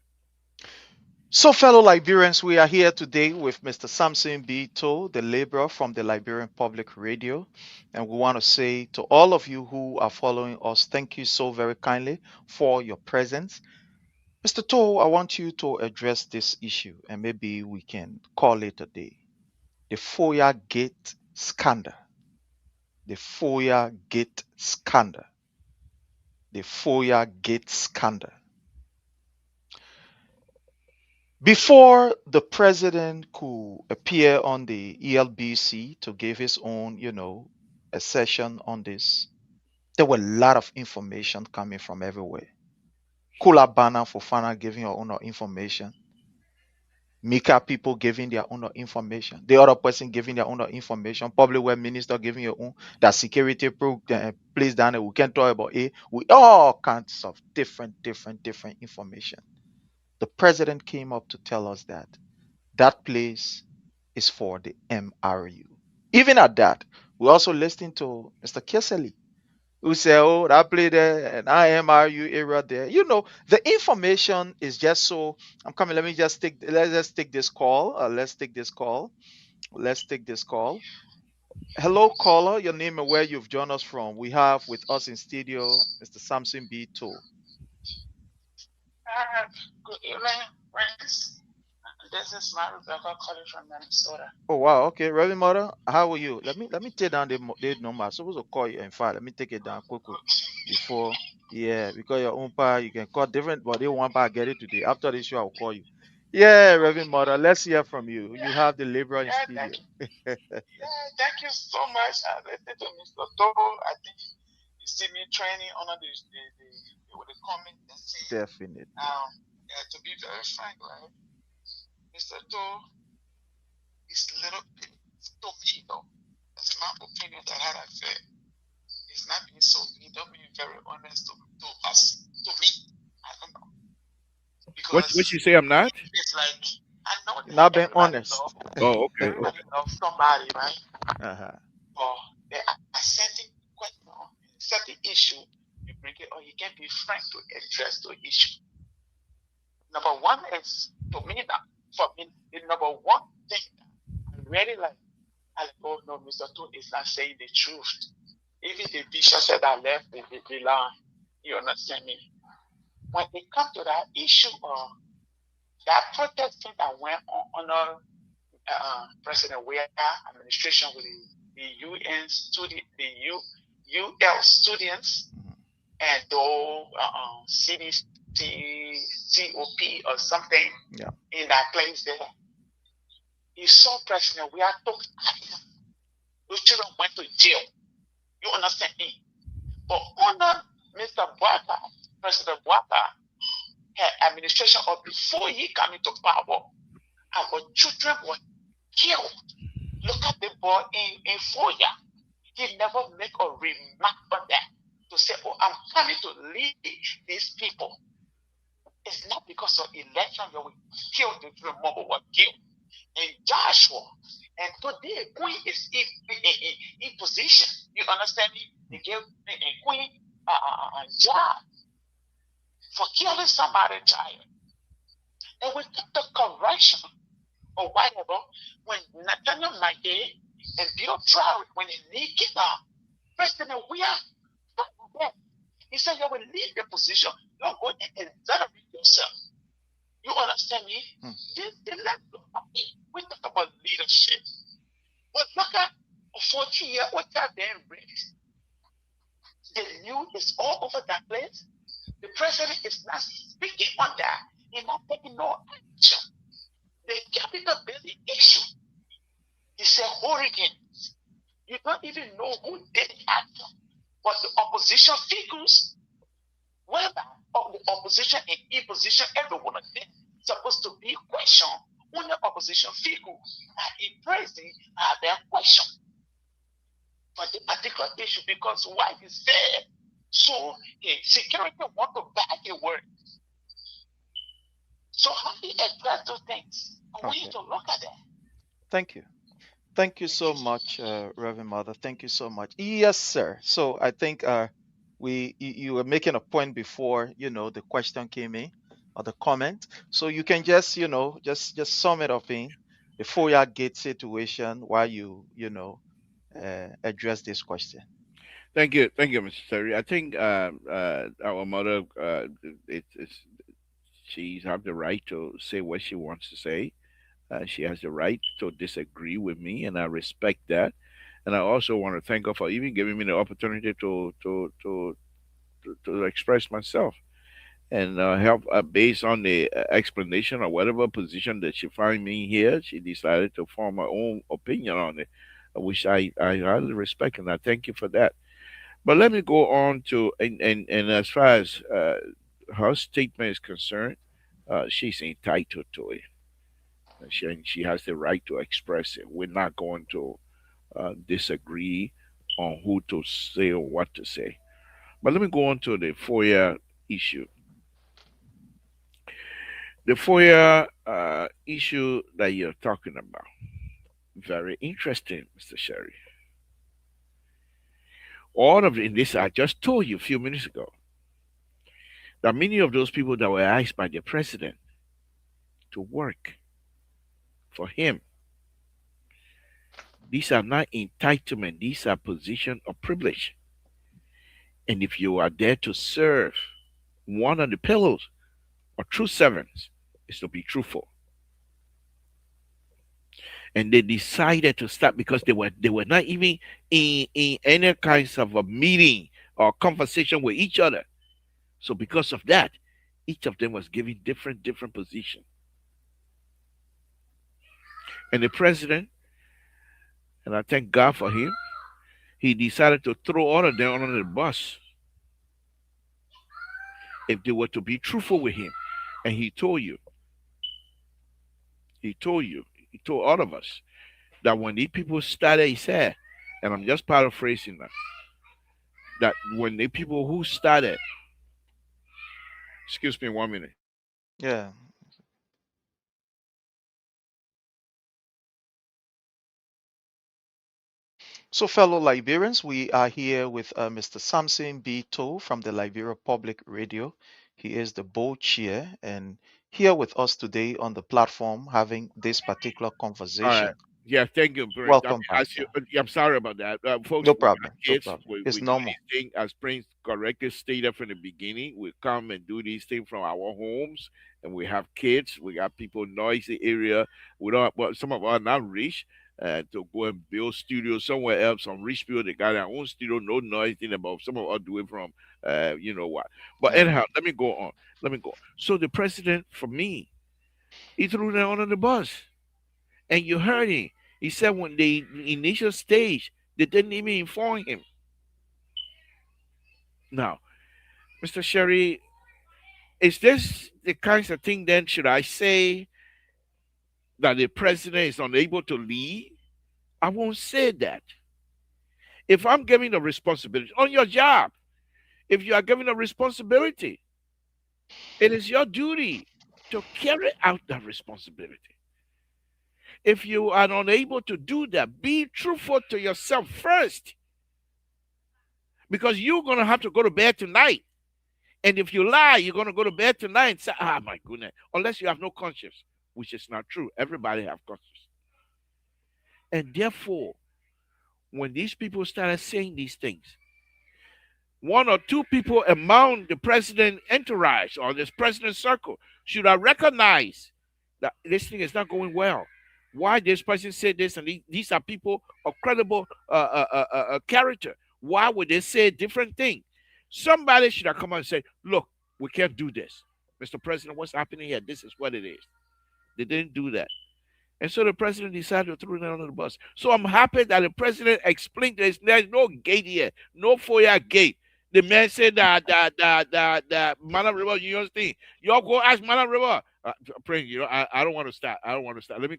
So, fellow Liberians, we are here today with Mr. Samson B, the laborer from the Liberian Public Radio. And we want to say to all of you who are following us, thank you so very kindly for your presence. Mr. Toe, I want you to address this issue, and maybe we can call it a day. The Weah Gate scandal. The Weah Gate scandal. The Weah Gate scandal. Before the president could appear on the ELBC to give his own, a session on this, there were a lot of information coming from everywhere. Kulabana Fofana giving her own information. Mika people giving their own information. The other person giving their own information. Public Works Minister giving your own. That security place down there. We can talk about it. We all kinds of different information. The president came up to tell us that that place is for the MRU. Even at that, we also listened to Mr. Kesely, who said, oh, that place there, and MRU area there. The information is just so. I'm coming. Let's just take this call. Let's take this call. Hello, caller. Your name and where you've joined us from. We have with us in studio Mr. Samson B. Good evening, friends. This is my Rebecca calling from Minnesota. Oh wow, okay, Reverend Mother, how are you? Let me take down the number. I'm supposed to call you. In fact, let me take it down quickly before. Yeah, because your own part you can call different, but they want part get it today. After this show, I'll call you. Yeah, Reverend Mother, let's hear from you. You have the liberal in studio. Thank you so much. I listened to Mr. Togo. I think you see me training under the comment and see. Definitely. To be very frank, right? Mr. Togo is little bit to me though. That's my opinion that I said. He's not being so he don't be very honest to us, to me. I don't know. Because what you say I'm not? It's like I know that not being honest. Oh, okay. Everybody loves somebody, right? Uh-huh. Or there are certain questions, certain issue you bring it, or you can be frank to address the issue. Number one is to me that for me the number one thing I really like. I like, oh no, Mr. Toon is not saying the truth. Even the bishop said I left the line. You understand me? When it comes to that issue of that protest thing that went on President Weah administration with the UN student, the UL students, and though CDC, COP or something Yeah. in that place there. He saw President Weah took action. Those children went to jail. You understand me? But under Mr. Bwaka, President Bwaka, her administration or before he came into power, our children were killed. Look at the boy in Foya. He never make a remark on that to say, oh, I'm coming to lead these people. It's not because of election that we killed the children, mother were killed. And Joshua, and today Queen is in position. You understand me? They gave Queen job for killing somebody child. And we took the correction or whatever when Nathaniel Mage and Bill Trout, when they naked up, President Weah, he said, you will leave the position. You're going to exonerate yourself. You understand me? This the level of it. We talk about leadership. But look at a 40-year-old child being raised. The news is all over that place. The president is not speaking on that. He's not taking no action. The capital building issue. He said hurricanes. You don't even know who did it action. But the opposition figures, whether of the opposition and opposition, everyone of them supposed to be questioned. When the opposition figures are in prison, are their question for the particular issue because why he said so security want to back a word. So how do you address those things? I want you to look at that. Thank you. Thank you so much, Reverend Mother. Thank you so much. Yes, sir. So I think you were making a point before, the question came in or the comment. So you can just, just sum it up in the Foya Gate situation while address this question. Thank you, Mr. Terry. I think our mother, she's have the right to say what she wants to say. She has the right to disagree with me, and I respect that. And I also want to thank her for even giving me the opportunity to express myself and help based on the explanation or whatever position that she find me here. She decided to form her own opinion on it, which I highly respect, and I thank you for that. But let me go on to and as far as her statement is concerned, she's entitled to it. She has the right to express it. We're not going to disagree on who to say or what to say. But let me go on to the FOIA issue. The FOIA issue that you're talking about, very interesting, Mr. Sherry. All of in this, I just told you a few minutes ago that many of those people that were asked by the president to work for him, these are not entitlement, these are position of privilege. And if you are there to serve, one of the pillars of true servants is to be truthful. And they decided to stop because they were not even in any kinds of a meeting or conversation with each other. So because of that, each of them was given different positions. And the president, and I thank God for him, he decided to throw all of them under the bus if they were to be truthful with him. And he told all of us that when these people started, he said, and I'm just paraphrasing that when the people who started, excuse me 1 minute. Yeah. So, fellow Liberians, we are here with Mr. Samson B from the Liberia Public Radio. He is the board chair and here with us today on the platform having this particular conversation. All right. Yeah, thank you, Prince. Welcome, I'm sorry about that. Folks, no problem. Kids, No problem. we It's do normal. these things, as Prince correctly stated from the beginning, we come and do these things from our homes and we have kids. We got people noisy area. We don't. Well, some of us are not rich. To go and build studios somewhere else. Some rich people they got their own studio, no noise in about. Some of us do it from, you know what. But Mm. anyhow, let me go on. Let me go. So the president, for me, he threw them under the bus, and you heard him. He said when the initial stage, they didn't even inform him. Now, Mr. Sherry, is this the kinds of thing then should I say that the president is unable to lead? I won't say that. If I'm giving a responsibility on your job, if you are given a responsibility, it is your duty to carry out that responsibility. If you are unable to do that, be truthful to yourself first, because you're going to have to go to bed tonight. And if you lie, you're going to go to bed tonight and say, ah, my goodness, unless you have no conscience, which is not true. Everybody have conscience. And therefore, when these people started saying these things, one or two people among the president entourage or this president circle should have recognized that this thing is not going well. Why this person said this, and these are people of credible character. Why would they say a different thing? Somebody should have come out and said, look, we can't do this. Mr. President, what's happening here? This is what it is. They didn't do that. And so the president decided to throw it under the bus. So I'm happy that the president explained there's no gate here, no foyer gate. The man said that Mana River, you understand? Y'all go ask Mana River. Praying, I don't want to start. I don't want to start. Let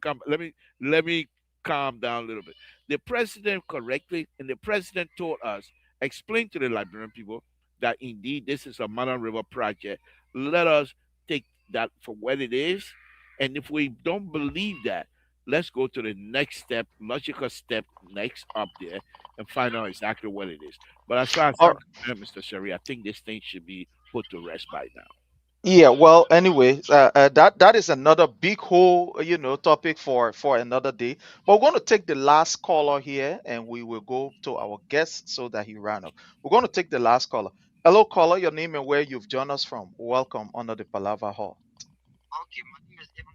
me calm down a little bit. The president correctly, and the president told us, explain to the Liberian people that indeed this is a Mana River project. Let us take that for what it is. And if we don't believe that, let's go to the next step, logical step next up there, and find out exactly what it is. But as far as All I'm concerned, Mr. Sherry, I think this thing should be put to rest by now. Yeah, well, anyway, that is another big whole, topic for another day. But we're going to take the last caller here, and we will go to our guest so that he ran up. We're going to take the last caller. Hello, caller. Your name and where you've joined us from. Welcome under the Palava Hall. Okay, my name is Evan.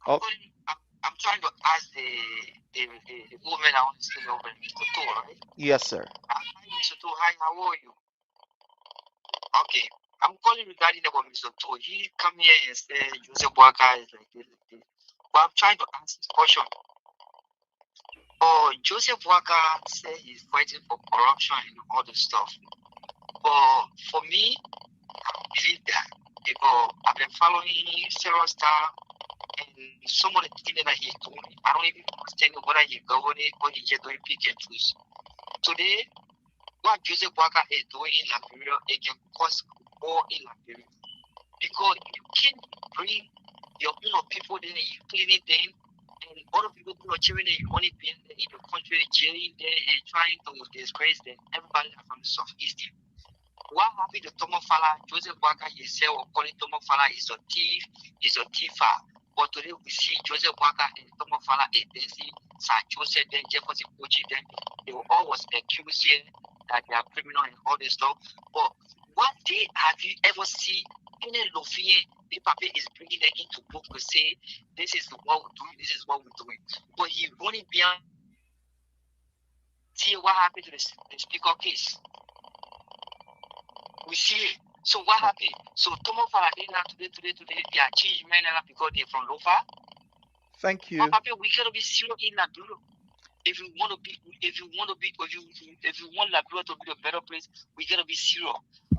Oh, I'm trying to ask the woman I want to say over Mr. Tour, right? yes, sir. Hi, Mr. Tour. Hi, how are you? Okay, I'm calling regarding about Mr. Tour. He come here and say Joseph Boaka is like this. But I'm trying to ask this question. Oh, Joseph Boaka said he's fighting for corruption and all this stuff. But for me, I don't believe that because I've been following several stuff and some of the things that he's doing, I don't even understand whether he's governing or he's just doing pick and choose. Today, what Joseph Boaka is doing in Liberia, it can cause war in Liberia. Because you can't bring your own people then you clean it then and other people who are cheering you only being in the country jailing there and trying to disgrace them. Everybody from the southeast. What happened to Tomo Fala? Joseph Boaka himself or calling Tomo Fala is a thief, is a thiefer. But today we see Joseph Boaka and Tomo Fala and Desi, Sir Joseph, then Jefferson Pochi, then they were always accused here that they are criminal and all this stuff. But one day have you ever seen any Lofie, the paper is bringing them into book to say this is what we're doing, this is what we're doing. But he running beyond. See what happened to the speaker case. We see it. So what happened? So Tomo Faradina today, they are changed men because they're from Lofa. Thank you. But Papa, we gotta be serious in Labrador. If you want Labrador to be a better place, we gotta be serious.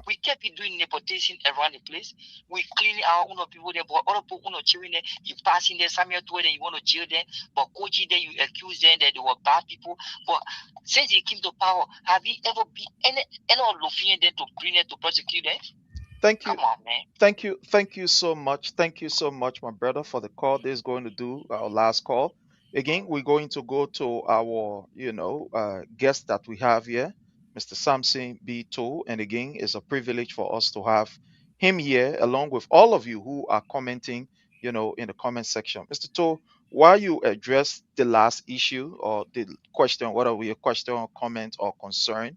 We can't be doing nepotism around the place. We clean our own people there, but other people not children there. You pass in there, somewhere to where you want to jail them, but coach there, you accuse them that they were bad people. But since he came to power, have you ever been any Lofian there to bring them to prosecute them? Thank you. Come on, man. Thank you so much. Thank you so much, my brother, for the call. This is going to do our last call. Again, we're going to go to our, guest that we have here, Mr. Samson B. Too. And again, it's a privilege for us to have him here, along with all of you who are commenting, in the comment section. Mr. Too, while you address the last issue or the question, whether we a question or comment or concern,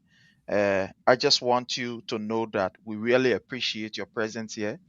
I just want you to know that we really appreciate your presence here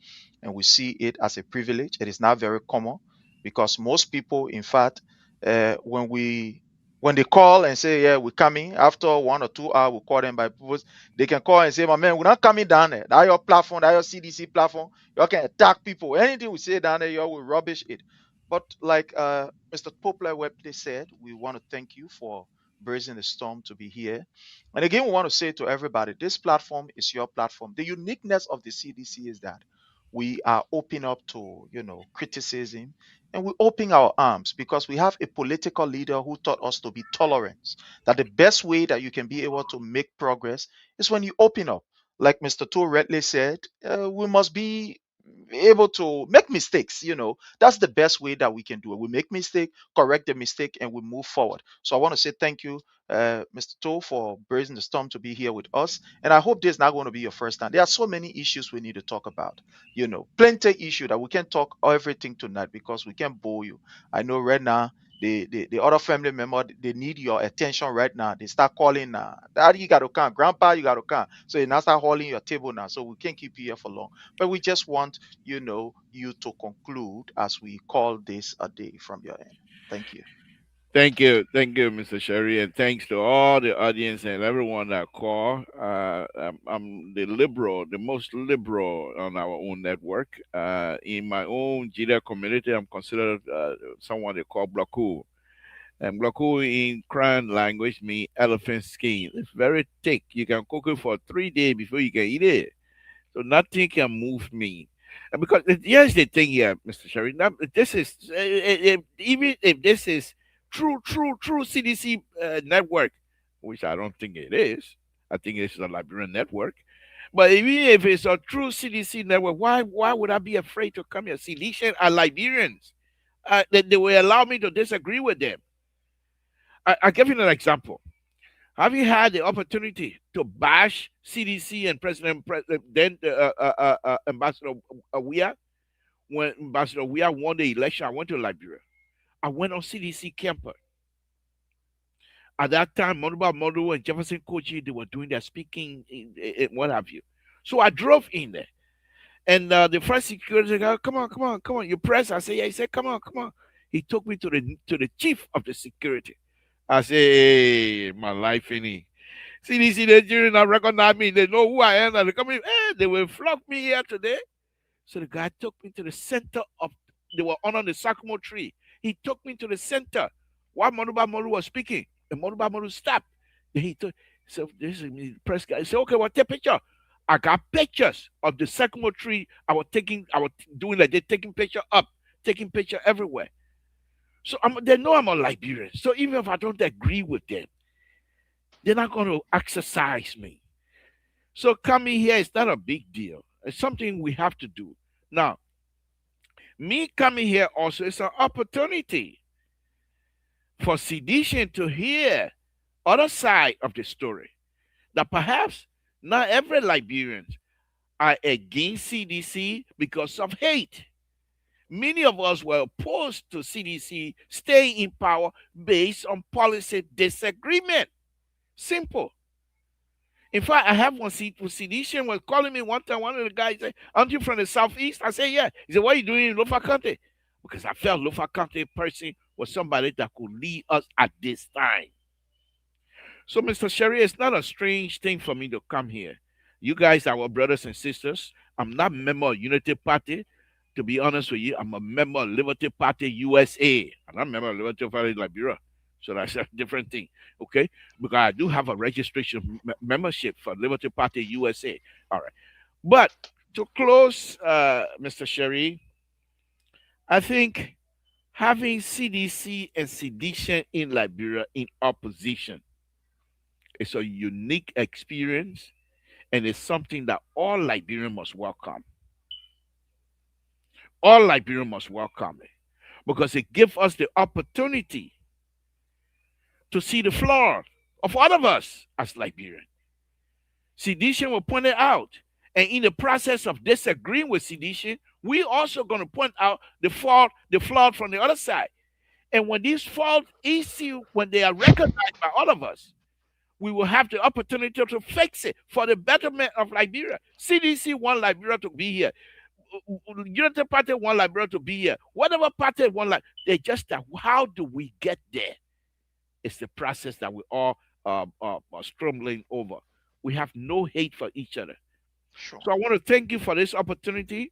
and we see it as a privilege. It is not very common because most people, in fact, when they call and say, "Yeah, we're coming," after 1 or 2 hours, we call them by purpose. They can call and say, "My man, we're not coming down there. That your platform, that your CDC platform. You can attack people. Anything we say down there, you will rubbish it." But like Mr. Poplar Webplay said, we want to thank you for braving the storm to be here. And again, we want to say to everybody, this platform is your platform. The uniqueness of the CDC is that we are open up to criticism, and we open our arms because we have a political leader who taught us to be tolerant, that the best way that you can be able to make progress is when you open up. Like Mr. Tour rightly said, we must be able to make mistakes. That's the best way that we can do it. We make mistake, correct the mistake, and we move forward. So I want to say thank you, Mr. Toe, for braving the storm to be here with us. And I hope this is not going to be your first time. There are so many issues we need to talk about. Plenty issue that we can talk everything tonight because we can bore you. I know right now the other family member, they need your attention right now. They start calling now. Daddy, you gotta come. Grandpa, you gotta come. So they now start holding your table now. So we can't keep you here for long. But we just want you to conclude as we call this a day from your end. Thank you. Thank you, Mr. Sherry, and thanks to all the audience and everyone that called. I'm the most liberal on our own network. In my own Jida community, I'm considered someone they call Blaku. And Blaku in Kran language means elephant skin. It's very thick. You can cook it for 3 days before you can eat it. So nothing can move me. And because here's the thing here, Mr. Sherry. Now, this is even if this is true CDC network, which I don't think it is. I think it's a Liberian network. But even if it's a true CDC network, why would I be afraid to come here? CDC are Liberians. They will allow me to disagree with them. I give you an example. Have you had the opportunity to bash CDC and then Ambassador Weah? When Ambassador Weah won the election, I went to Liberia. I went on CDC campus. At that time, Monuba Modu and Jefferson Koji, they were doing their speaking, what have you. So I drove in there. And the first security guy, come on, you press. I said, yeah. He said, come on. He took me to the chief of the security. I say, hey, my life in it. CDC Nigerian, I recognize me. They know who I am. They come in, they will flock me here today. So the guy took me to the center they were under the sycamore tree. He took me to the center while Monuba Moru was speaking. And Monuba Moru stopped. Then he took, so this is the press guy. He said, okay, well, take a picture. I got pictures of the sycamore tree. I was doing like they're taking picture up, taking picture everywhere. So they know I'm a Liberian. So even if I don't agree with them, they're not going to exercise me. So coming here is not a big deal. It's something we have to do. Now, me coming here also is an opportunity for sedition to hear other side of the story. That perhaps not every Liberian are against CDC because of hate. Many of us were opposed to CDC staying in power based on policy disagreement. Simple. In fact, I have one CDC was calling me one time. One of the guys said, aren't you from the Southeast? I said, yeah. He said, what are you doing in Lofa County? Because I felt Lofa County person was somebody that could lead us at this time. So, Mr. Sherry, it's not a strange thing for me to come here. You guys are our brothers and sisters. I'm not a member of Unity Party. To be honest with you, I'm a member of Liberty Party USA. I'm not a member of Liberty Party Liberia. So that's a different thing, okay? Because I do have a registration membership for Liberty Party USA. All right. But to close, Mr. Sherry, I think having CDC and sedition in Liberia in opposition is a unique experience, and it's something that all Liberians must welcome. All Liberians must welcome it because it gives us the opportunity to see the flaw of all of us as Liberians. Sedition will point it out. And in the process of disagreeing with sedition, we also going to point out the flaw from the other side. And when these fault issues, when they are recognized by all of us, we will have the opportunity to fix it for the betterment of Liberia. CDC want Liberia to be here. Unity Party want Liberia to be here. Whatever party want, like they just how do we get there? It's the process that we all are stumbling over. We have no hate for each other. Sure. So I want to thank you for this opportunity.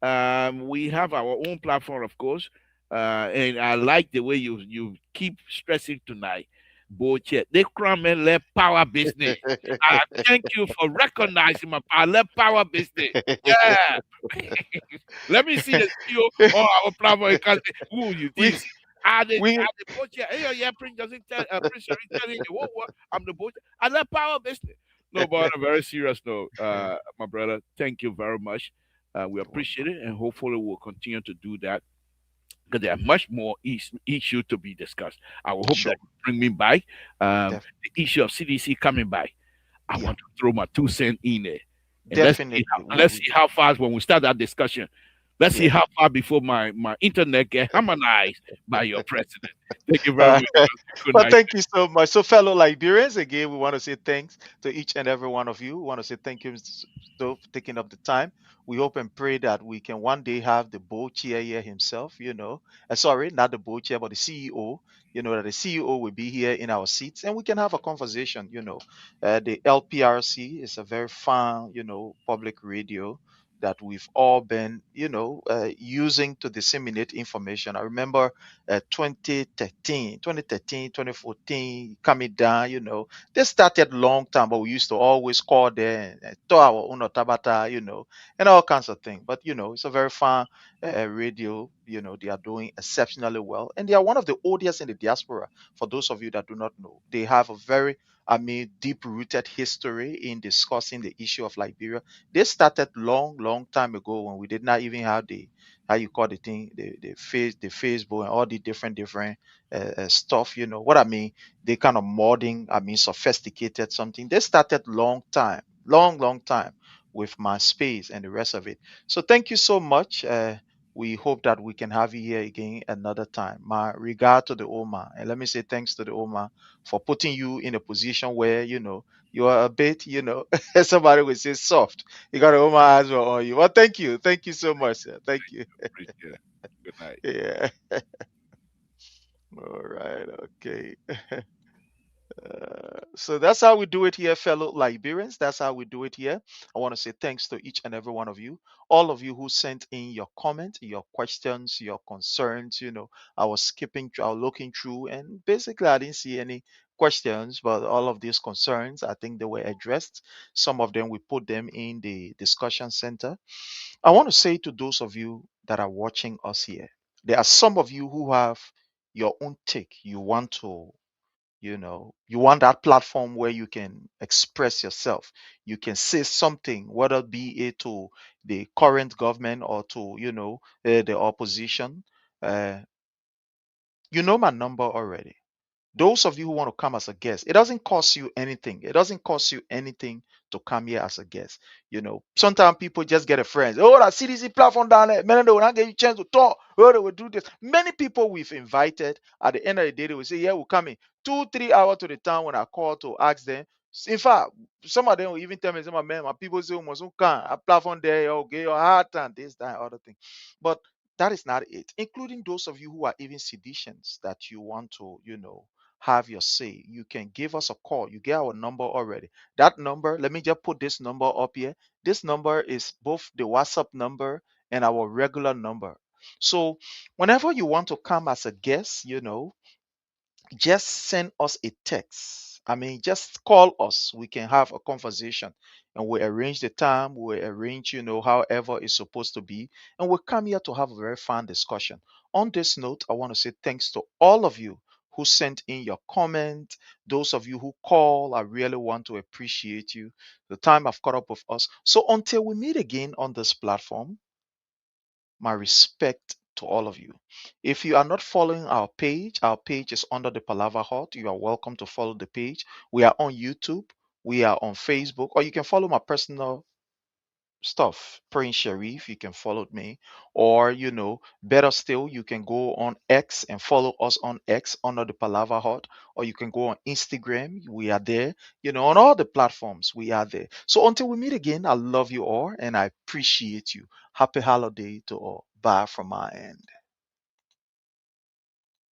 We have our own platform, of course, and I like the way you keep stressing tonight. Boche, they come and let power business. I thank you for recognizing my power. Let power business. Yeah. Let me see the CEO on our platform. You can say, who you we this? Are the we Boche? Hey, yeah, Prince doesn't tell Prince Sherry telling you what I'm the Boche. I let power business. No, but on a very serious note, my brother, thank you very much. We appreciate it, and hopefully we'll continue to do that because there are much more issues to be discussed. I will hope Sure. that you bring me by Def- the issue of CDC coming by. I Yeah. want to throw my 2 cents in there, and Definitely. let's see how fast when we start that discussion. Let's see Yeah. how far before my internet get harmonized by your president. Thank you very much. Good Well, night. thank you so much. So, fellow Liberians, again, we want to say thanks to each and every one of you. We want to say thank you so for taking up the time. We hope and pray that we can one day have the board chair here himself, sorry, not the board chair, but the CEO, that the CEO will be here in our seats and we can have a conversation. The LPRC is a very fun, public radio that we've all been, using to disseminate information. I remember 2014, coming down, they started long time, but we used to always call them and to our own tabata, and all kinds of things. But, it's a very fun radio, they are doing exceptionally well. And they are one of the oldest in the diaspora. For those of you that do not know, they have a very deep rooted history in discussing the issue of Liberia. They started long time ago when we did not even have the how you call the thing, the Facebook and all the different stuff. You know what I mean? They kind of modding, sophisticated something. They started long time with MySpace and the rest of it. So thank you so much. We hope that we can have you here again another time. My regard to the Oma, and let me say thanks to the Oma for putting you in a position where you are a bit, somebody would say soft. You got an Oma as well on you. Well, thank you so much, sir. Thank you. Appreciate it. Good night. Yeah. All right. Okay. So that's how we do it here, fellow Liberians. That's how we do it here. I want to say thanks to each and every one of you, all of you who sent in your comment, your questions, your concerns. I was I was looking through, and basically, I didn't see any questions, but all of these concerns, I think they were addressed. Some of them, we put them in the discussion center. I want to say to those of you that are watching us here, there are some of you who have your own take. You want that platform where you can express yourself. You can say something, whether be it to the current government or to the opposition. uh, you know my number already. Those of you who want to come as a guest, it doesn't cost you anything. It doesn't cost you anything to come here as a guest. Sometimes people just get a friend. Oh, that CDC platform down there, man, they will not get you a chance to talk. Oh, they will do this. Many people we've invited, at the end of the day, they will say, yeah, we'll come in 2-3 hours to the town when I call to ask them. In fact, some of them will even tell me, some of man, my people say, must come, a platform there, okay, your heart and this, that, other thing. But that is not it. Including those of you who are even seditions that you want to, have your say. You can give us a call. You get our number already. That number, let me just put this number up here. This number is both the WhatsApp number and our regular number. So whenever you want to come as a guest, just send us a text. Just call us. We can have a conversation and we arrange the time. We arrange, however it's supposed to be. And we come here to have a very fun discussion. On this note, I want to say thanks to all of you who sent in your comment. Those of you who call, I really want to appreciate you. The time have caught up with us. So until we meet again on this platform, my respect to all of you. If you are not following our page is under the Palava Hut. You are welcome to follow the page. We are on YouTube, we are on Facebook, or you can follow my personal stuff. Prince Sharif, you can follow me. Or, better still, you can go on X and follow us on X under the Palava Hut. Or you can go on Instagram. We are there. On all the platforms, we are there. So until we meet again, I love you all and I appreciate you. Happy holiday to all. Bye from my end.